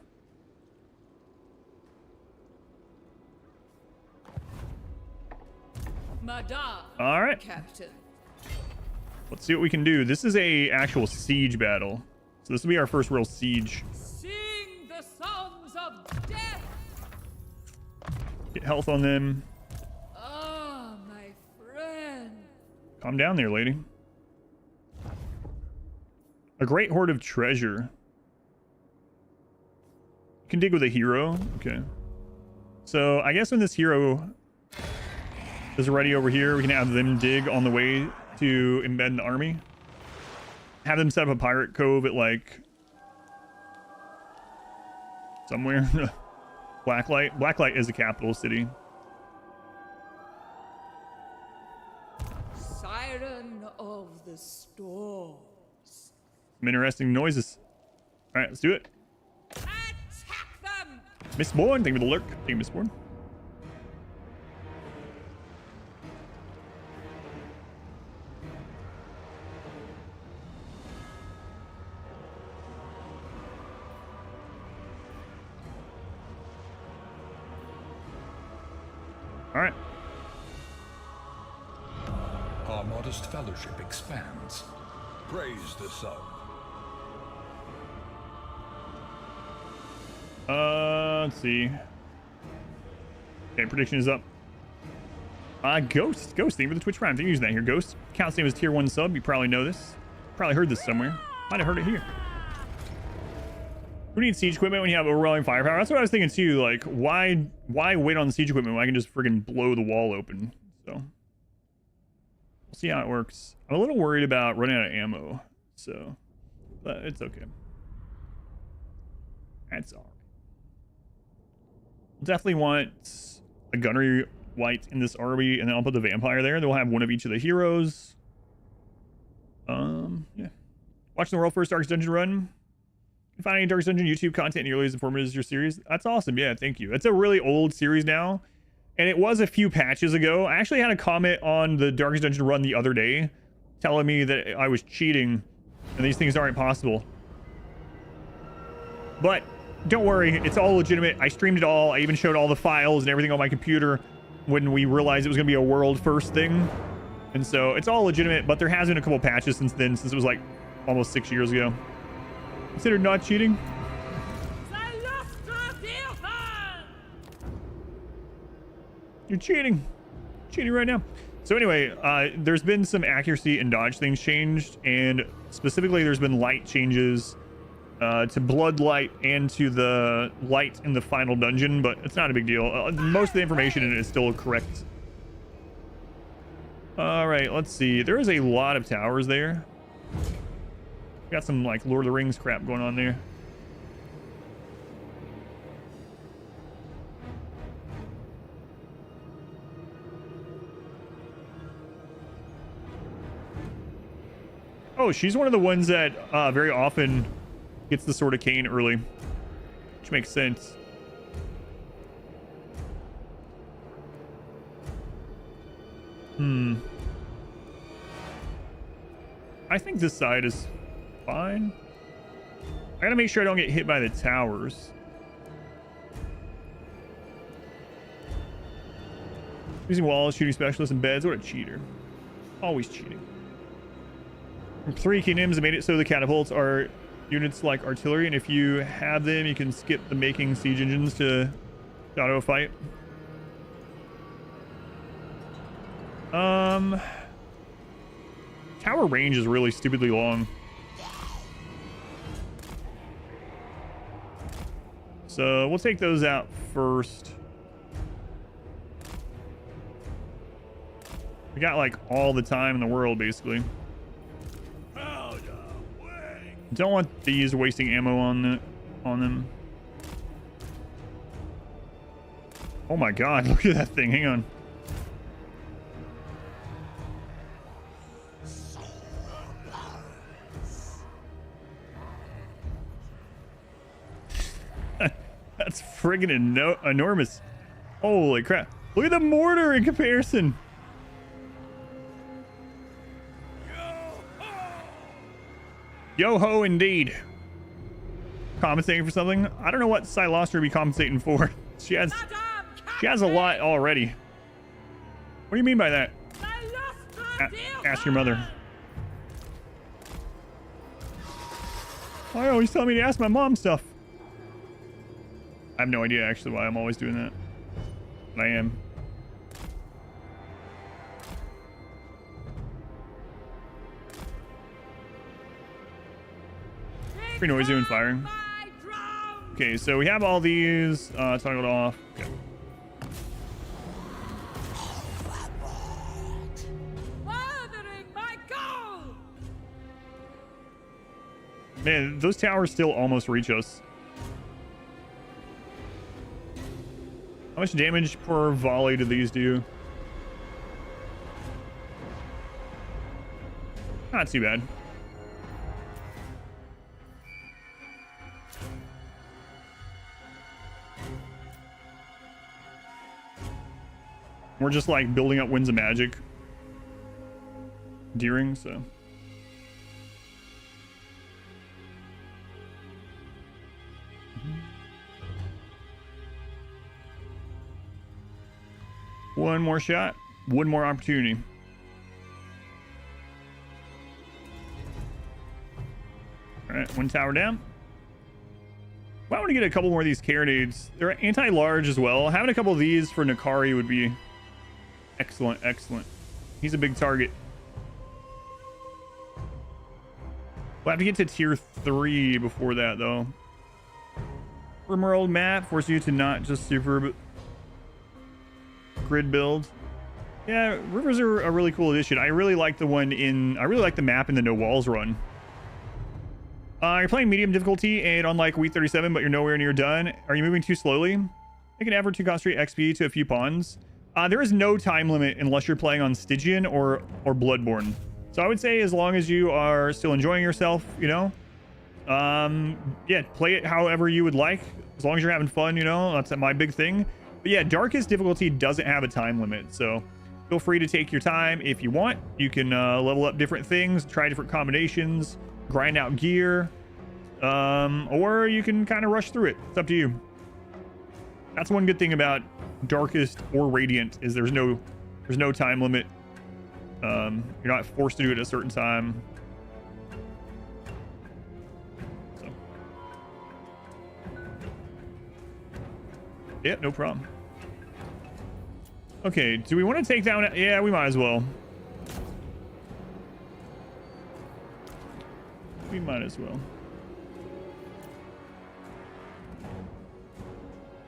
Madame. All right. Captain. Let's see what we can do. This is a actual siege battle. So this will be our first real siege. Sing the songs of death. Get health on them. Ah, my friend. Calm down there, lady. A great hoard of treasure. You can dig with a hero. Okay. So I guess when this hero is ready over here, we can have them dig on the way to embed in the army. Have them set up a pirate cove at like somewhere. Blacklight. Blacklight is a capital city. Siren of the storms. Some interesting noises. All right, let's do it. Attack them! Miss Bourne, thank you for the lurk. Thank you, Miss Bourne. All right. Our modest fellowship expands. Praise the sun. Let's see. Okay, prediction is up. Ghost, thank you for the Twitch Prime. Thank you for using that here, Ghost. Count's name is tier 1 sub. You probably know this. Probably heard this somewhere. Might have heard it here. Who needs siege equipment when you have overwhelming firepower? That's what I was thinking too. Like, why wait on the siege equipment when I can just friggin' blow the wall open? So we'll see how it works. I'm a little worried about running out of ammo, so but it's okay. That's all right. We'll definitely want a gunnery white in this army, and then I'll put the vampire there. Then we'll have one of each of the heroes. Yeah. Watching the world first Darkest Dungeon run. You find any Darkest Dungeon YouTube content nearly as informative as your series? That's awesome. Yeah, thank you. It's a really old series now, and it was a few patches ago. I actually had a comment on the Darkest Dungeon run the other day telling me that I was cheating and these things aren't possible. But don't worry, it's all legitimate. I streamed it all. I even showed all the files and everything on my computer when we realized it was going to be a world first thing. And so it's all legitimate, but there has been a couple patches since then, since it was like almost 6 years ago. Considered not cheating. Cylostra Direfen! You're cheating. Cheating right now. So anyway, there's been some accuracy and dodge things changed, and specifically there's been light changes to blood light and to the light in the final dungeon, but it's not a big deal. Most of the information in it is still correct. All right, let's see. There is a lot of towers there. Got some like Lord of the Rings crap going on there. Oh, she's one of the ones that very often gets the Sword of Cain early, which makes sense. I think this side is fine. I gotta make sure I don't get hit by the towers. Using walls, shooting specialists in beds. What a cheater. Always cheating. From 3 kingdoms, it made it so the catapults are units like artillery, and if you have them, you can skip the making siege engines to auto fight. Tower range is really stupidly long. So we'll take those out first. We got like all the time in the world, basically. Don't want these wasting ammo on them. Oh my god, look at that thing. Hang on. That's friggin' enormous. Holy crap. Look at the mortar in comparison. Yo-ho indeed. Compensating for something? I don't know what Cylostra would be compensating for. She has a lot already. What do you mean by that? Ask your mother. Why are you always telling me to ask my mom stuff? I have no idea actually why I'm always doing that. But I am. Pretty noisy when firing. Okay, so we have all these toggled off. Okay. Man, those towers still almost reach us. How much damage per volley do these do? Not too bad. We're just like building up Winds of Magic. Deering, so. One more shot, one more opportunity. All right, one tower down. Well, I want to get a couple more of these carronades. They're anti-large as well. Having a couple of these for Nakari would be excellent, excellent. He's a big target. We'll have to get to tier 3 before that, though. Rimworld map forces you to not just super grid build. Yeah, rivers are a really cool addition. I really like the one in. I really like the map in the No Walls run. You're playing medium difficulty and unlike Week 37, but you're nowhere near done. Are you moving too slowly? Make an effort to concentrate XP to a few pawns. There is no time limit unless you're playing on Stygian or Bloodborne. So I would say as long as you are still enjoying yourself, you know, yeah, play it however you would like. As long as you're having fun, you know, that's my big thing. But yeah, darkest difficulty doesn't have a time limit, so feel free to take your time if you want. You can level up different things, try different combinations, grind out gear, or you can kind of rush through it. It's up to you. That's one good thing about darkest or radiant is there's no time limit. You're not forced to do it at a certain time. Yeah, no problem. Okay, do we want to take down... Yeah, we might as well. We might as well.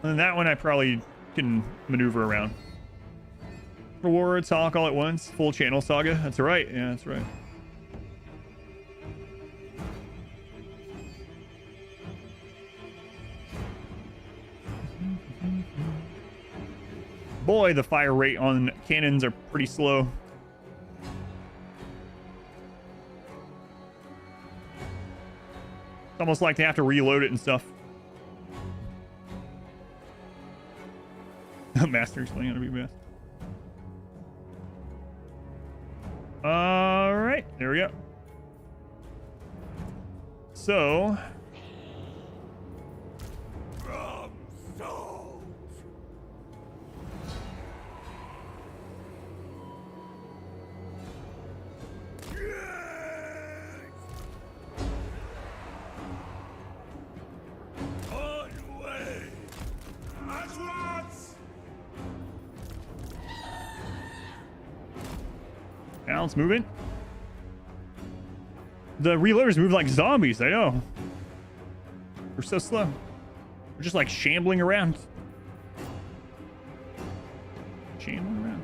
And that one I probably can maneuver around. Reward, talk all at once. Full channel saga. That's right. Yeah, that's right. Boy, the fire rate on cannons are pretty slow. It's almost like they have to reload it and stuff. Master explaining how to be best. All right, there we go. So, now it's moving. The reloaders move like zombies, I know. They're so slow. They're just like shambling around. Shambling around.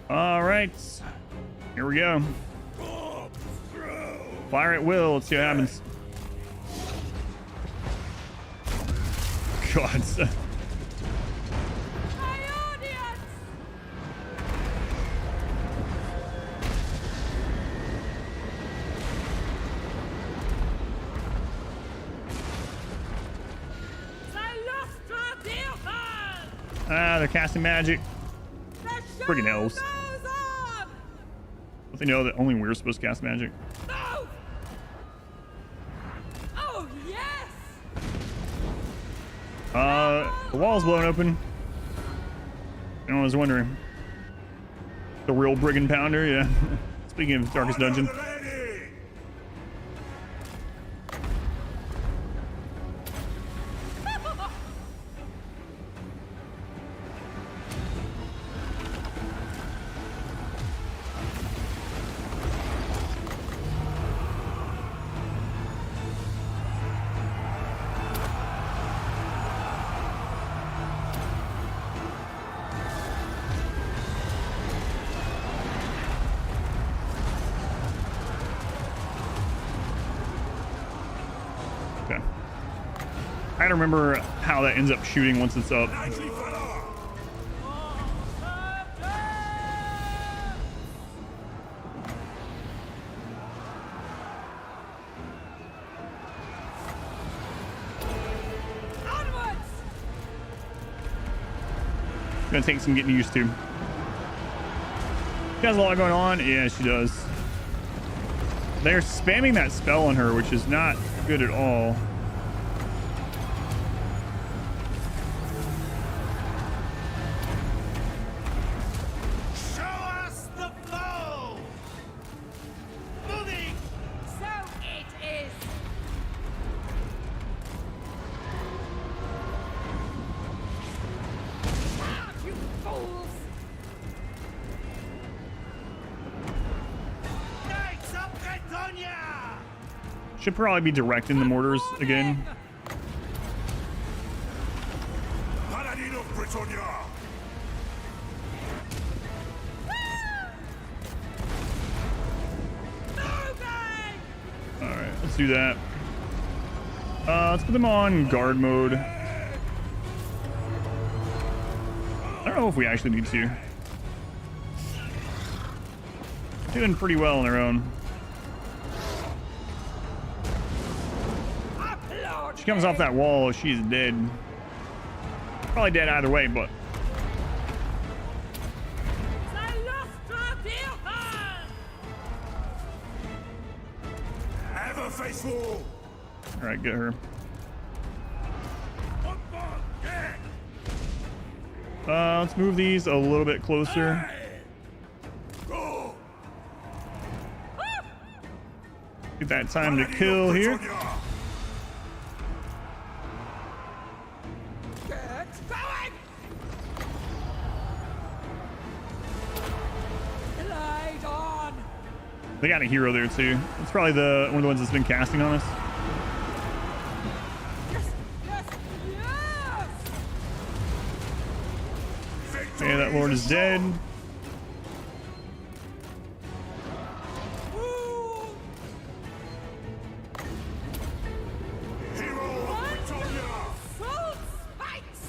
All right, here we go. Fire at will. Let's see what happens. God. Cylostra Direfen! Ah, they're casting magic. Friggin' elves. Don't they know that only we're supposed to cast magic? No! Oh, yes! The wall's blown open. I was wondering. The real brigand pounder, yeah. Speaking of Darkest Dungeon. I don't remember how that ends up shooting once it's up. Gonna take some getting used to. She has a lot going on. Yeah, she does. They're spamming that spell on her, which is not good at all. Should probably be directing the mortars again. Alright, let's do that. Let's put them on guard mode. I don't know if we actually need to. Doing pretty well on their own. She comes off that wall, she's dead. Probably dead either way, but... Ever faithful! Alright, get her. Let's move these a little bit closer. Go! Get that time to kill here. Get going! Glide on! They got a hero there too. It's probably one of the ones that's been casting on us. Yes! Yes! Yes! Yeah, that lord is dead. Ooh! Hero of Britannia! Full spikes!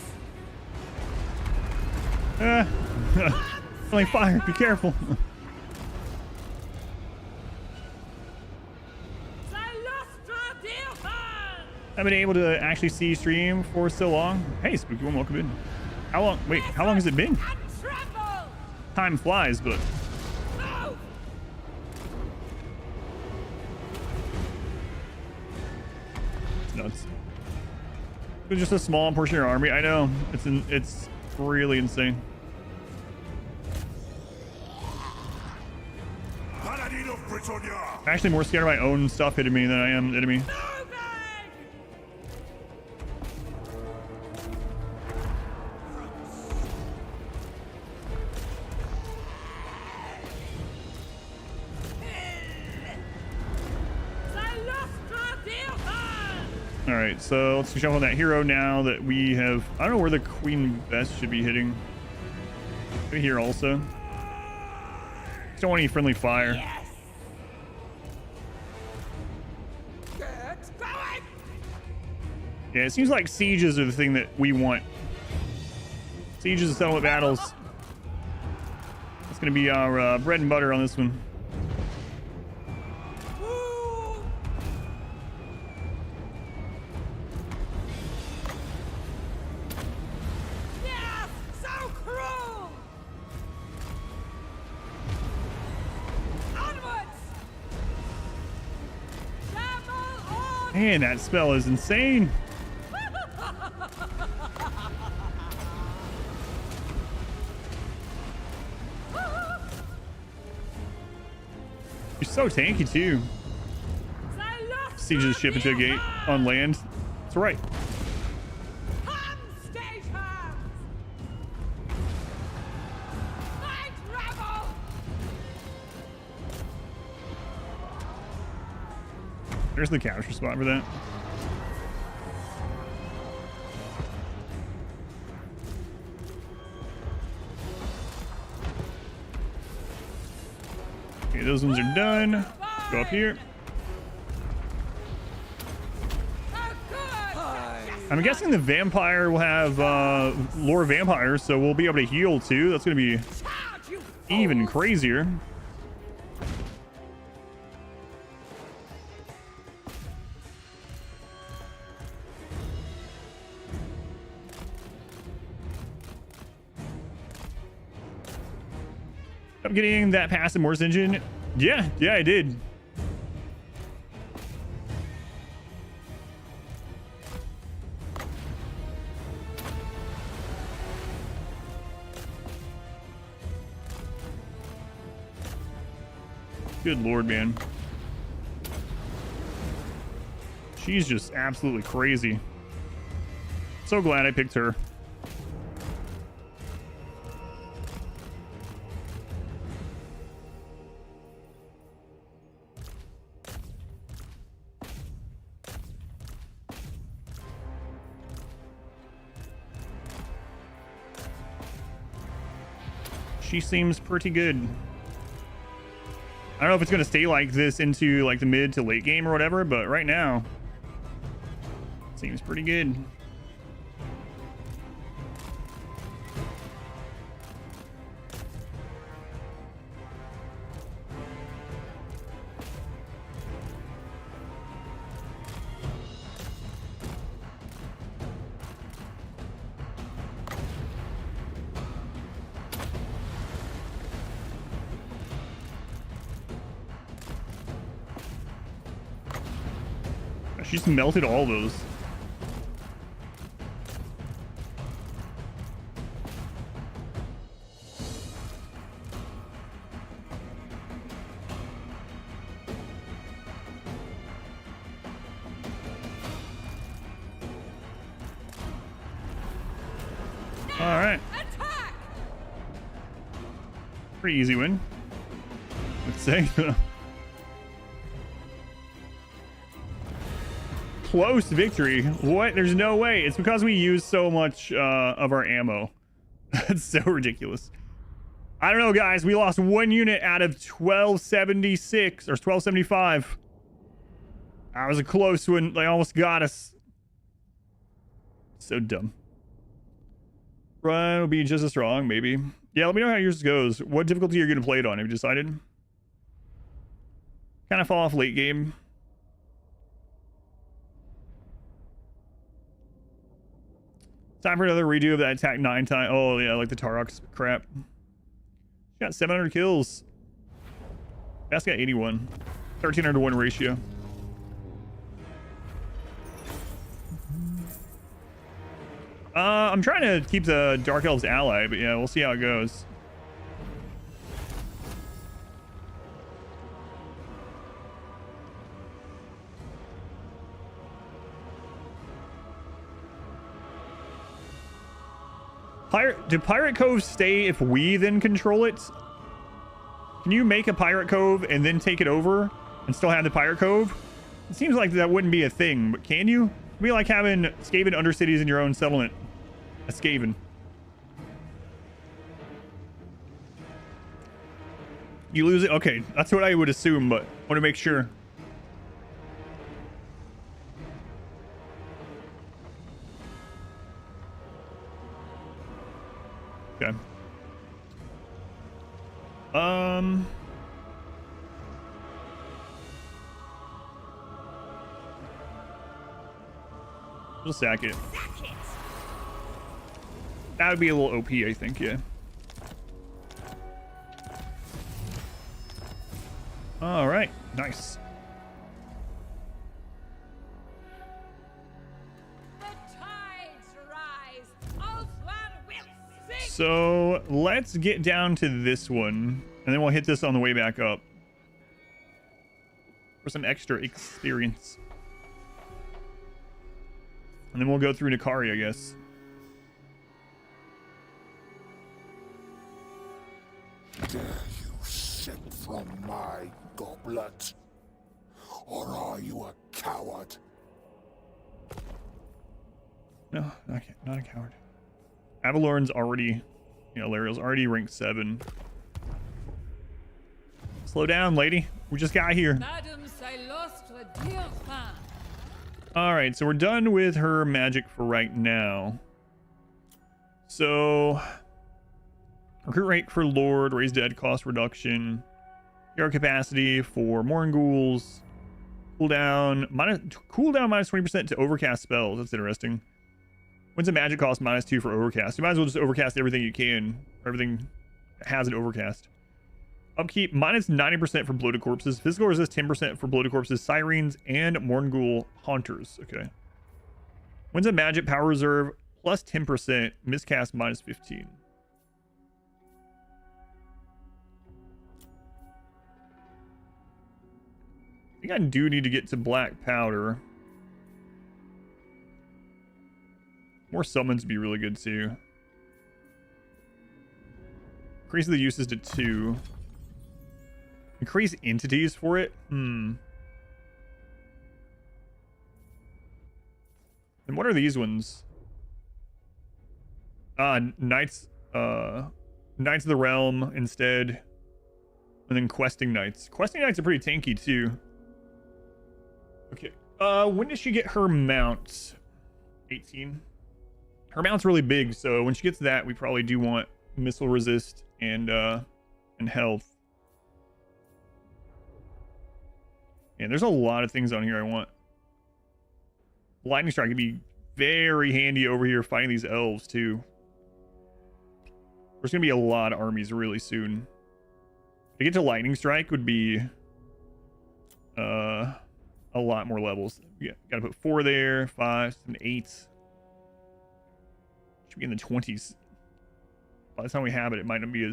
Friendly fire, be careful. Cylostra Direfen! I've been able to actually see stream for so long. Hey, Spooky One, welcome in. How long? Wait, how long has it been? And tremble! Time flies, but Move! it's nuts. It's just a small portion of your army. I know. It's really insane. Paladin of Britannia! I'm actually more scared of my own stuff hitting me than I am the enemy. Moving! Cylostra Direfen! All right, so let's jump on that hero now that we have. I don't know where the Queen Best should be hitting. Maybe here also. Just don't want any friendly fire. Yes! Get going! Yeah, it seems like sieges are the thing that we want. Sieges and settlement battles. It's gonna be our bread and butter on this one. Ooh! Yes! So cruel! Onwards! Travel on! Man, that spell is insane. You're so tanky too. Siege the ship into a gate on land. That's right. Hand stations! Night rebel! There's the capture spot for that. Okay, those ones are done. Go up here. Oh, good! I'm guessing the vampire will have lore vampires, so we'll be able to heal too. That's going to be Charge, you even crazier. I'm getting that passive Morse engine. Yeah, I did. Good lord, man. She's just absolutely crazy. So glad I picked her. She seems pretty good. I don't know if it's going to stay like this into like the mid to late game or whatever, but right now seems pretty good. She's melted all those. Pretty easy win, let's say. Close victory. What? There's no way. It's because we use so much of our ammo. That's so ridiculous. I don't know, guys. We lost 1 unit out of 1276 or 1275. That was a close one. They almost got us. So dumb. Run will be just as strong, maybe. Yeah, let me know how yours goes. What difficulty you're going to play it on? Have you decided? Kind of fall off late game. Time for another redo of that attack 9 times. Oh, yeah, like the Tarox crap. Got 700 kills. That's got 81. 1300 to 1 ratio. I'm trying to keep the Dark Elves ally, but yeah, we'll see how it goes. Do Pirate Coves stay if we then control it? Can you make a Pirate Cove and then take it over and still have the Pirate Cove? It seems like that wouldn't be a thing, but can you? It'd be like having Skaven Undercities in your own settlement. A Skaven. You lose it? Okay, that's what I would assume, but I want to make sure. Okay. We'll sack it. That would be a little OP, I think, yeah. All right, nice. So let's get down to this one, and then we'll hit this on the way back up for some extra experience. And then we'll go through Nikari, I guess. Dare you sip from my goblet? Or are you a coward? No, not a coward. Avalorn's already, Lariel's already ranked 7. Slow down, lady. We just got here. Madame Cylostra Direfen. All right, so we're done with her magic for right now. So, recruit rate for Lord, raise dead cost reduction, hero capacity for Mornghouls, cooldown minus 20% to overcast spells. That's interesting. When's a magic cost -2 for overcast? You might as well just overcast everything you can. Everything that has an overcast. Upkeep -90% for bloated corpses. Physical resist 10% for bloated corpses, sirens, and Mornghoul haunters. Okay. When's a magic power reserve +10%, miscast -15. I think I do need to get to black powder. More summons would be really good too. Increase the uses to 2. Increase entities for it? And what are these ones? Knights of the Realm instead. And then Questing Knights. Questing Knights are pretty tanky too. Okay. When does she get her mount? 18. Her mount's really big, so when she gets that, we probably do want missile resist and health. And there's a lot of things on here I want. Lightning Strike could be very handy over here fighting these elves too. There's gonna be a lot of armies really soon. To get to Lightning Strike would be a lot more levels. Yeah, gotta put 4 there, 5, and 8. Should be in the 20s. By the time we have it, it might not be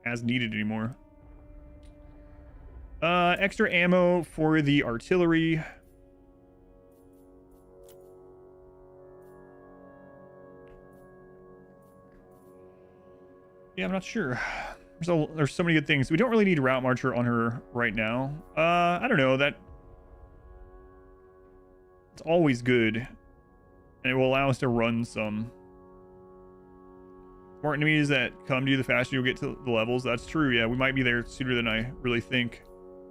as needed anymore. Extra ammo for the artillery. Yeah, I'm not sure. There's so many good things. We don't really need Route Marcher on her right now. I don't know. It's always good. And it will allow us to run some. More enemies that come to you, the faster you'll get to the levels. That's true. Yeah, we might be there sooner than I really think.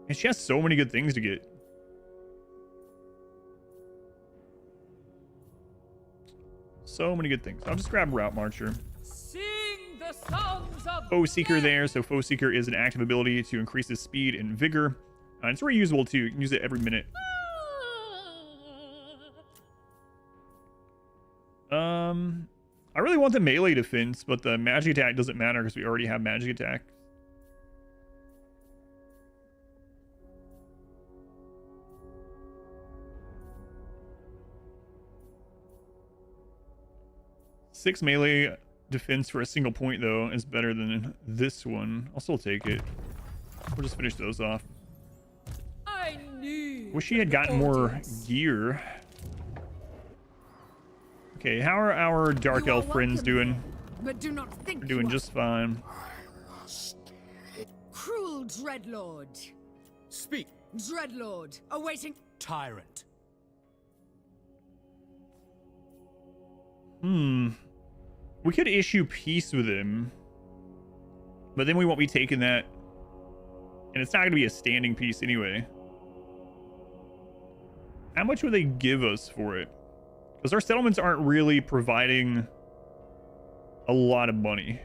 And she has so many good things to get. So many good things. I'll just grab Route Marcher. Sing the songs of Foe Seeker there. So Foe Seeker is an active ability to increase his speed and vigor. It's reusable too. You can use it every minute. I really want the melee defense, but the magic attack doesn't matter because we already have magic attack. Six melee defense for a single point, though, is better than this one. I'll still take it. We'll just finish those off. I knew. Wish she had gotten more gear. Okay, how are our Dark Elf friends doing? But do not think We're doing you are. just fine. Cruel Dreadlord. Speak, Dreadlord, awaiting. tyrant. We could issue peace with him, but then we won't be taking that, and it's not going to be a standing peace anyway. How much would they give us for it? Because our settlements aren't really providing a lot of money.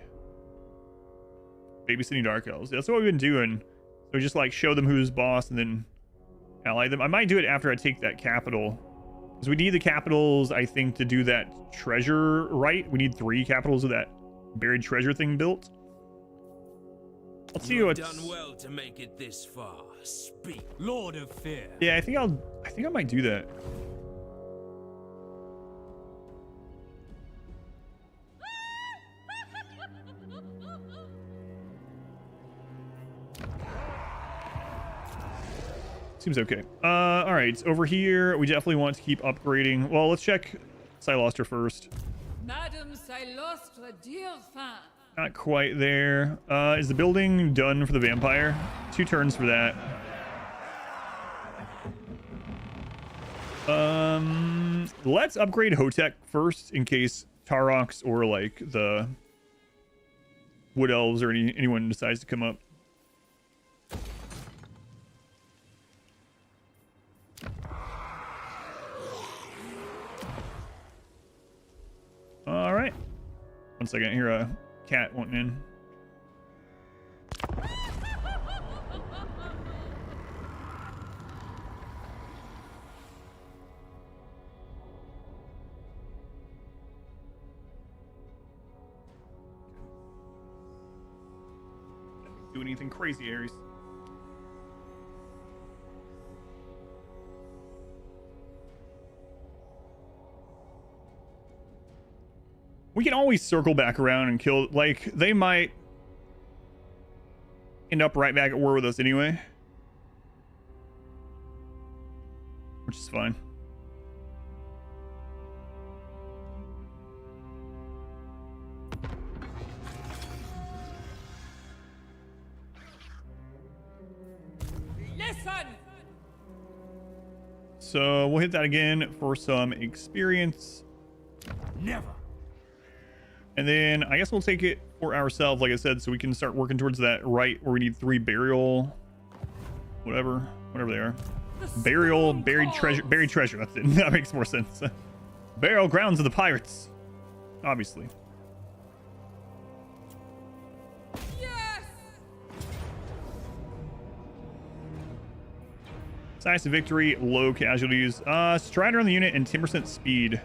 Babysitting Dark Elves. That's what we've been doing. So we just like show them who's boss and then ally them. I might do it after I take that capital. Because we need the capitals, I think, to do that treasure, right? We need 3 capitals of that buried treasure thing built. Let's see what's done well to make it this far. Speak, Lord of Fear. Yeah, I think I might do that. Seems okay. All right, over here, we definitely want to keep upgrading. Well, let's check Cylostra first. Madame Cylostra Direfen. Not quite there. Is the building done for the vampire? 2 turns for that. Let's upgrade Hotek first in case Tarox or like the Wood Elves or anyone decides to come up. All right. 1 second. Here, a cat wanting in. Do anything crazy, Ares. We can always circle back around and kill, like, they might end up right back at war with us anyway. Which is fine. Listen. So we'll hit that again for some experience. never. And then I guess we'll take it for ourselves, like I said, so we can start working towards that right where we need 3 burial, whatever they are. Burial, buried treasure, that's it. That makes more sense. Burial grounds of the pirates, obviously. Yes. Decisive victory, low casualties. Strider on the unit and 10% speed.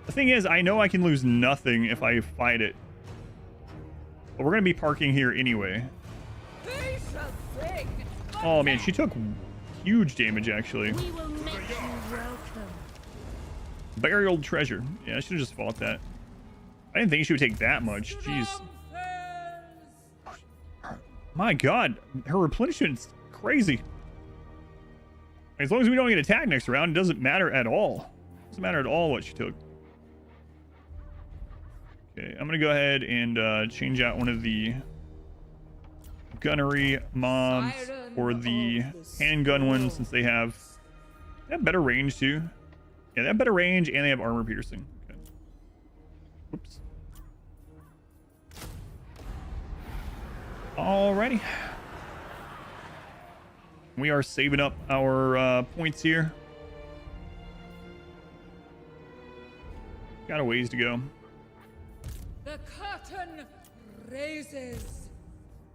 The thing is, I know I can lose nothing if I fight it. But we're going to be parking here anyway. Oh man, she took huge damage actually. We will make you welcome. Burial treasure. Yeah, I should have just fought that. I didn't think she would take that much. Jeez. My god, her replenishment's crazy. As long as we don't get attacked next round, it doesn't matter at all. Doesn't matter at all what she took. Okay, I'm gonna go ahead and change out one of the gunnery mobs for the handgun one, since they have better range too. Yeah, they have better range and they have armor piercing. Okay. Whoops. Alrighty. We are saving up our points here. Got a ways to go. The curtain raises.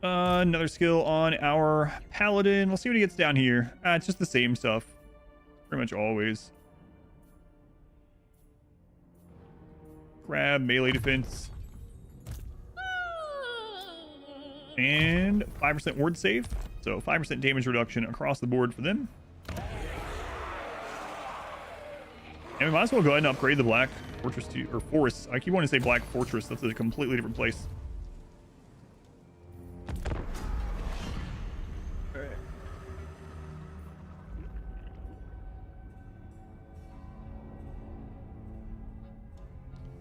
Another skill on our paladin. Let's see what he gets down here. It's just the same stuff. Pretty much always. Grab melee defense. And 5% ward save. So 5% damage reduction across the board for them. And we might as well go ahead and upgrade the Black Fortress to, or Forest. I keep wanting to say Black Fortress. That's a completely different place. Alright.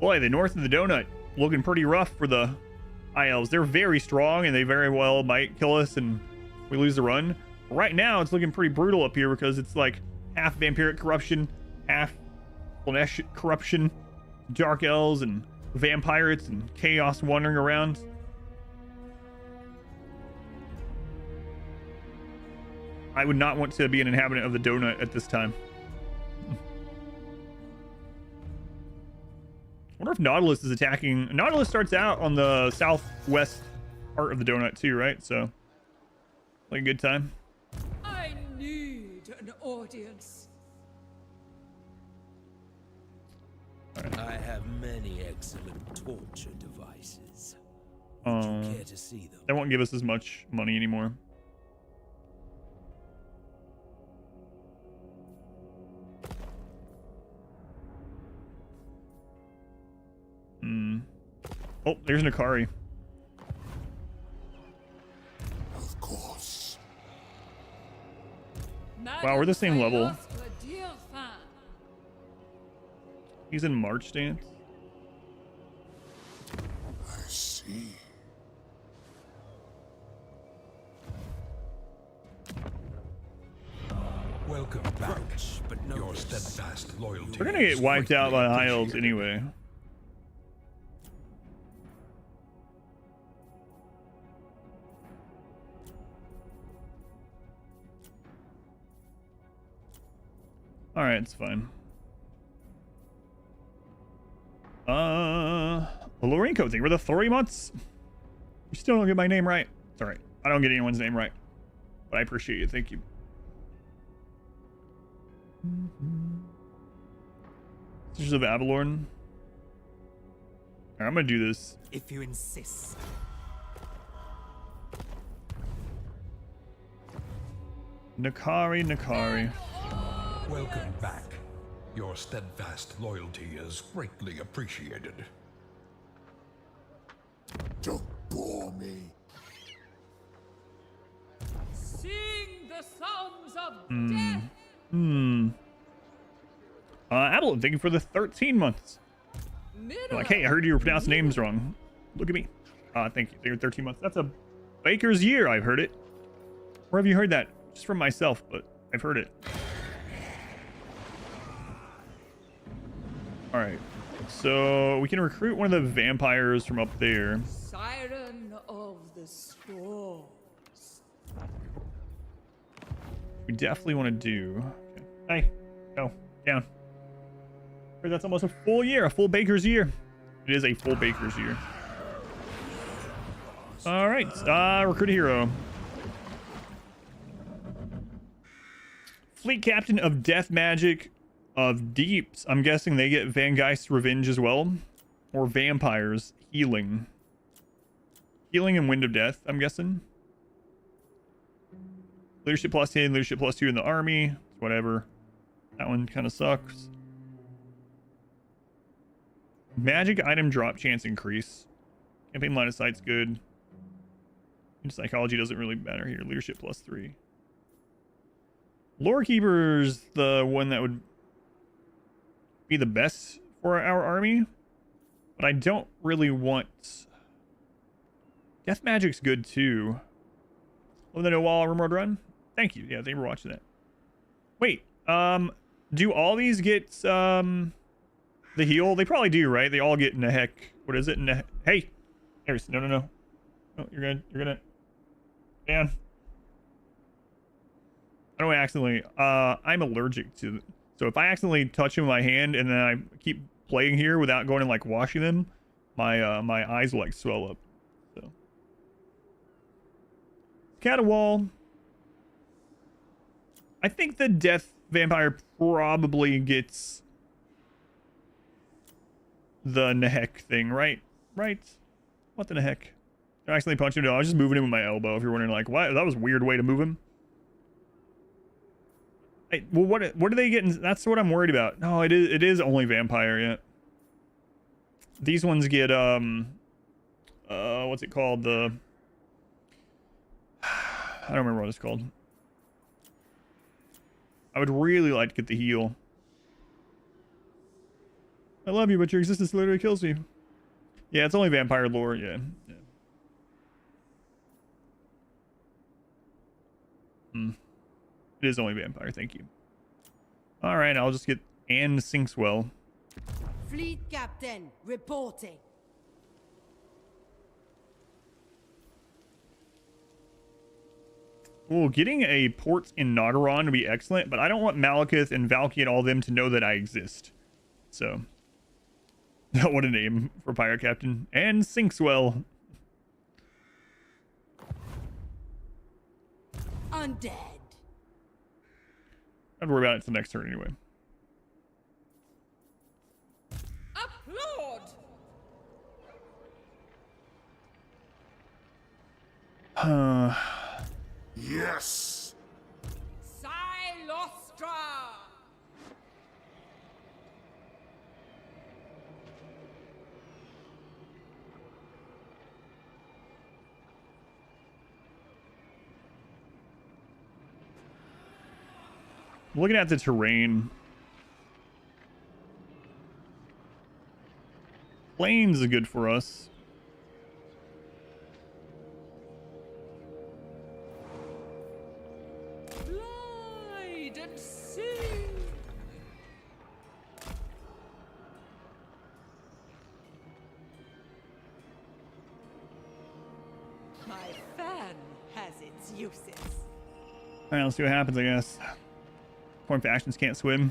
Boy, the north of the donut looking pretty rough for the High Elves. They're very strong and they very well might kill us and we lose the run. Right now, it's looking pretty brutal up here because it's like half vampiric corruption, half Slanesh corruption, dark elves and vampires and chaos wandering around. I would not want to be an inhabitant of the donut at this time. I wonder if Nautilus is attacking. Nautilus starts out on the southwest part of the donut too, right? So, like a good time. I need an audience. I have many excellent torture devices. Would you care to see them? They won't give us as much money anymore. Oh, there's Nakari. Of course. Wow, we're the same level. Cylostra Direfen. He's in March stance. I see. Welcome back. But no, your steadfast loyalty. We're gonna get wiped out by High Elves anyway. Alright, it's fine. Lorenko thing. We're the Thorimuts. You still don't get my name right. It's alright. I don't get anyone's name right. But I appreciate it. Thank you. Sisters of Avalorn. Alright, I'm gonna do this. If you insist. Nakari. Welcome back. Your steadfast loyalty is greatly appreciated. Don't bore me. Sing the songs of death. Avalon, thank you for the 13 months. Like, hey, I heard you were pronouncing names wrong. Look at me. Thank you. Thank you for 13 months. That's a baker's year, I've heard it. Where have you heard that? Just from myself, but I've heard it. Alright. So we can recruit one of the vampires from up there. Siren of the storms. We definitely want to do. Okay. Hey, go down. That's almost a full year, a full baker's year. It is a full baker's year. All right, recruit a hero. Fleet captain of death magic of deeps. I'm guessing they get Van Geist's revenge as well, or vampires healing. Healing and wind of death, I'm guessing. Leadership +10, leadership +2 in the army. Whatever. That one kind of sucks. Magic item drop chance increase. Campaign line of sight's good. And psychology doesn't really matter here. Leadership +3. Lore Keeper's the one that would be the best for our army. But I don't really want... Death Magic's good too. Oh, the No Wall Remote Run? Thank you. Yeah, thank you for watching that. Wait, do all these get the heal? They probably do, right? They all get Nehek. What is it? Hey, there's no. Oh, you're gonna Dan. I don't accidentally I'm allergic to so if I accidentally touch them with my hand and then I keep playing here without going and like washing them, my eyes will like swell up. So Catawall. I think the Death Vampire probably gets the Nehek thing, right? Right? What the heck? I accidentally punched him. No, I was just moving him with my elbow. If you're wondering, like, what? That was a weird way to move him. Hey, well, what are they getting? That's what I'm worried about. No, it is only vampire. Yeah. These ones get what's it called? I don't remember what it's called. I would really like to get the heal. I love you, but your existence literally kills you. Yeah, it's only vampire lore. Yeah. It is only vampire. Thank you. All right, I'll just get Anne Sinkswell. Fleet captain reporting. Ooh, getting a port in Nagaron would be excellent, but I don't want Malekith and Valky and all them to know that I exist. So, what a name for pirate captain. And Sinkswell. Undead. I'd worry about it till next turn anyway. Applaud. Yes. Cylostra. Looking at the terrain. Plains is good for us. Glide and sing. My fan has its uses. All right, let's see what happens, I guess. Corn factions can't swim.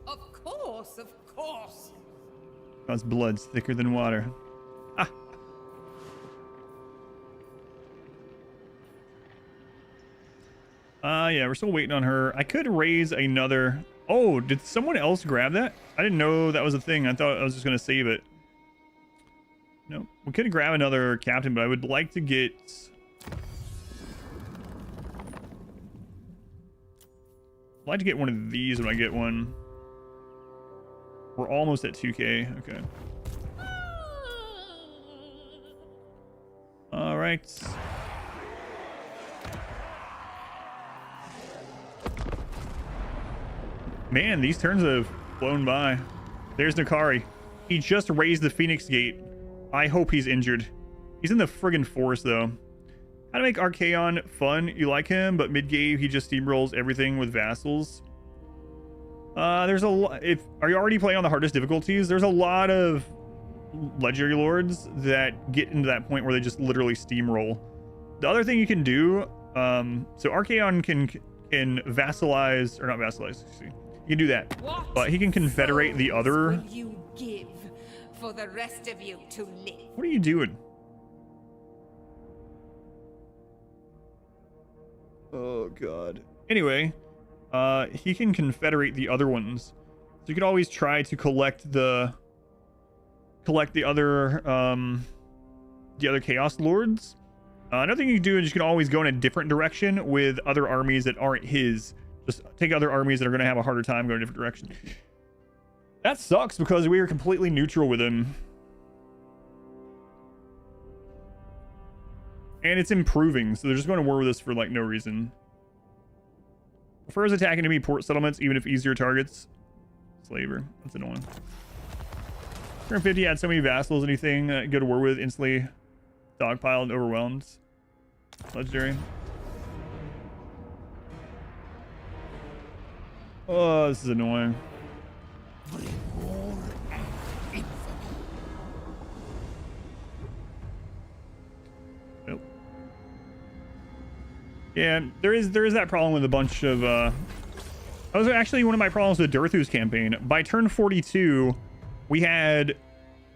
Of course, of course. Cause blood's thicker than water. Yeah, we're still waiting on her. I could raise another. Oh, did someone else grab that? I didn't know that was a thing. I thought I was just gonna save it. No, we could grab another captain, but I would like to get. I'd like to get one of these when I get one. We're almost at 2K. Okay. All right. Man, these turns have flown by. There's Nakari. He just raised the Phoenix Gate. I hope he's injured. He's in the friggin' forest, though. How to make Archaon fun. You like him, but mid-game he just steamrolls everything with vassals. There's a lot. Are you already playing on the hardest difficulties? There's a lot of legendary lords that get into that point where they just literally steamroll. The other thing you can do, so Archaon can vassalize, or not vassalize. Excuse me. You can do that, but he can confederate the other. Will you give for the rest of you to live? What are you doing? Oh god. Anyway, he can confederate the other ones, so you can always try to collect the other Chaos Lords. Another thing you can do is you can always go in a different direction with other armies that aren't his. Just take other armies that are going to have a harder time going a different direction. That sucks because we are completely neutral with him. And it's improving, so they're just going to war with us for like no reason. Prefers attacking enemy port settlements, even if easier targets. Slaver. That's annoying. 250 had so many vassals, anything go to war with, instantly dogpiled and overwhelmed. Legendary. Oh, this is annoying. Nope. Yeah, there is that problem with a bunch of that was actually one of my problems with Durthu's campaign. By turn 42, we had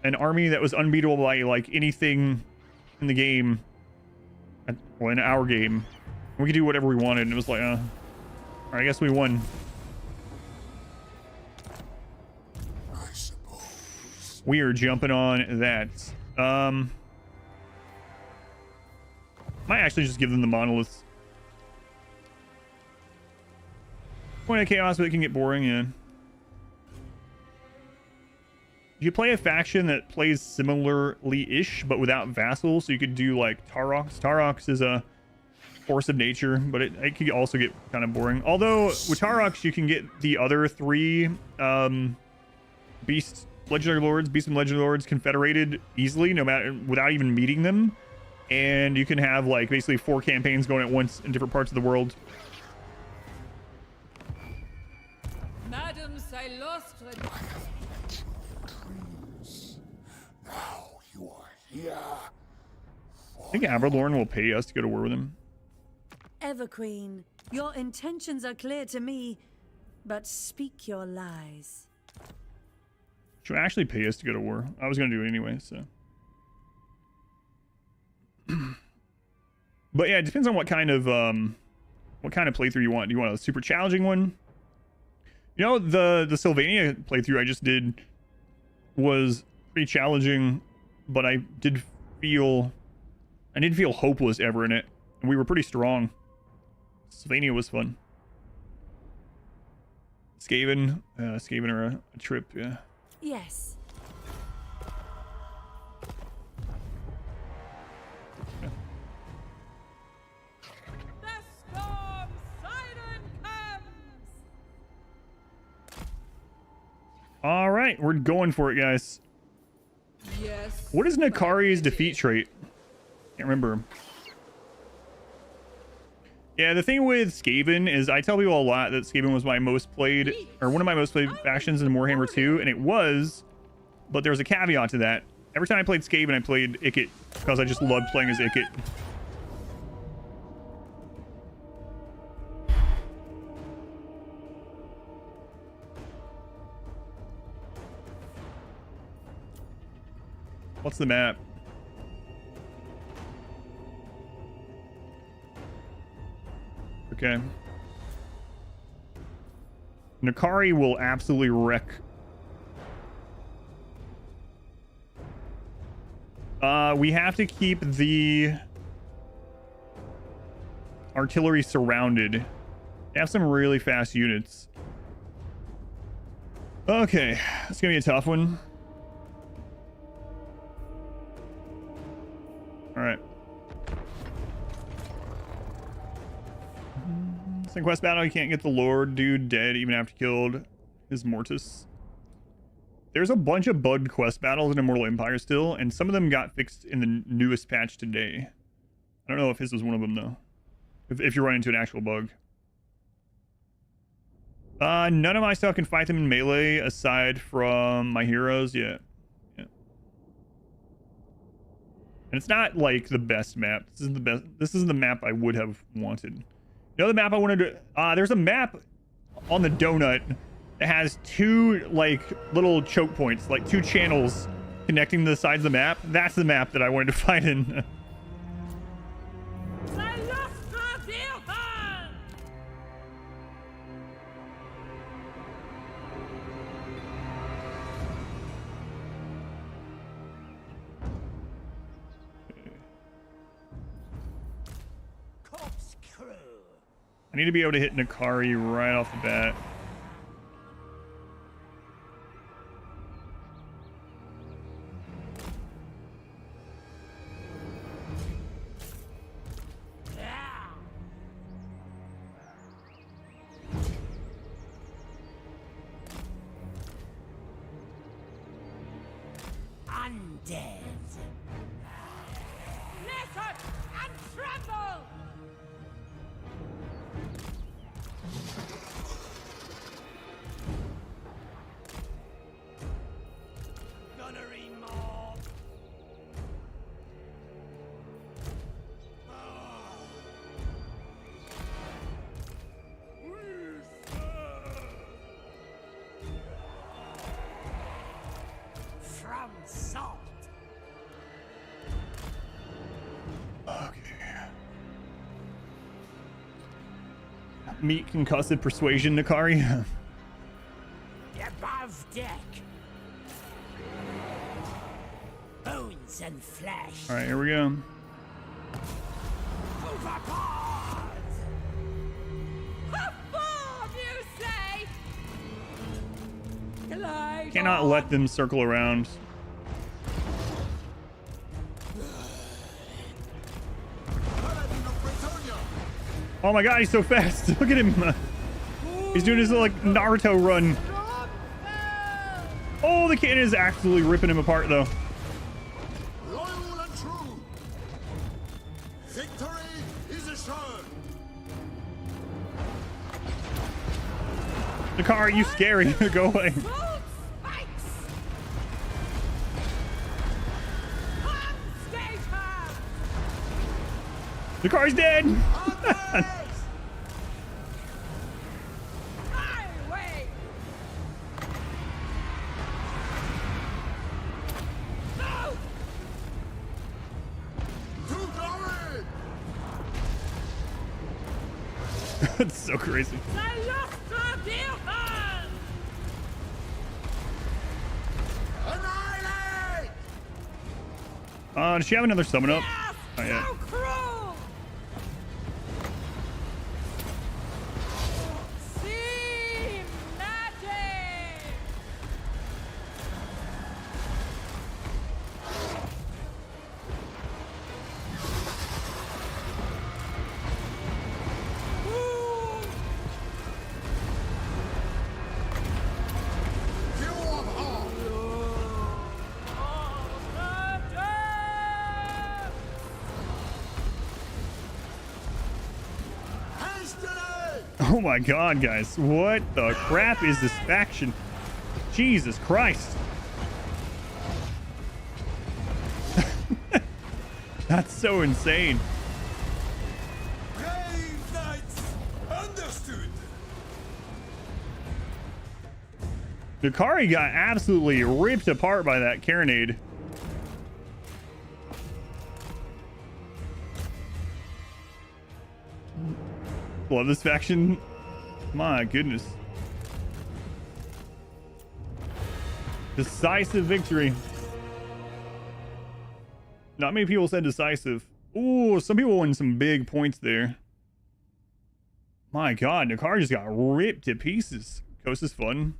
an army that was unbeatable by like anything in the game, well, in our game. We could do whatever we wanted, and it was like, all right, I guess we won. I suppose. We are jumping on that. Might actually just give them the monoliths. Point of chaos, but it can get boring, yeah. You play a faction that plays similarly-ish, but without vassals, so you could do like Tarox. Tarox is a force of nature, but it could also get kind of boring. Although with Tarox, you can get the other 3 beast legendary lords, beast and legendary lords confederated easily, no matter without even meeting them, and you can have like basically 4 campaigns going at once in different parts of the world. Madam Cylostra. Now you are here. I think Aberlorn will pay us to go to war with him. Everqueen, your intentions are clear to me, but speak your lies. She'll actually pay us to go to war. I was going to do it anyway, so. But yeah, it depends on what kind of playthrough you want. Do you want a super challenging one? You know, the Sylvania playthrough I just did was pretty challenging, but I didn't feel hopeless ever in it. And we were pretty strong. Sylvania was fun. Skaven are a trip, yeah. Yes. The storm siren comes. All right, we're going for it, guys. Yes. What is Nakari's defeat trait? Can't remember. Yeah, the thing with Skaven is I tell people a lot that Skaven was my most played, or one of my most played factions in Warhammer 2, and it was, but there's a caveat to that. Every time I played Skaven, I played Ikit, because I just loved playing as Ikit. What's the map? Okay. Nakari will absolutely wreck. We have to keep the artillery surrounded. They have some really fast units. Okay, it's gonna be a tough one. All right. In quest battle, you can't get the Lord dude dead even after killed his Mortis. There's a bunch of bugged quest battles in Immortal Empires still, and some of them got fixed in the newest patch today. I don't know if his was one of them though. If you run into an actual bug. None of my stuff can fight them in melee aside from my heroes. Yeah. And it's not like the best map. This isn't the best. This is the map I would have wanted. You know the map I wanted to... there's a map on the donut that has 2, like, little choke points, like 2 channels connecting the sides of the map. That's the map that I wanted to fight in. Cylostra Direfen! I need to be able to hit Nakari right off the bat. undead. Listen and tremble! Gunnery mob! From salt. Okay. Meet concussive persuasion, Nakari. Above deck. Bones and flesh. All right, here we go. Overboard! Aboard, you say? Glide Cannot let them circle around. Oh my god, he's so fast. Look at him. He's doing his like Naruto run. Oh, the cannon is absolutely ripping him apart though. Loyal and true. Victory is assured. Nakari, you scary. Go away. Nakari's dead. That's so crazy. Cylostra Direfen! Annihilate! Does she have another summon up? Oh, yeah. So cruel! See magic! Oh my god, guys. What the crap is this faction? Jesus Christ. That's so insane. Brave knights! Understood! Nakari got absolutely ripped apart by that carronade. Love this faction. My goodness. Decisive victory. Not many people said decisive. Ooh, some people won some big points there. My god, Nakari just got ripped to pieces. Coast is fun.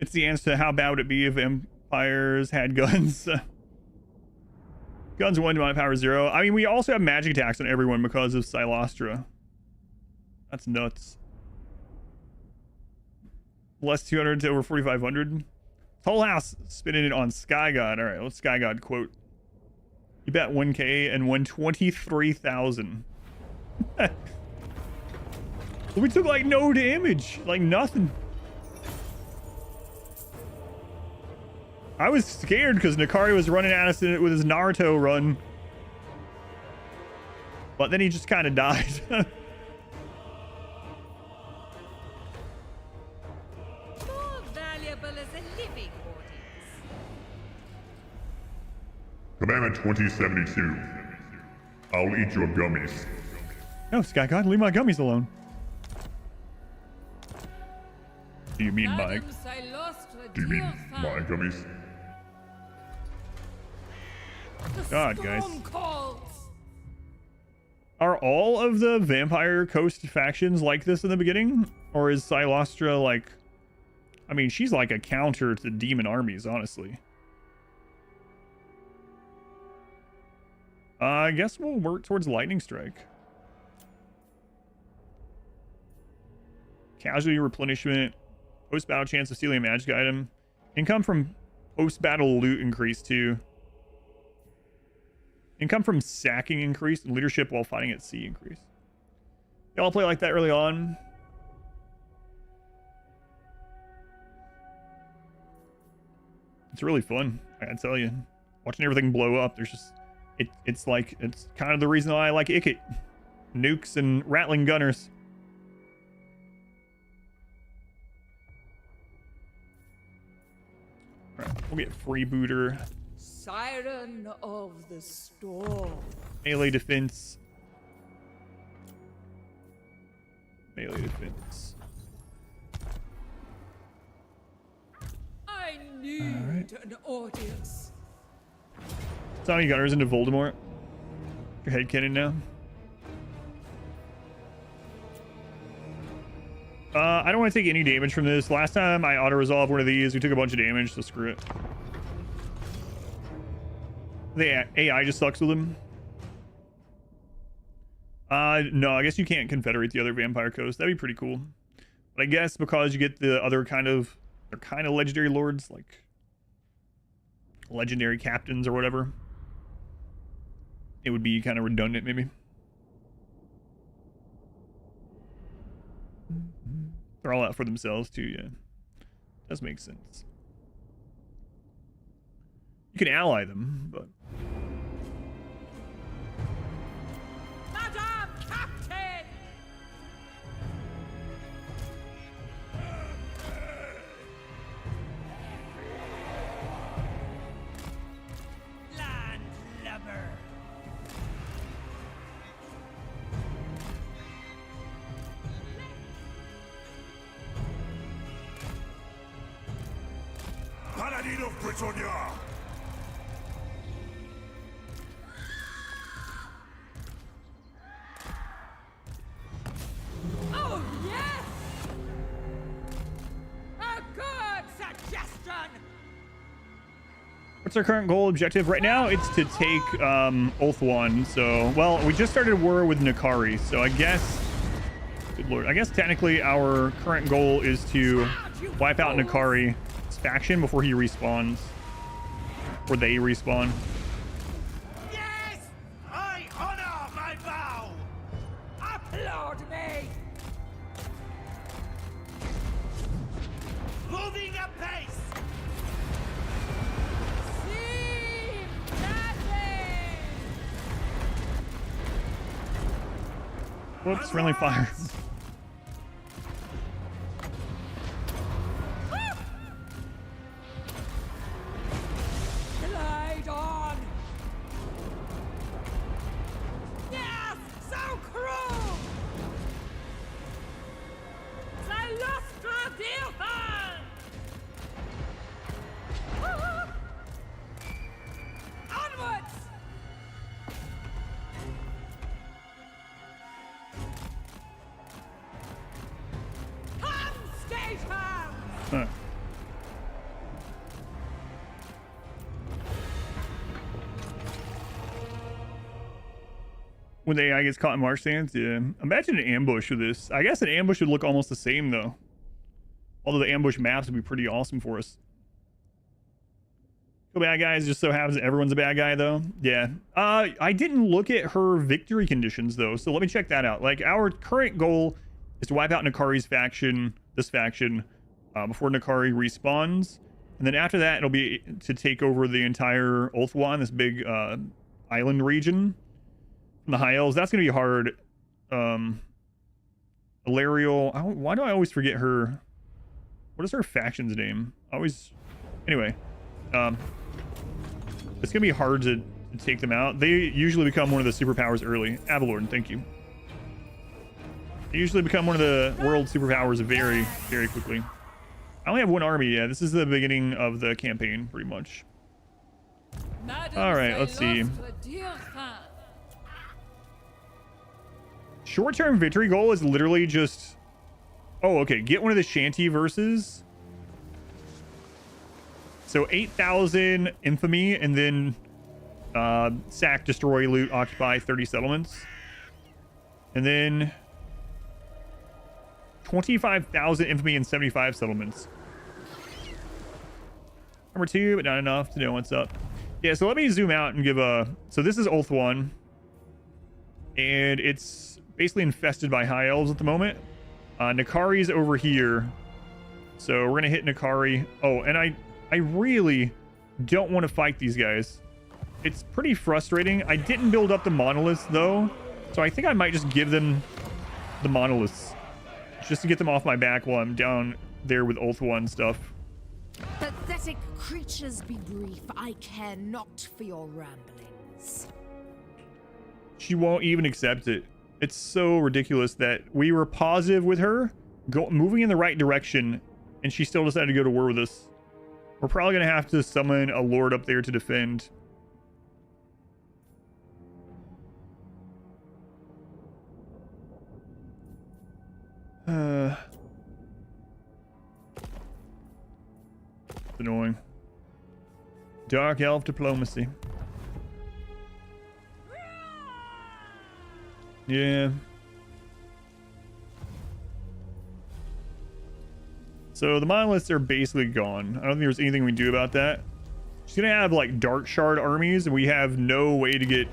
It's the answer to how bad would it be if empires had guns. Guns 1 to my power 0. I mean, we also have magic attacks on everyone because of Cylostra. That's nuts. Less 200 to over 4,500. Whole house spinning it on Sky God. All right, let's Sky God quote. You bet 1K and won 23,000. We took like no damage, like nothing. I was scared because Nakari was running at us with his Naruto run. But then he just kind of died. More valuable as a living audience. Commandment 2072. I'll eat your gummies. No, Sky God, leave my gummies alone. Do you mean my... Do you mean my gummies? God, guys. Are all of the Vampire Coast factions like this in the beginning? Or is Cylostra like... I mean, she's like a counter to demon armies, honestly. I guess we'll work towards Lightning Strike. Casualty replenishment. Post-battle chance of stealing a magic item. Income from post-battle loot increase too. Income from sacking increased, and leadership while fighting at sea increased. Y'all play like that early on. It's really fun, I gotta tell you. Watching everything blow up, there's just it's kind of the reason why I like Ikit. Nukes and rattling gunners. All right, we'll get freebooter. Siren of the storm. Melee defense. Melee defense. I need an audience. Tommy Gunners into Voldemort. Your head cannon now. I don't want to take any damage from this. Last time I auto-resolved one of these, we took a bunch of damage, so screw it. The AI just sucks with them. No, I guess you can't confederate the other vampire coast. That'd be pretty cool. But I guess because you get the other they're kind of legendary lords, like legendary captains or whatever, it would be kind of redundant maybe. They're all out for themselves too, yeah. Does make sense. You can ally them, but Madam Captain! Landlubber! Paladin of Britannia! Oh, yes! A good suggestion! what's our current goal objective right now? It's to take Ulthuan. So, well, we just started war with Nakari, so I guess, good lord, I guess technically our current goal is to wipe out Nakari's faction before he respawns, or they respawn. Yes! I honor my vow! Applaud me! Moving apace! Team Daddy! Whoops, friendly fire. Glide on! Yes! So cruel! Cylostra Direfen! Onwards! Hand station! Huh. When the AI gets caught in marsh stands, yeah. Imagine an ambush with this. I guess an ambush would look almost the same though. Although the ambush maps would be pretty awesome for us. Go bad guys, just so happens that everyone's a bad guy though. Yeah. I didn't look at her victory conditions though, so let me check that out. Like, our current goal is to wipe out Nakari's faction, this faction, before Nakari respawns. And then after that, it'll be to take over the entire Ulthuan, this big island region. From the High Elves, that's gonna be hard. Ilarial, why do I always forget her? What is her faction's name? Anyway, it's gonna be hard to take them out. They usually become one of the superpowers early. Avalorn, thank you. They usually become one of the world superpowers very, very quickly. I only have one army. Yeah, this is the beginning of the campaign, pretty much. All right, let's see. Short-term victory goal is literally just... Oh, okay. Get one of the Shanty verses. So 8,000 infamy, and then sack, destroy, loot, occupy 30 settlements. And then 25,000 infamy and 75 settlements. Number 2, but not enough to know what's up. Yeah, so let me zoom out and give a... So this is Ulth 1. And it's basically infested by high elves at the moment. Nakari's over here. So we're going to hit Nakari. Oh, and I really don't want to fight these guys. It's pretty frustrating. I didn't build up the monoliths, though. So I think I might just give them the monoliths. Just to get them off my back while I'm down there with Ulth 1 stuff. Pathetic creatures, be brief. I care not for your ramblings. She won't even accept it. It's so ridiculous that we were positive with her, moving in the right direction, and she still decided to go to war with us. We're probably going to have to summon a lord up there to defend. It's annoying. Dark elf diplomacy. Yeah. So the monoliths are basically gone. I don't think there's anything we can do about that. She's gonna have like dark shard armies, and we have no way to get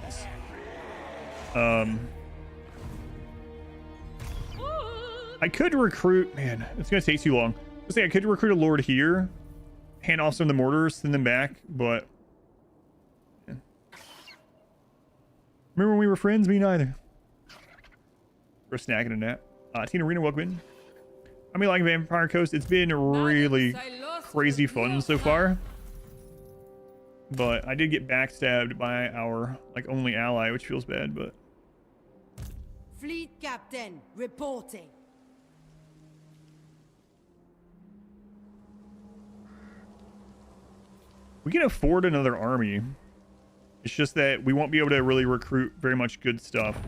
I could recruit, man, it's gonna take too long. Let's say I could recruit a lord here, hand off some of the mortars, send them back, but yeah. Remember when we were friends? Me neither. We're snacking in that. Tina Arena, welcome in. I mean, like Vampire Coast, it's been really crazy fun so far. But I did get backstabbed by our like only ally, which feels bad, but Fleet captain reporting. we can afford another army. It's just that we won't be able to really recruit very much good stuff.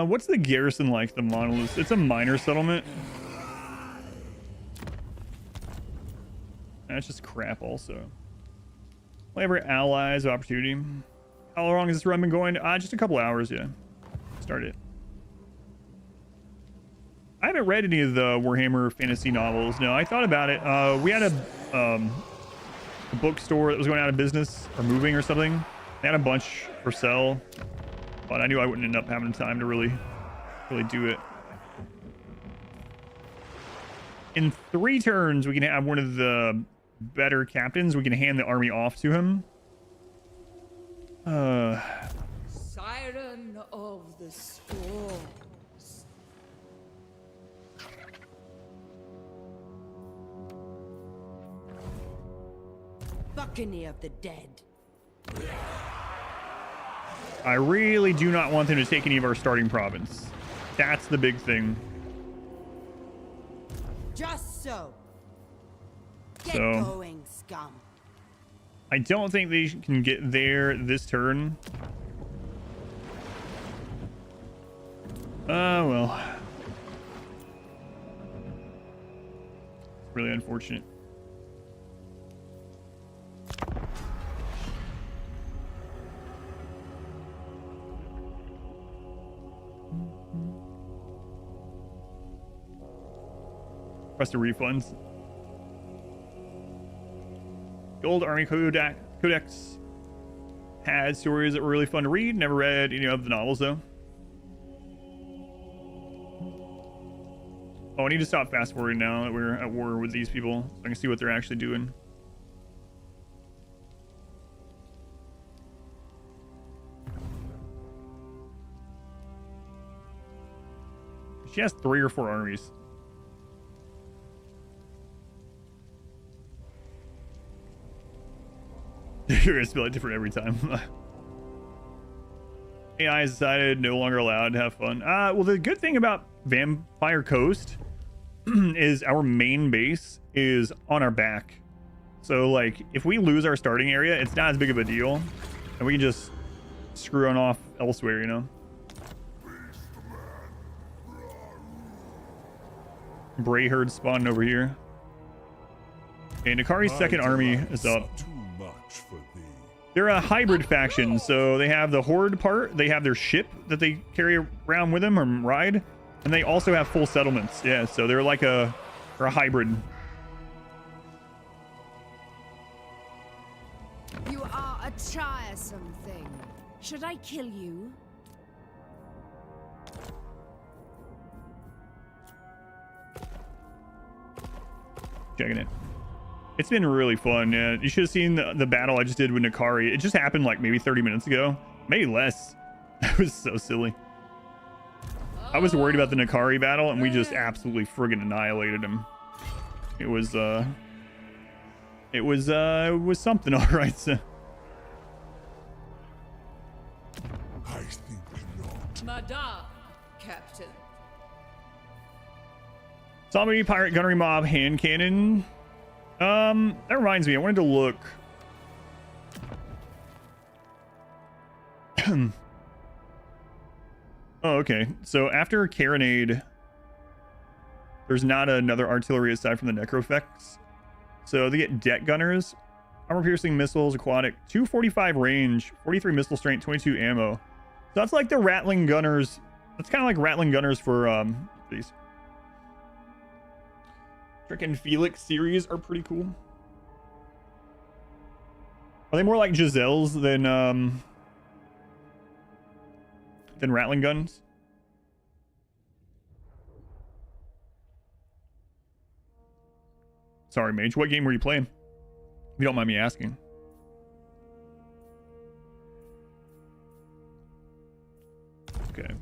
What's the garrison like, the monoliths? It's a minor settlement. That's just crap also. Flavor allies of opportunity. How long has this run been going? Just a couple hours, yeah. Started. I haven't read any of the Warhammer fantasy novels. No, I thought about it. We had a bookstore that was going out of business or moving or something. They had a bunch for sale, but I knew I wouldn't end up having time to really do it. In 3 turns, we can have one of the better captains. We can hand the army off to him. Siren of the storms. Buccaneer of the dead. I really do not want them to take any of our starting province. That's the big thing. Just so. Get So, going, scum. I don't think they can get there this turn. Well. Really unfortunate. Request of refunds. The old Army Codex had stories that were really fun to read. Never read any of the novels, though. Oh, I need to stop fast forwarding now that we're at war with these people so I can see what they're actually doing. She has 3 or 4 armies. You're gonna spell it different every time. AI has decided no longer allowed to have fun. Well, the good thing about Vampire Coast is our main base is on our back. So, like, if we lose our starting area, it's not as big of a deal. And we can just screw on off elsewhere, you know? Bray herd spawning over here. Okay, Nakari's second army is up. Too much for thee. They're a hybrid faction, so they have the horde part, they have their ship that they carry around with them or ride, and they also have full settlements. Yeah, so they're like a hybrid. You are a tiresome thing. Should I kill you? Checking it. It's been really fun. Yeah, you should have seen the battle I just did with Nakari. It just happened like maybe 30 minutes ago, maybe less. It was so silly. I was worried about the Nakari battle, and we just absolutely friggin' annihilated him. It was something, all right. So. I think not. Madame, Captain. Zombie pirate gunnery mob hand cannon. That reminds me, I wanted to look. Oh, okay. So after Carronade, there's not another artillery aside from the necroeffects. So they get deck gunners, armor piercing missiles, aquatic, 245 range, 43 missile strength, 22 ammo. So that's like the rattling gunners. That's kind of like rattling gunners for these. Trick and Felix series are pretty cool. Are they more like Giselle's than rattling guns? Sorry, Mage. What game were you playing? If you don't mind me asking. Okay.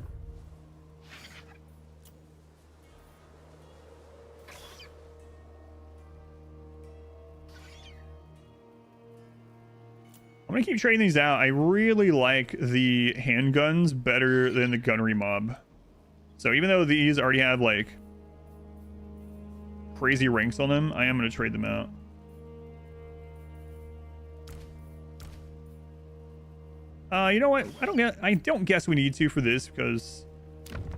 I'm gonna keep trading these out. I really like the handguns better than the gunnery mob. So even though these already have like crazy ranks on them, I am gonna trade them out. You know what? I don't guess we need to for this because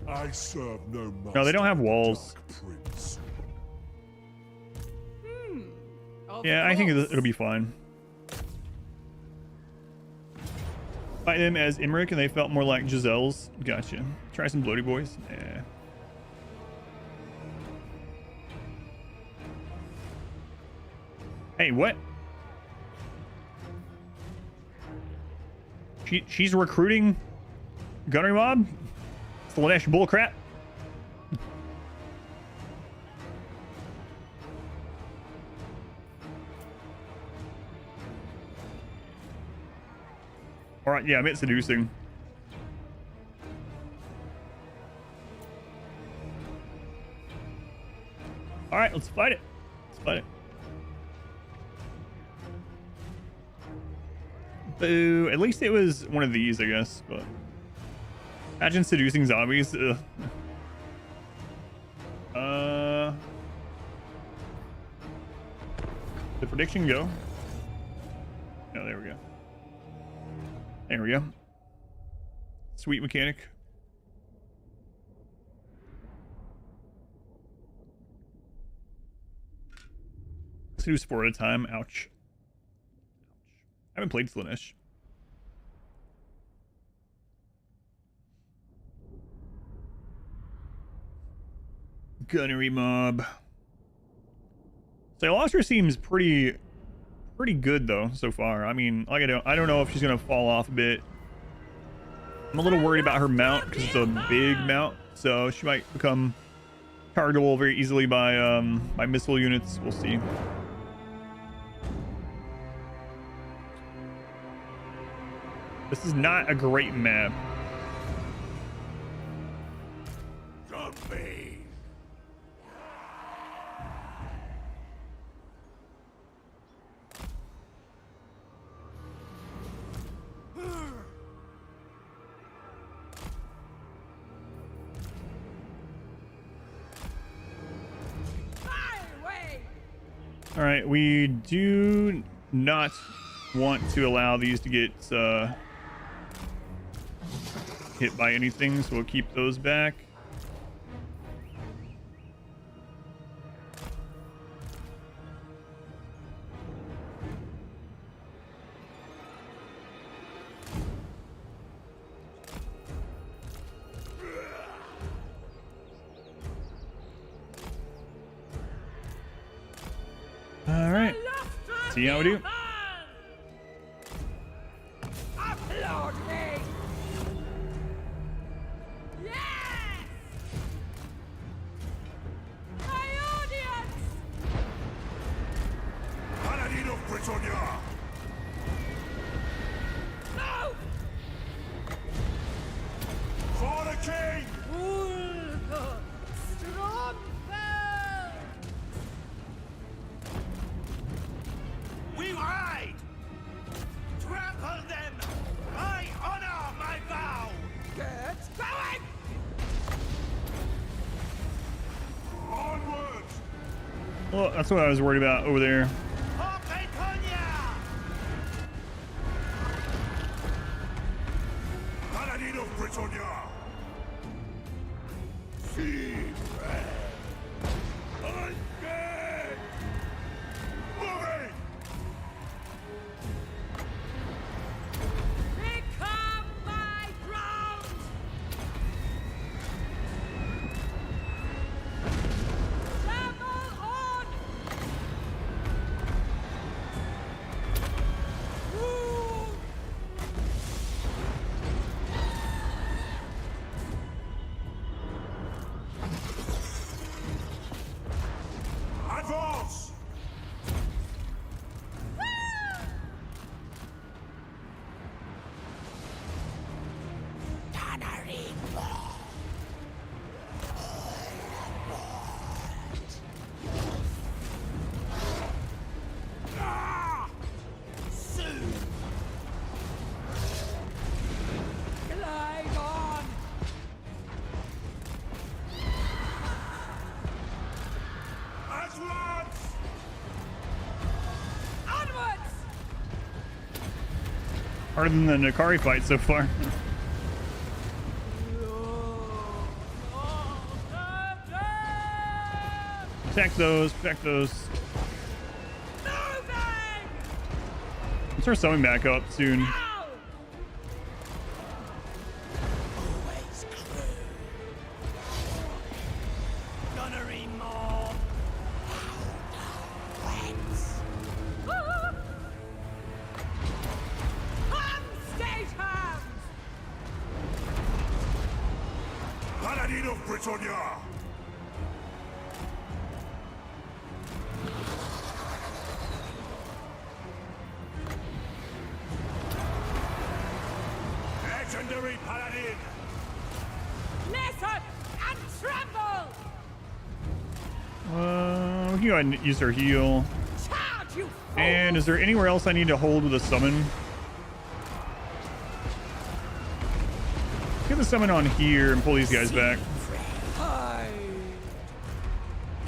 I serve no master. No, they don't have walls. Yeah, I think it'll be fine. Fight them as Imric and they felt more like Giselle's. Gotcha. Try some bloaty boys. Yeah. Hey, what? She's recruiting gunnery mob? Slanesh bullcrap. All right, yeah, I'm at seducing. All right, let's fight it. Let's fight it. Boo. At least it was one of these, I guess, but imagine seducing zombies. Ugh. The prediction go? Oh, there we go. There we go. Sweet mechanic. Seduce 4 at a time. Ouch. I haven't played Slanesh. Gunnery mob. Cylostra seems pretty good though so far. I mean, like I don't know if she's gonna fall off a bit. I'm a little worried about her mount because it's a big mount, so she might become targetable very easily by missile units. We'll see. This is not a great map. All right, we do not want to allow these to get hit by anything, so we'll keep those back. see how we do. Applaud me! Yes! My audience! Paladin of Britannia! No! For the king! Stromfeld! We ride! Trample them! I honor my vow! Get going! Onwards! Well, that's what I was worried about over there. For Britannia! Paladin of Britannia! See red! Undead! Moving! Become my ground! Travel on! Woo! Advance! Glide on! At once! Onwards! Harder than the Nakari fight so far. Protect those, protect those. Let's start summoning back up soon. Always crew. Gunnery mob. Whence? Stage hands! Paladin of Britannia. Legendary Paladin. Listen and tremble! We can go ahead and use our heal. Charge, you And is there anywhere else I need to hold with a summon? Get the summon on here and pull these guys back.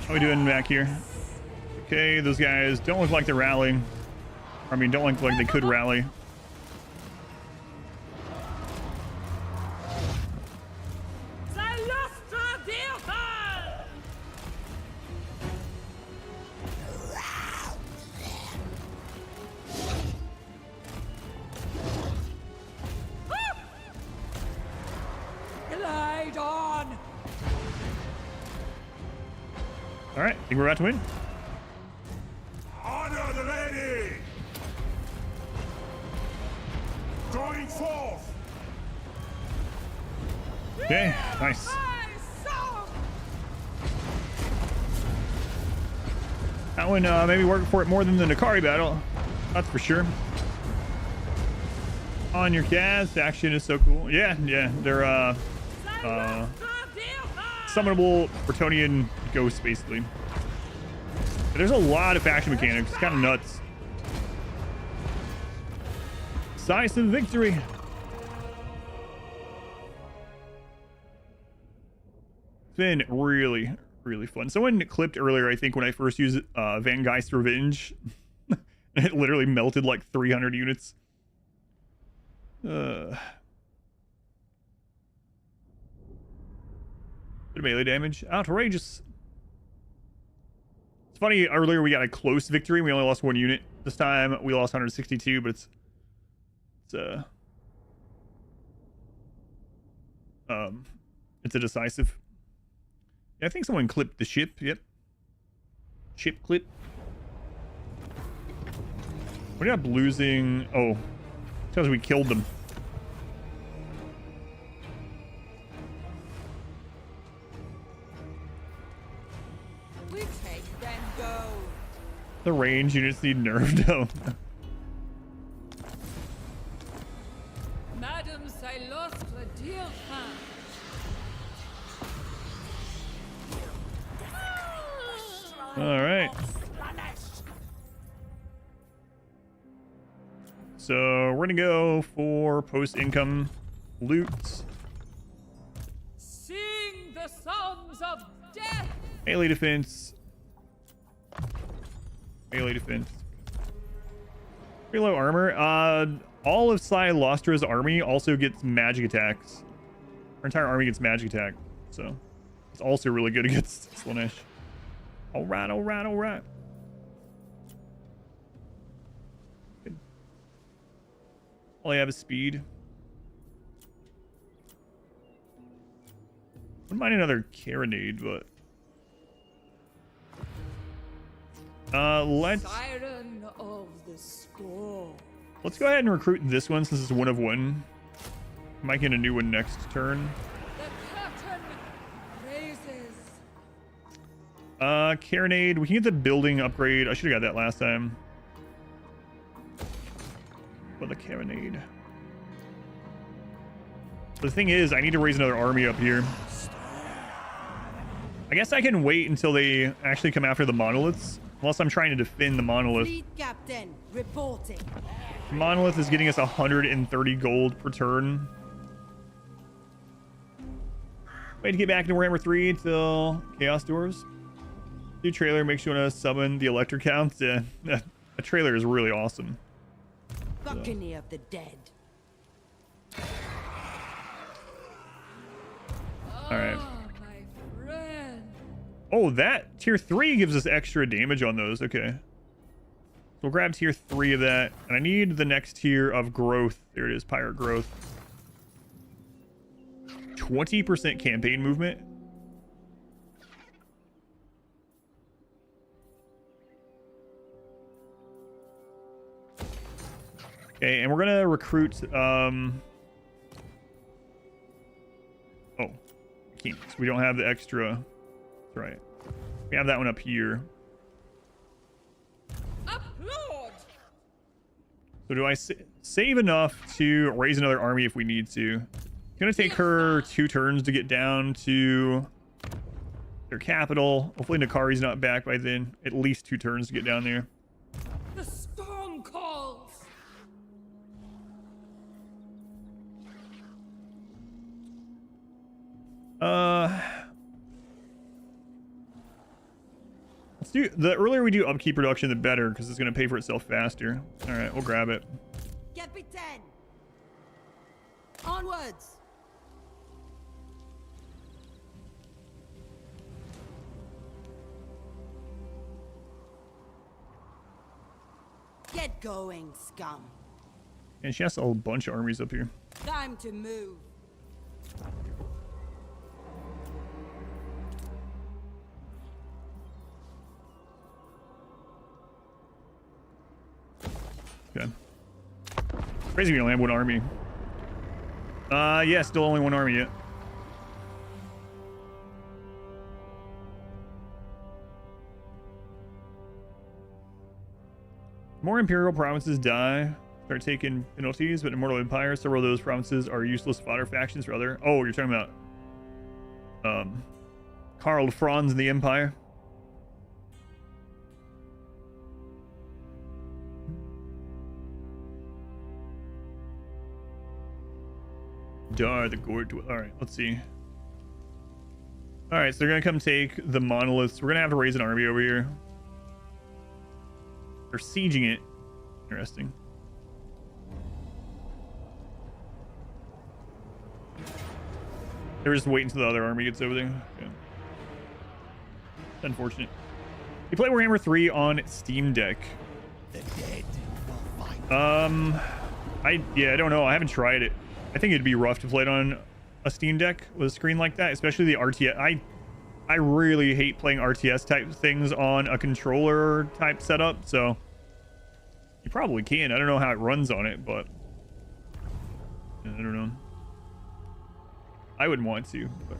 How we doing back here? Okay, those guys don't look like they're rallying. I mean, don't look like they could rally. Cylostra Direfen! Glide on! All right, I think we're about to win. Honor the lady. Going forth. Okay, nice. That one maybe worked for it more than the Nakari battle. That's for sure. On your cast, action is so cool. Yeah, they're summonable Bretonian ghosts, basically. There's a lot of faction mechanics. It's kind of nuts. Decisive victory. It's been really, really fun. Someone clipped earlier, I think, when I first used Van Geist Revenge. It literally melted like 300 units. Bit of melee damage. Outrageous. It's funny, earlier we got a close victory. We only lost 1 unit. This time we lost 162, but it's a decisive. Yeah, I think someone clipped the ship. Yep. Ship clip. We ended up losing... Oh, because we killed them. We take then go. The range units need nerfed. Oh. Madame Cylostra Direfen. All right. So we're gonna go for post-income loot. Sing the songs of death. Melee defense. Melee defense. Pretty low armor. All of Cylostra's army also gets magic attacks. Our entire army gets magic attack, so it's also really good against Slaanesh. All right, all right, all right. Good. All I have is speed. Wouldn't mind another carronade, but let's go ahead and recruit this one since it's 1 of 1. Might get a new one next turn. Carronade, we can get the building upgrade. I should have got that last time. But the carronade. The thing is, I need to raise another army up here. I guess I can wait until they actually come after the monoliths. Unless I'm trying to defend the monolith. Fleet captain reporting. The monolith is getting us 130 gold per turn. Wait to get back into Warhammer 3 until Chaos Doors. New trailer makes you want to summon the electric counts. Yeah, a trailer is really awesome. Buccaneer of the dead. All right. Oh, that tier 3 gives us extra damage on those. Okay. So we'll grab tier 3 of that. And I need the next tier of growth. There it is, pirate growth. 20% campaign movement. Okay, and we're gonna recruit oh, Kings. We don't have the extra. That's right. We have that one up here. Applaud. So do I save enough to raise another army if we need to? It's gonna take her 2 turns to get down to their capital. Hopefully Nakari's not back by then. At least 2 turns to get down there. The storm calls. Let's do the earlier we do upkeep production, the better, because it's going to pay for itself faster. All right, we'll grab it. Captain. Onwards. Get going, scum. And she has a bunch of armies up here. Time to move. Okay. Crazy we only have 1 army. Yeah, still only 1 army yet. More Imperial provinces die, start taking penalties, but Immortal Empires, several of those provinces are useless fodder factions for other... Oh, you're talking about... Karl Franz and the Empire. Dar the Gort. Alright, let's see. Alright, so they're gonna come take the monoliths. We're gonna have to raise an army over here. They're sieging it. Interesting. They're just waiting until the other army gets over there. Okay. Unfortunate. You play Warhammer 3 on Steam Deck. The dead will fight. I don't know. I haven't tried it. I think it'd be rough to play it on a Steam Deck with a screen like that, especially the RTS. I really hate playing RTS type things on a controller type setup, so You probably can. I don't know how it runs on it, but I don't know. I wouldn't want to, but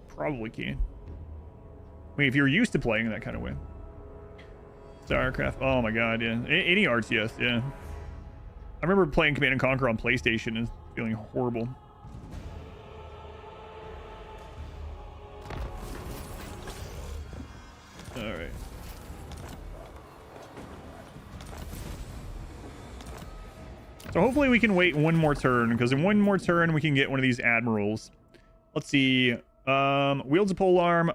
probably can. I mean, if you're used to playing that kind of way. StarCraft. Oh my god, yeah. Any RTS, yeah. I remember playing Command & Conquer on PlayStation and feeling horrible. Alright. So hopefully we can wait one more turn, because in one more turn we can get one of these admirals. Let's see. Wields a polearm.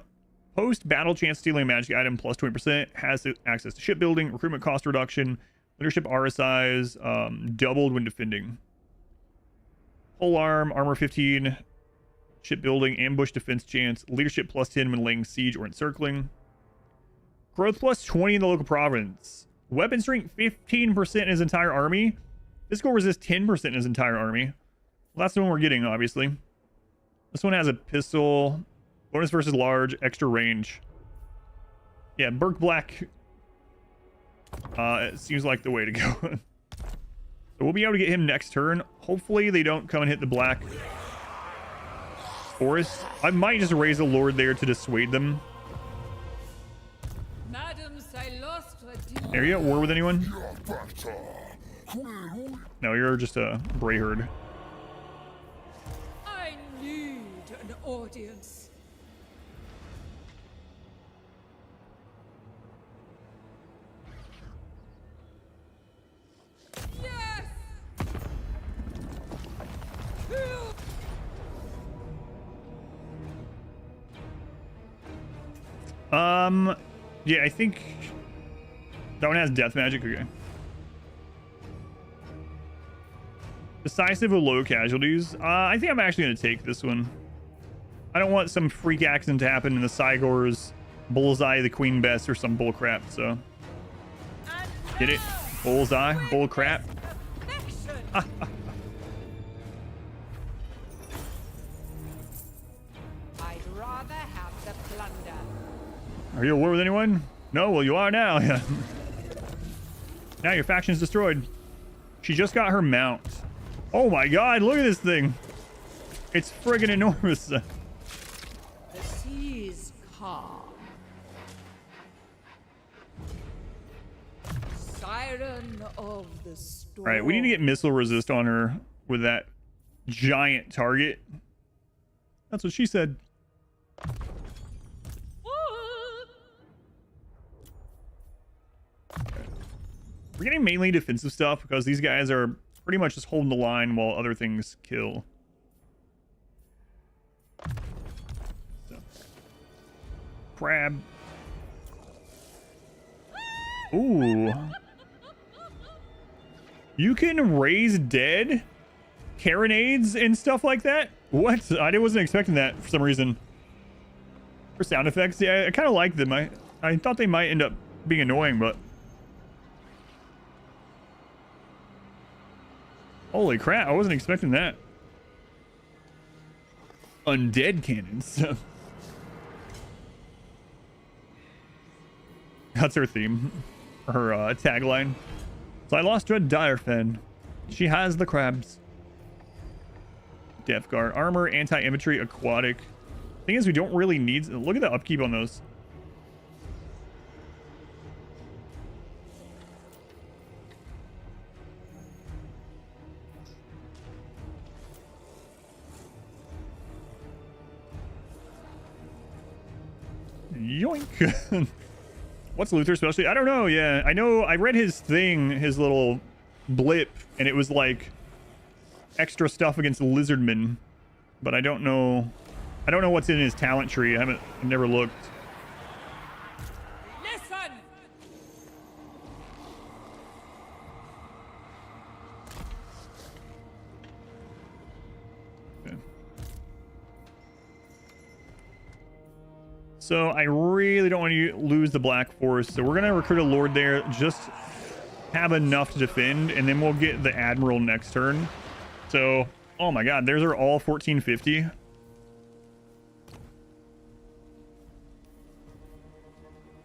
Post-battle chance stealing a magic item plus 20%. Has access to shipbuilding, recruitment cost reduction, leadership RSIs, doubled when defending. Polearm, armor 15, shipbuilding, ambush defense chance, leadership plus 10 when laying siege or encircling. Growth plus 20 in the local province. Weapon strength 15% in his entire army. Physical resist 10% in his entire army. Well, that's the one we're getting, obviously. This one has a pistol. Bonus versus large, extra range. Yeah, Burke Black. It seems like the way to go. So we'll be able to get him next turn. Hopefully they don't come and hit the black forest. I might just raise a lord there to dissuade them. Madam Cylostra Direfen. Are you at war with anyone? No, you're just a Brayherd. I need an audience. Yes! Yeah, I think that one has death magic. Okay. Decisive with low casualties. I think I'm actually going to take this one. I don't want some freak accident to happen in the Cygor's bullseye the Queen Bess or some bullcrap, so. Get it? Bullseye? Bullcrap? I'd rather have the plunder. Are you at war with anyone? No? Well, you are now. Yeah. Now your faction's destroyed. She just got her mount. Oh my god, look at this thing. It's friggin' enormous. The sea's calm. Siren of the storm. Alright, we need to get missile resist on her with that giant target. That's what she said. We're getting mainly defensive stuff because these guys are pretty much just holding the line while other things kill. So. Crab. Ooh. You can raise dead carronades and stuff like that? What? I wasn't expecting that for some reason. For sound effects, yeah, I kind of like them. I thought they might end up being annoying, but... Holy crap, I wasn't expecting that. Undead cannons. That's her theme. Her tagline. Cylostra Direfen. She has the crabs. Death Guard. Armor, anti-infantry, aquatic. Thing is, we don't really need... Look at the upkeep on those. Yoink. What's Luther's specialty? I don't know. Yeah, I know. I read his thing, his little blip, and it was like extra stuff against lizardmen, but I don't know. I don't know what's in his talent tree. I've never looked. Listen. Okay. So I really don't want to lose the Black Forest, so we're gonna recruit a lord there, just have enough to defend, and then we'll get the admiral next turn. So, oh my god, theirs are all 1450.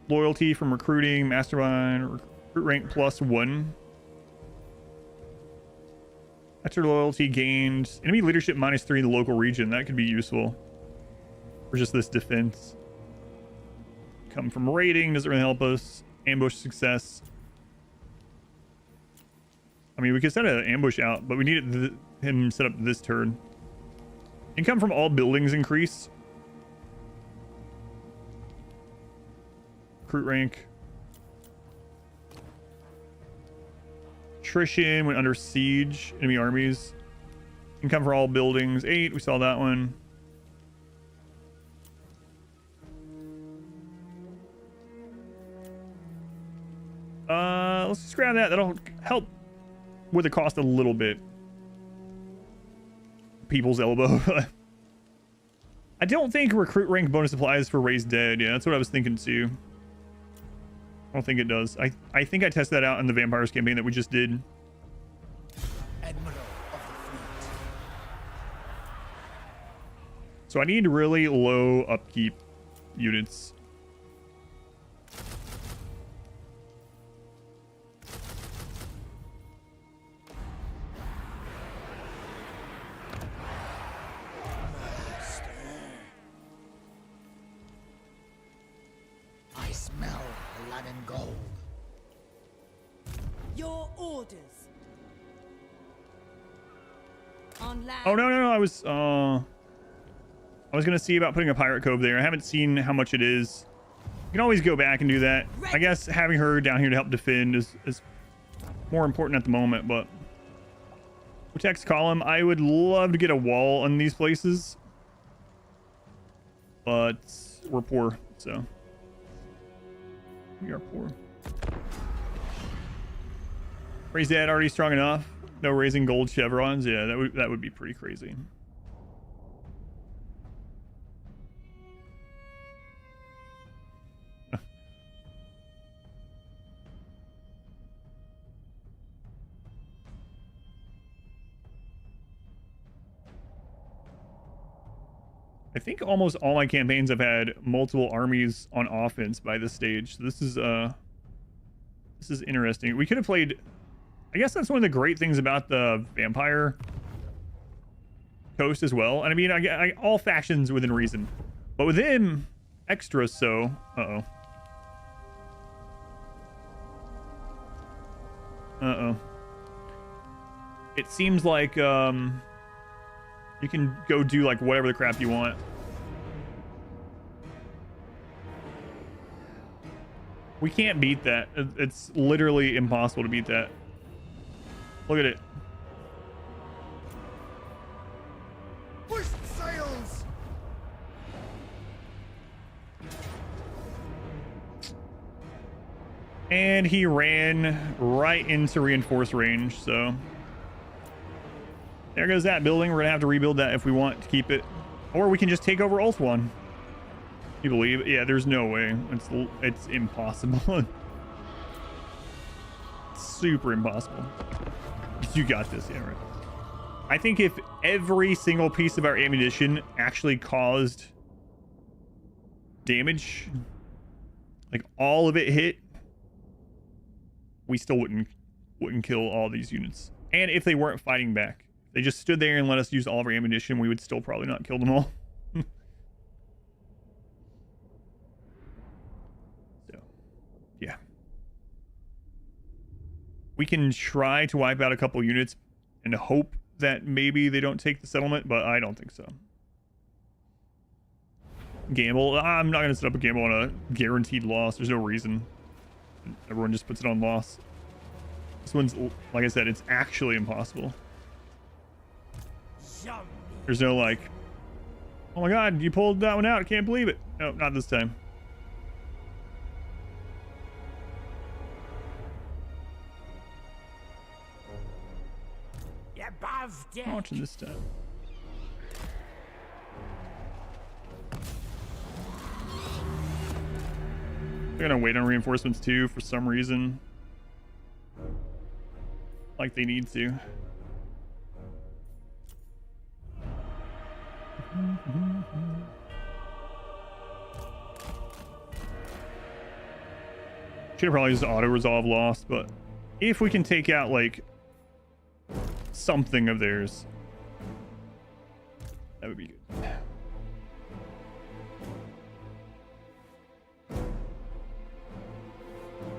Loyalty from recruiting, mastermind. Recruit rank +1. Extra loyalty gained. Enemy leadership -3 in the local region. That could be useful. Or just this defense. Come from raiding. Doesn't really help us. Ambush success. I mean, we could set an ambush out, but we needed him set up this turn. Income from all buildings increase. Recruit rank. Attrition when under siege. Enemy armies. Income for all buildings 8. We saw that one. Let's just grab that. That'll help with the cost a little bit. People's elbow. I don't think recruit rank bonus applies for raised dead. Yeah, that's what I was thinking too. I don't think it does. I think I tested that out in the vampires campaign that we just did. Admiral of the fleet. So I need really low upkeep units. I smell blood and gold. Your orders. On land. Oh no, I was gonna see about putting a pirate cove there. I haven't seen how much it is. You can always go back and do that. I guess having her down here to help defend is more important at the moment, but protects column. I would love to get a wall on these places, but we're poor, so we are poor. Raise that already strong enough. No raising gold chevrons. Yeah, that would be pretty crazy. I think almost all my campaigns have had multiple armies on offense by this stage. So this is interesting. We could have played. I guess that's one of the great things about the vampire coast as well. And I mean, I all factions within reason, but with him, extra so. It seems like you can go do like whatever the crap you want. We can't beat that. It's literally impossible to beat that. Look at it. Push sails. And he ran right into reinforced range, so there goes that building. We're gonna have to rebuild that if we want to keep it, or we can just take over Ulthuan. You believe? Yeah, there's no way. It's impossible. Super impossible. You got this, yeah, right. I think if every single piece of our ammunition actually caused damage, like all of it hit, we still wouldn't kill all these units. And if they weren't fighting back, they just stood there and let us use all of our ammunition, we would still probably not kill them all. So, yeah. We can try to wipe out a couple units and hope that maybe they don't take the settlement, but I don't think so. Gamble. I'm not going to set up a gamble on a guaranteed loss. There's no reason. Everyone just puts it on loss. This one's, like I said, it's actually impossible. There's no like, oh my god, you pulled that one out. I can't believe it. No, not this time. I'm watching this time. They're gonna wait on reinforcements too for some reason. Like they need to. Should have probably just auto-resolve lost, but if we can take out, like, something of theirs, that would be good.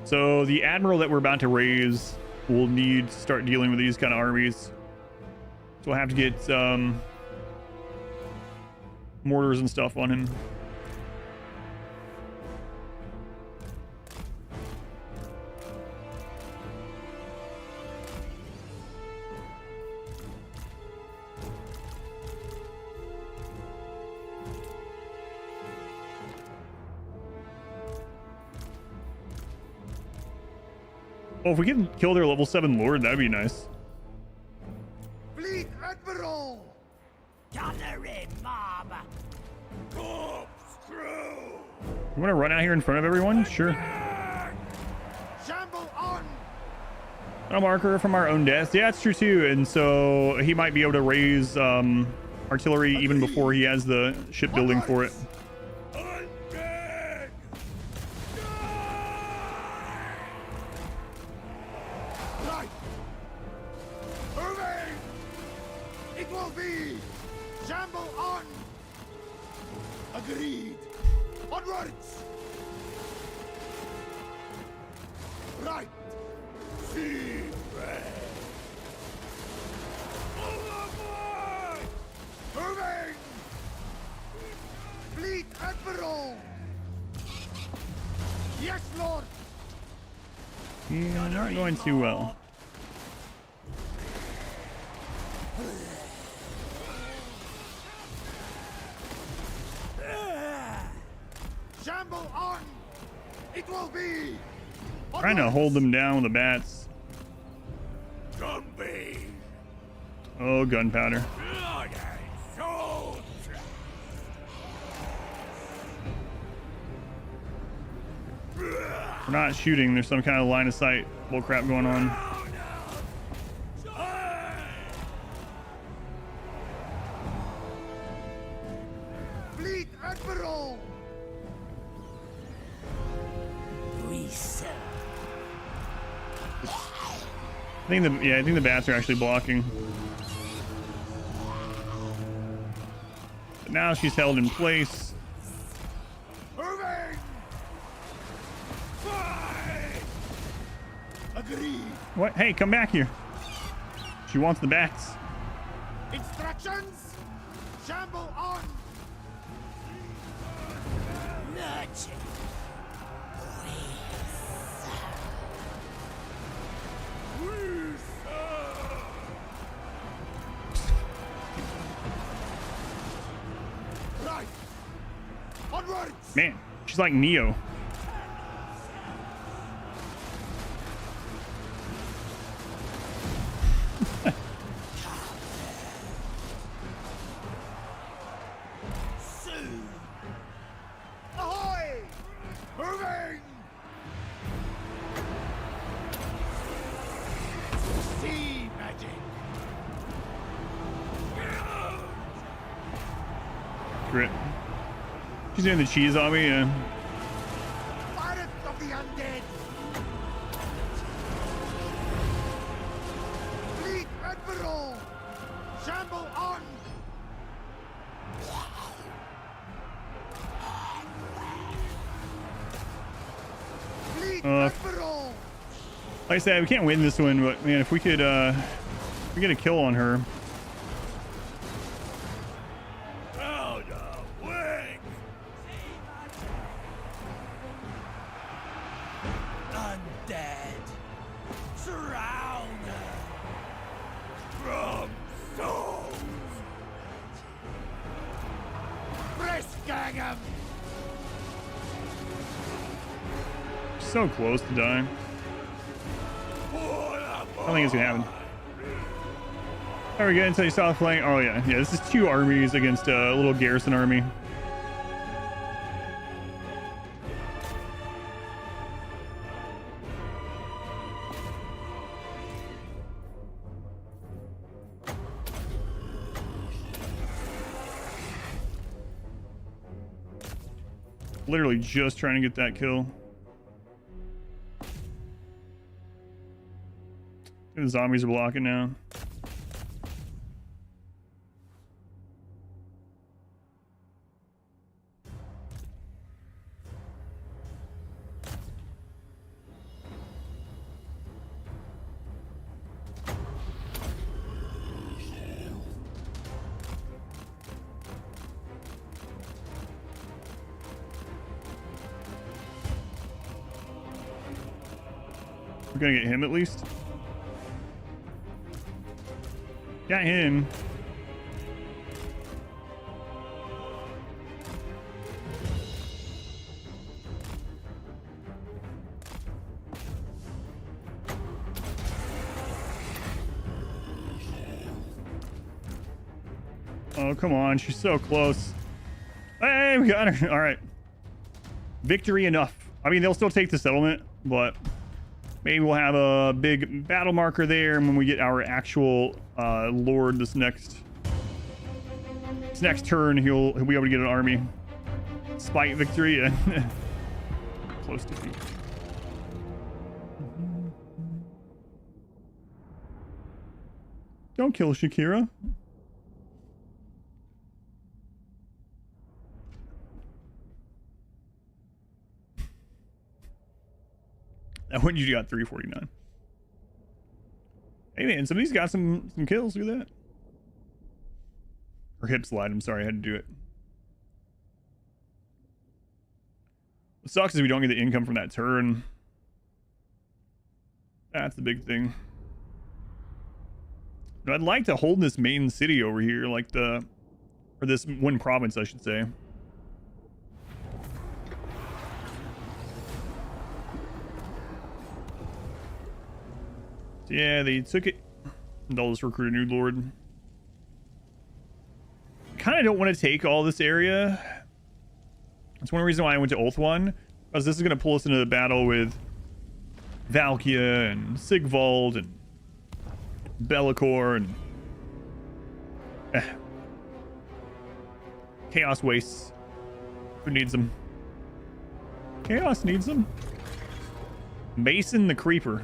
So the admiral that we're about to raise will need to start dealing with these kind of armies. So we'll have to get mortars and stuff on him. Oh, if we can kill their level 7 lord, that'd be nice. Fleet Admiral! Gathering mob! Corkscrew! You want to run out here in front of everyone? Sure. Shamble on! A marker from our own death. Yeah, that's true too. And so he might be able to raise artillery even before he has the shipbuilding for it. Right! Moving! It will be! Shamble on! Agreed! Onwards! Right! See red! Overboard! Moving! Fleet Admiral! Yes, Lord! Yeah, not going too well. Shamble on! It will be! Trying to hold them down with the bats. Gunbeam! Oh, gunpowder. We're not shooting. There's some kind of line of sight bullcrap going on. Fleet Admiral! I think the bats are actually blocking. But now she's held in place. Moving! Fight! Agreed! What? Hey, come back here. She wants the bats. Instructions! Shamble on! Nudge! Right! Onwards! Man, she's like Neo. Ahoy! Moving! Sea magic! Grit. She's doing the cheese on me, yeah. Pirates of the undead! Fleet Admiral! Shamble on! Fleet Admiral! Like I said, we can't win this one, but man, if we could we get a kill on her. Undead! Surround her! From souls! Briskang 'em! So close to dying. I don't think it's gonna happen. Are we good until you saw the flank? Oh yeah, yeah. This is 2 armies against a little garrison army. Literally just trying to get that kill. The zombies are blocking now. We're gonna get him at least. Got him. Oh, come on. She's so close. Hey, we got her. All right. Victory enough. I mean, they'll still take the settlement, but maybe we'll have a big battle marker there, and when we get our actual lord this next turn, he'll be able to get an army. Spite victory and close defeat. Don't kill Shakira. That one you got 349. Hey man, somebody's got some kills. Look at that. Or hip slide. I'm sorry, I had to do it. What sucks is we don't get the income from that turn. That's the big thing. But I'd like to hold this main city over here, like or this one province, I should say. Yeah, they took it. They'll just recruit a new lord. Kind of don't want to take all this area. That's one reason why I went to Ulthuan, because this is going to pull us into the battle with Valkia and Sigvald and Bellicor and Chaos wastes. Who needs them? Chaos needs them. Mason the Creeper.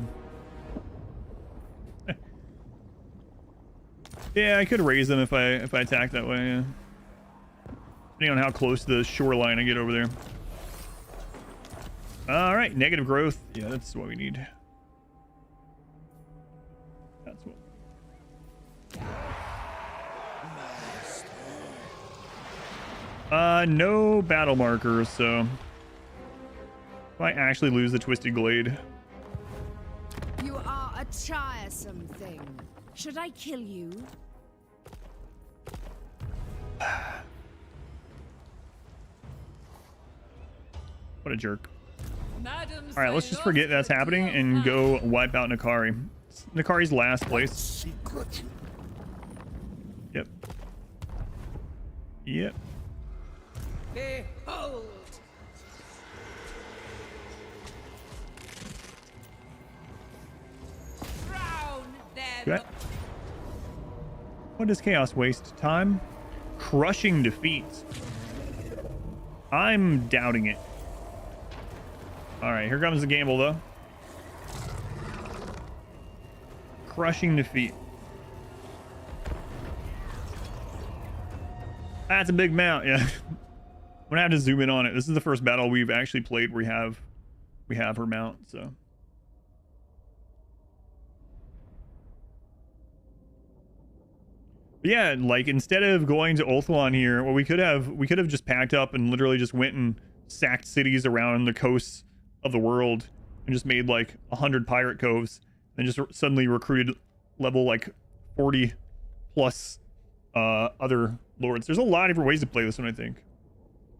Yeah, I could raise them if I attack that way, yeah. Depending on how close to the shoreline I get over there. Alright, negative growth. Yeah, that's what we need. That's what. No battle markers, so might actually lose the Twisted Glade. You are a tiresome thing. Should I kill you? What a jerk. Alright, let's just forget that's happening and go wipe out Nakari. It's Nakari's last place. Yep. Yep. Behold! Okay. What does Chaos waste? Time? Crushing defeat. I'm doubting it. Alright, here comes the gamble though. Crushing defeat. That's a big mount, yeah. I'm gonna have to zoom in on it. This is the first battle we've actually played where we have her mount, so. But yeah, like instead of going to Ulthuan here, well, we could have just packed up and literally just went and sacked cities around the coasts of the world and just made like 100 pirate coves and just suddenly recruited level like 40 plus other lords. There's a lot of different ways to play this one, I think.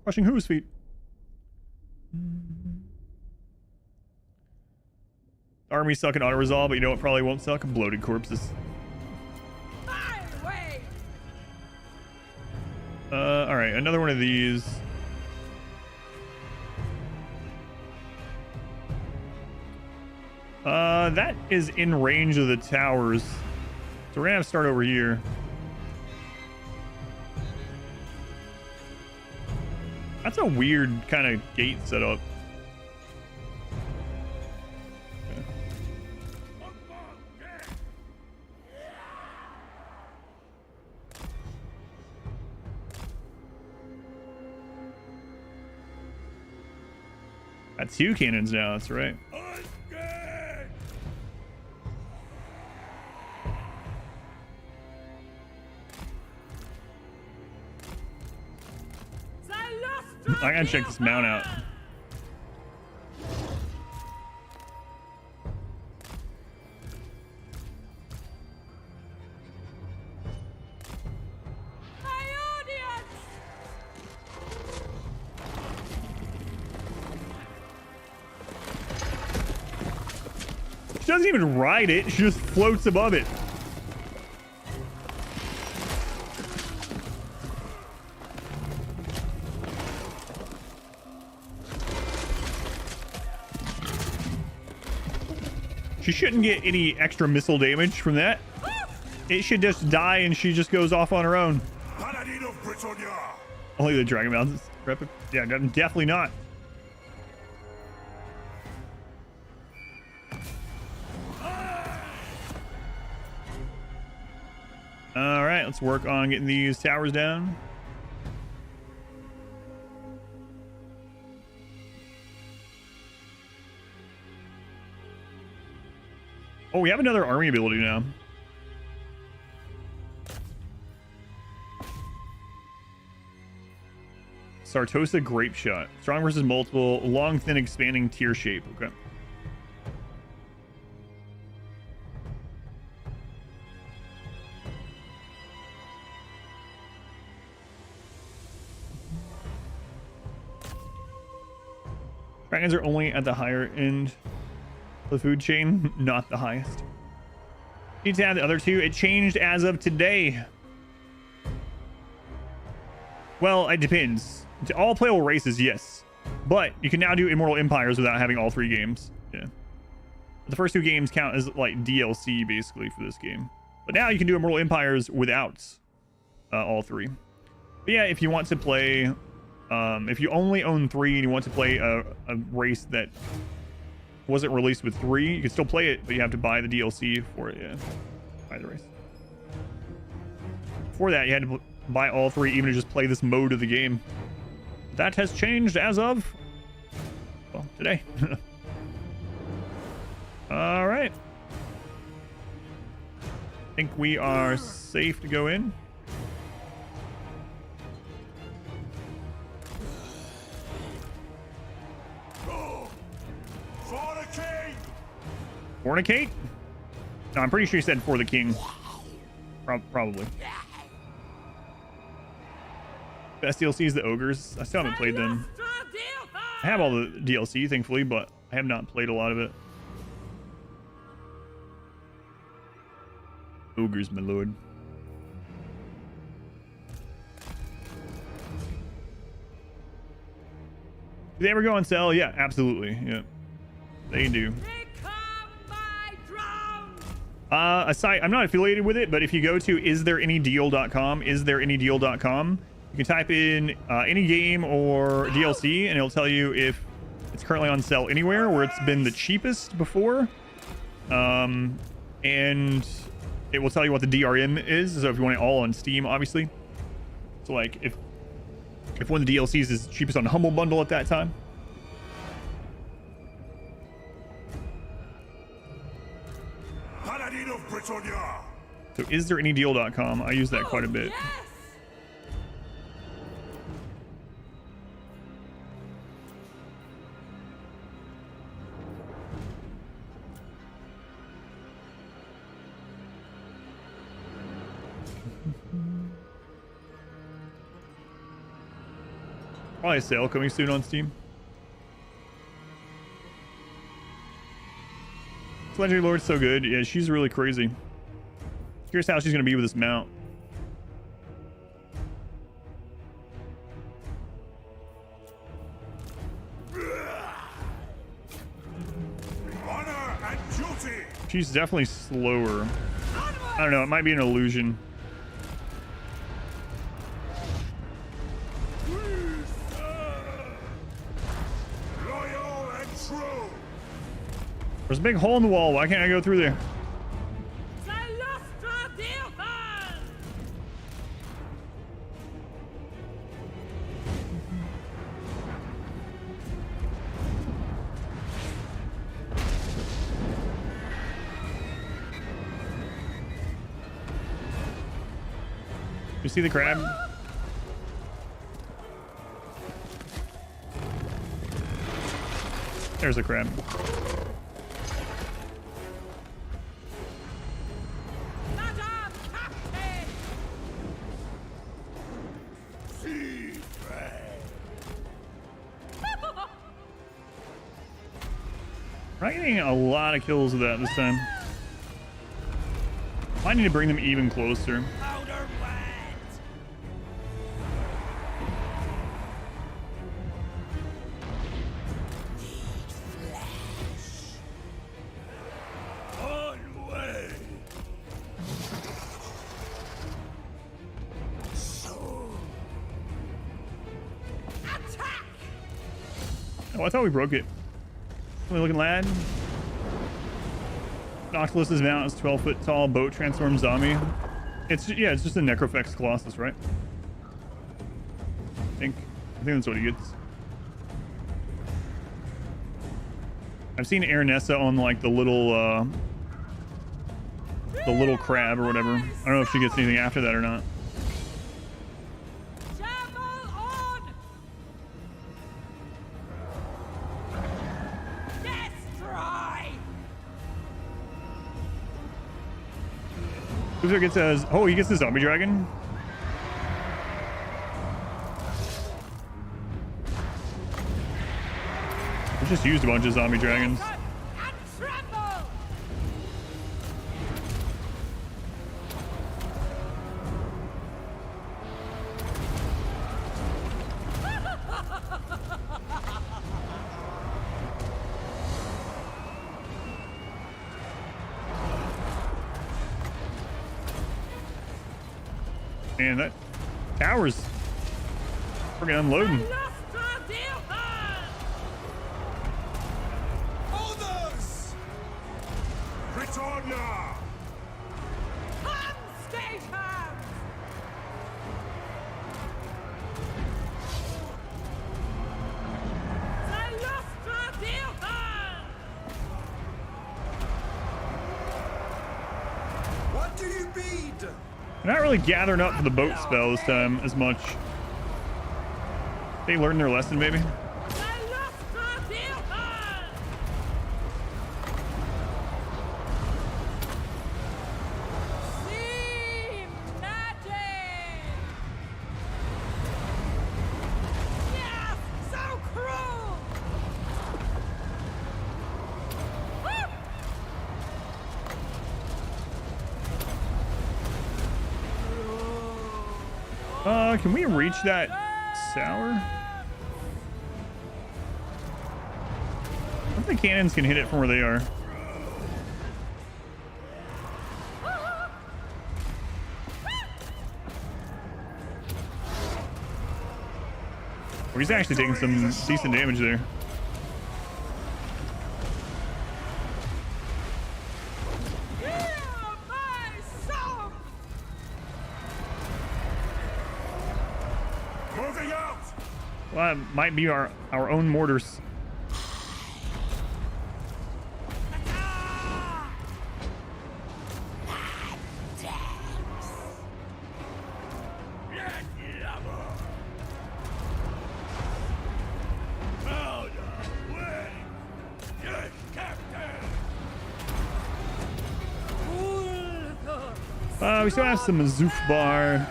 Crushing Hooves feet. Armies suck at auto resolve, but you know what probably won't suck? Bloated corpses. All right, another one of these. That is in range of the towers. So we're gonna have to start over here. That's a weird kind of gate setup. Got 2 cannons now, that's right. I gotta check this mount out. She doesn't even ride it, she just floats above it. She shouldn't get any extra missile damage from that. It should just die and she just goes off on her own. Only the Dragon Mountains. Yeah, definitely not. All right, let's work on getting these towers down. Oh, we have another army ability now. Sartosa Grape Shot. Strong versus multiple. Long, thin, expanding tier shape. Okay. Dragons are only at the higher end of the food chain, not the highest. Need to add the other 2. It changed as of today. Well, it depends. To all playable races, yes. But you can now do Immortal Empires without having all 3 games. Yeah. The first 2 games count as like DLC basically for this game. But now you can do Immortal Empires without all 3. But yeah, if you want to play... if you only own 3 and you want to play a race that wasn't released with 3, you can still play it, but you have to buy the DLC for it. Yeah, buy the race. Before that, you had to buy all 3 even to just play this mode of the game. That has changed as of, well, today. All right. I think we are safe to go in. Fornicate? No, I'm pretty sure he said for the king. Probably. Best DLC is the ogres. I still haven't played them. I have all the DLC, thankfully, but I have not played a lot of it. Ogres, my lord. Do they ever go on sale? Yeah, absolutely. Yeah, they do. A site, I'm not affiliated with it, but if you go to isthereanydeal.com, isthereanydeal.com, you can type in any game or DLC and it'll tell you if it's currently on sale anywhere where it's been the cheapest before. And it will tell you what the DRM is. So if you want it all on Steam, obviously. So like if one of the DLCs is cheapest on Humble Bundle at that time. So isthereanydeal.com. I use that quite a bit. Probably a sale coming soon on Steam. Legendary Lord's so good. Yeah, she's really crazy. Here's how she's gonna be with this mount. Honor and duty. She's definitely slower. I don't know, it might be an illusion. Loyal and true. There's a big hole in the wall. Why can't I go through there? Cylostra Direfen! You see the crab? There's a crab. We're getting a lot of kills with that this time. I need to bring them even closer. Oh, I thought we broke it. Funny looking lad. Nautilus' mount is 12 foot tall, boat transformed zombie. It's just a Necrofex Colossus, right? I think that's what he gets. I've seen Aranessa on like the little crab or whatever. I don't know if she gets anything after that or not. Who's gets a, oh, he gets the zombie dragon. We just used a bunch of zombie dragons. Man, that tower's freaking unloading. Others! Britannia! What do you need? They're not really gathering up for the boat spell this time as much. They learned their lesson, maybe. Can we reach that sour? I don't think cannons can hit it from where they are. Oh, he's actually taking some decent damage there. Well, that might be our own mortars. We still have some Azuf bar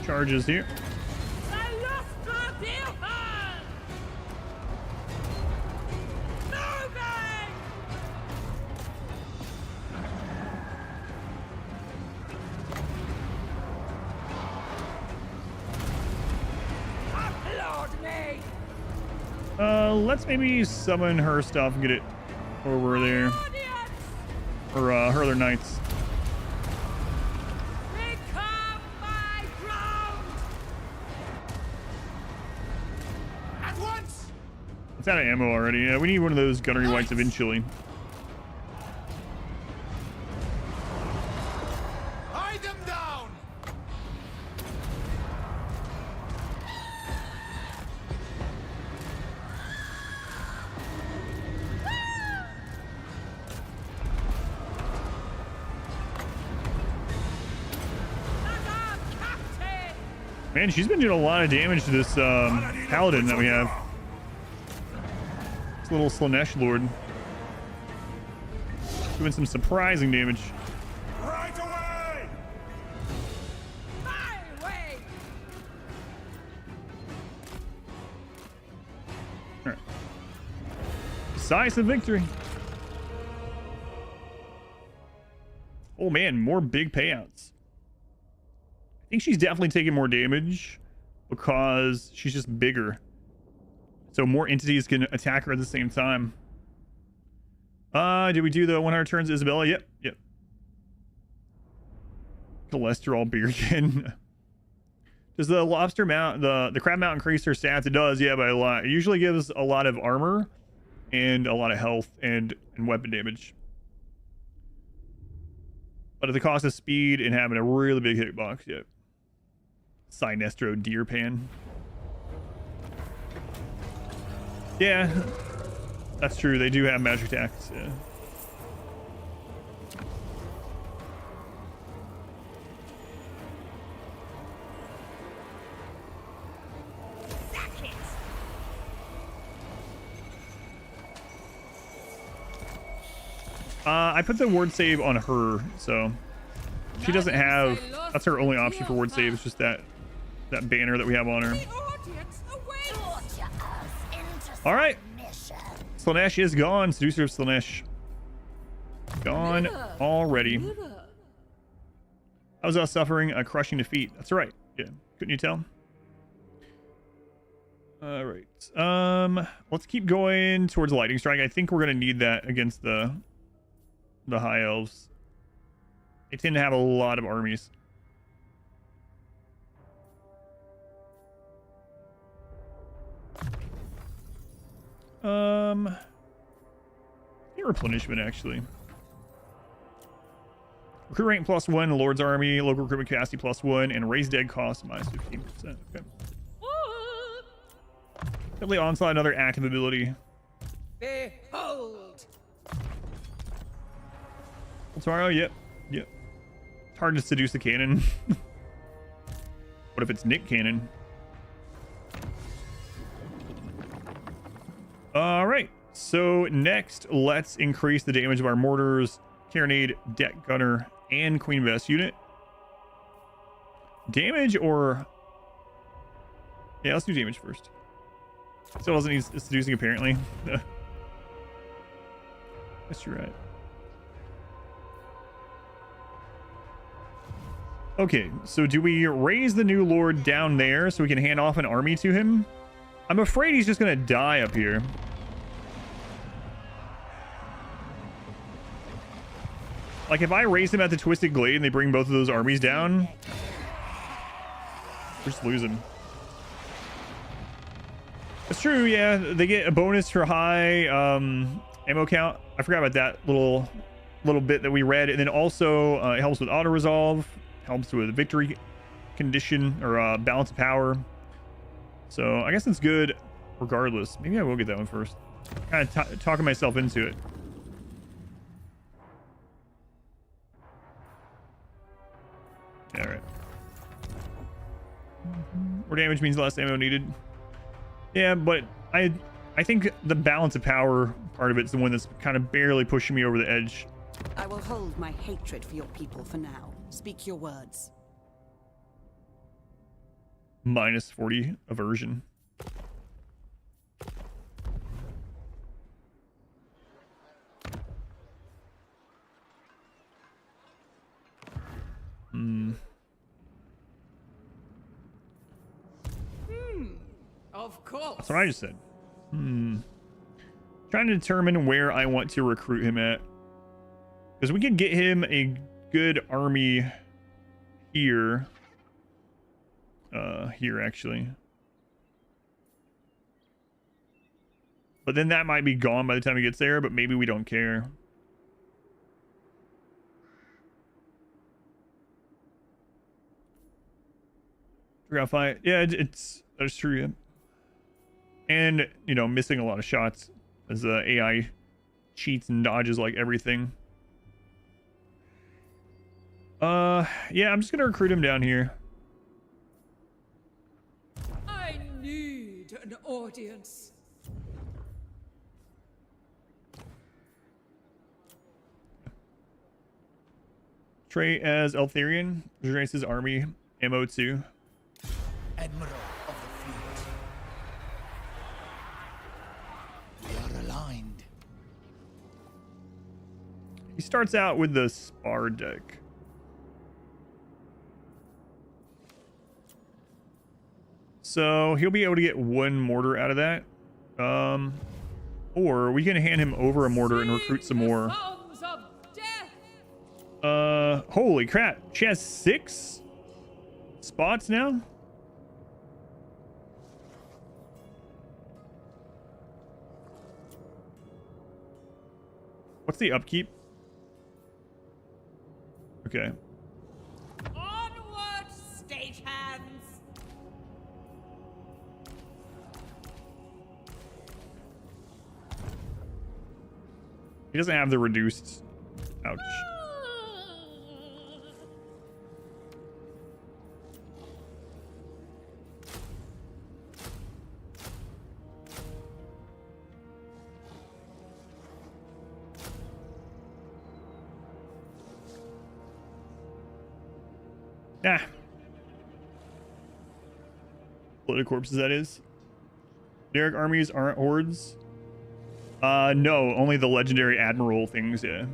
charges here. Let's maybe summon her stuff and get it over there. Or her other knights. It's out of ammo already. Yeah, we need one of those gunnery whites eventually. Hide them down! Man, she's been doing a lot of damage to this paladin that we have. This little Slanesh lord. Doing some surprising damage. Right away! My way! All right. Decisive victory. Oh man, more big payouts. I think she's definitely taking more damage because she's just bigger. So more entities can attack her at the same time. Did we do the 100 turns Isabella? Yep. Cholesterol beer again. Does the lobster mount, the crab mount increase her stats? It does, yeah, by a lot. It usually gives a lot of armor and a lot of health and weapon damage. But at the cost of speed and having a really big hitbox, yep. Cylostra Direfen. Yeah, that's true. They do have magic attacks. Yeah. I put the ward save on her, so she doesn't have. That's her only option for ward save. It's just that banner that we have on her. All right, Slanesh is gone. Seducer of Slanesh gone already. I was suffering a crushing defeat. That's right. Yeah, couldn't you tell? All right. Let's keep going towards lightning strike. I think we're gonna need that against the high elves. They tend to have a lot of armies. Replenishment actually. Recruit rank +1, Lord's army, local recruitment capacity +1, and raise dead cost -15%. Okay. Deadly onslaught, another active ability. Behold! Tomorrow, yep. It's hard to seduce the cannon. What if it's Nick Cannon? All right. So next, let's increase the damage of our mortars, carronade, deck gunner, and Queen Vest unit. Damage or... Yeah, let's do damage first. Still doesn't need seducing, apparently. Guess you're right. Okay, so do we raise the new lord down there so we can hand off an army to him? I'm afraid he's just gonna die up here. Like, if I raise him at the Twisted Glade and they bring both of those armies down, we're just losing. It's true, yeah. They get a bonus for high ammo count. I forgot about that little bit that we read. And then also it helps with auto resolve, helps with victory condition or balance of power. So I guess it's good regardless. Maybe I will get that one first. Kind of talking myself into it. All right. More damage means less ammo needed. Yeah, but I think the balance of power part of it's the one that's kind of barely pushing me over the edge. I will hold my hatred for your people for now. Speak your words. -40 aversion. Of course. That's what I just said. Trying to determine where I want to recruit him at. Because we could get him a good army here. Here, actually. But then that might be gone by the time he gets there, but maybe we don't care. Fight. Yeah, that's true, yeah. And, you know, missing a lot of shots as the AI cheats and dodges like everything. Yeah, I'm just gonna recruit him down here. audience. Trey as Eltharion, regenerates army, ammo 2. Admiral of the fleet. We are aligned. He starts out with the spar deck. So he'll be able to get 1 mortar out of that. Or we can hand him over a mortar and recruit some more. Holy crap. She has 6 spots now? What's the upkeep? Okay. Onward, stagehands! He doesn't have the reduced. Ouch. Ah. Bloated corpses, that is. Generic armies aren't hordes. No, only the legendary admiral things, yeah.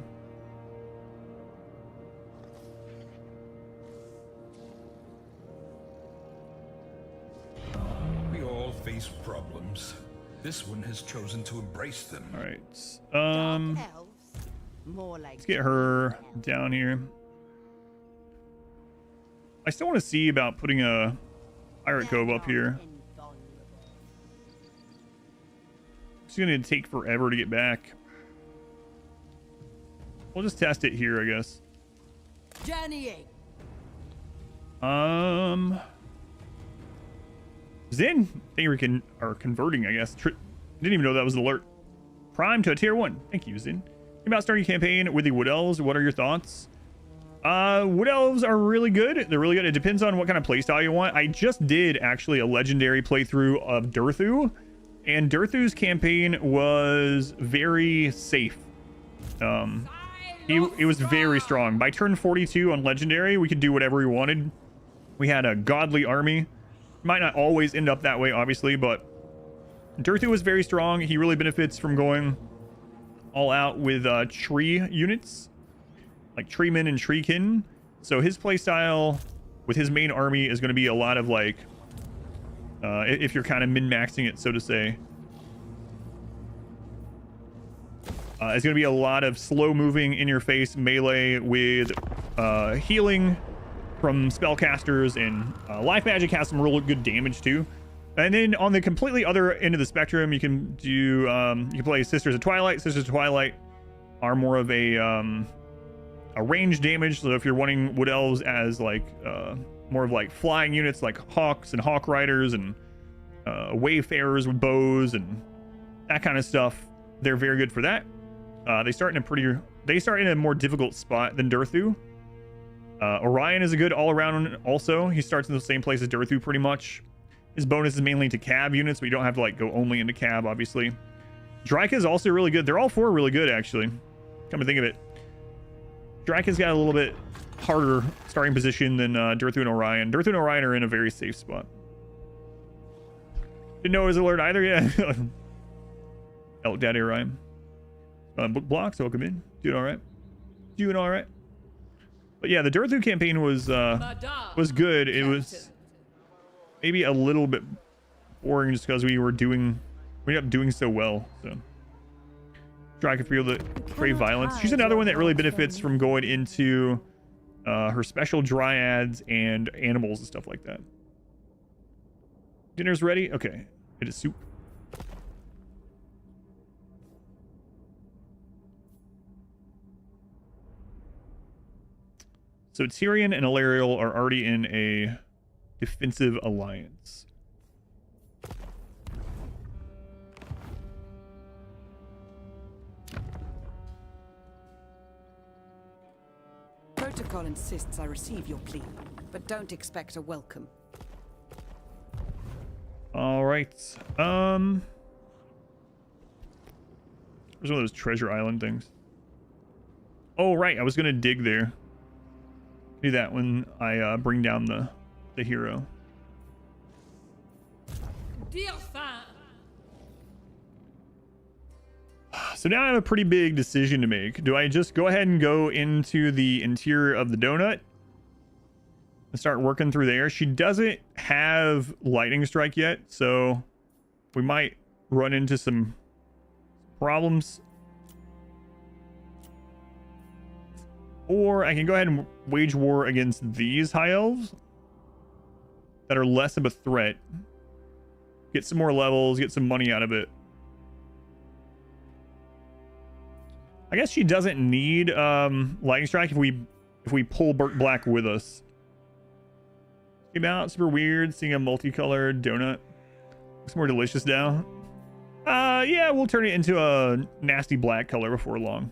We all face problems. This one has chosen to embrace them. All right. Let's get her down here. I still want to see about putting a pirate cove up here. It's going to take forever to get back. We'll just test it here, I guess. Journeying. Zin, thank you for converting, I guess. Didn't even know that was an alert. Prime to a tier 1. Thank you, Zin. About starting a campaign with the Wood Elves, what are your thoughts? Wood Elves are really good. They're really good. It depends on what kind of playstyle you want. I just did actually a legendary playthrough of Durthu, and Durthu's campaign was very safe. He was very strong. By turn 42 on legendary, we could do whatever we wanted. We had a godly army. Might not always end up that way, obviously, but Durthu was very strong. He really benefits from going all out with tree units, like treemen and treekin. So his playstyle with his main army is going to be a lot of like, if you're kind of min-maxing it, so to say, it's going to be a lot of slow moving in your face melee with healing from spellcasters, and life magic has some real good damage too. And then on the completely other end of the spectrum, you can do you can play Sisters of Twilight. Sisters of Twilight are more of a range damage. So if you're wanting Wood Elves as like more of like flying units, like hawks and hawk riders and wayfarers with bows and that kind of stuff, they're very good for that. They start in a more difficult spot than Durthu. Orion is a good all-around also. He starts in the same place as Durthu pretty much. His bonus is mainly to cab units, but you don't have to like go only into cab, obviously. Drika is also really good. They're all 4 really good, actually. Come to think of it. Draka's got a little bit harder starting position than Durthu and Orion. Durthu and Orion are in a very safe spot. Didn't know it was alert either, yeah. Elk Daddy Orion. Book blocks, welcome in. Doing all right. Doing all right. But yeah, the Durthu campaign was good. It was maybe a little bit boring just because we ended up doing so well. So Draka feel the crave violence. She's another one that really benefits from going into her special dryads and animals and stuff like that. Dinner's ready. Okay, it is soup. So Tyrion and Ilariel are already in a defensive alliance. Protocol insists I receive your plea, but don't expect a welcome. All right. There's one of those treasure island things. Oh, right. I was going to dig there. Do that when I bring down the hero. So now I have a pretty big decision to make. Do I just go ahead and go into the interior of the donut and start working through there? She doesn't have lightning strike yet, so we might run into some problems. Or I can go ahead and wage war against these high elves that are less of a threat. Get some more levels, get some money out of it. I guess she doesn't need lightning strike if we pull Burnt Black with us. Came out super weird seeing a multicolored donut. Looks more delicious now. Yeah, we'll turn it into a nasty black color before long.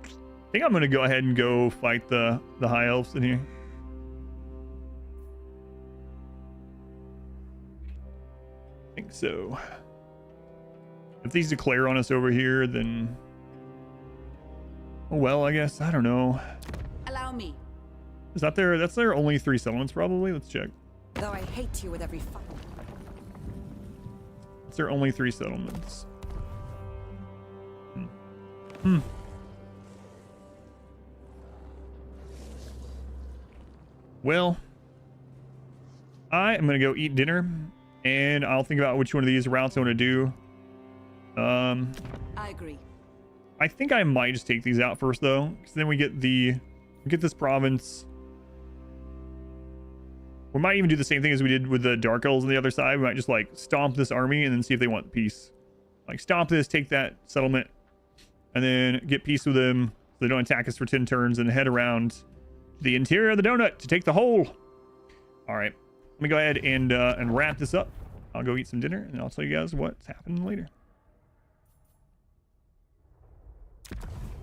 I think I'm gonna go ahead and go fight the high elves in here. I think so. If these declare on us over here, then oh well, I guess. I don't know. Allow me. Is that their? That's their only 3 settlements, probably. Let's check. Though I hate you with every It's their only 3 settlements. Well, I am gonna go eat dinner, and I'll think about which one of these routes I want to do. I agree. I think I might just take these out first, though, because then we get this province. We might even do the same thing as we did with the Dark Elves on the other side. We might just like stomp this army and then see if they want peace. Like stomp this, take that settlement, and then get peace with them so they don't attack us for 10 turns, and head around the interior of the donut to take the whole. All right, let me go ahead and wrap this up. I'll go eat some dinner, and I'll tell you guys what's happening later.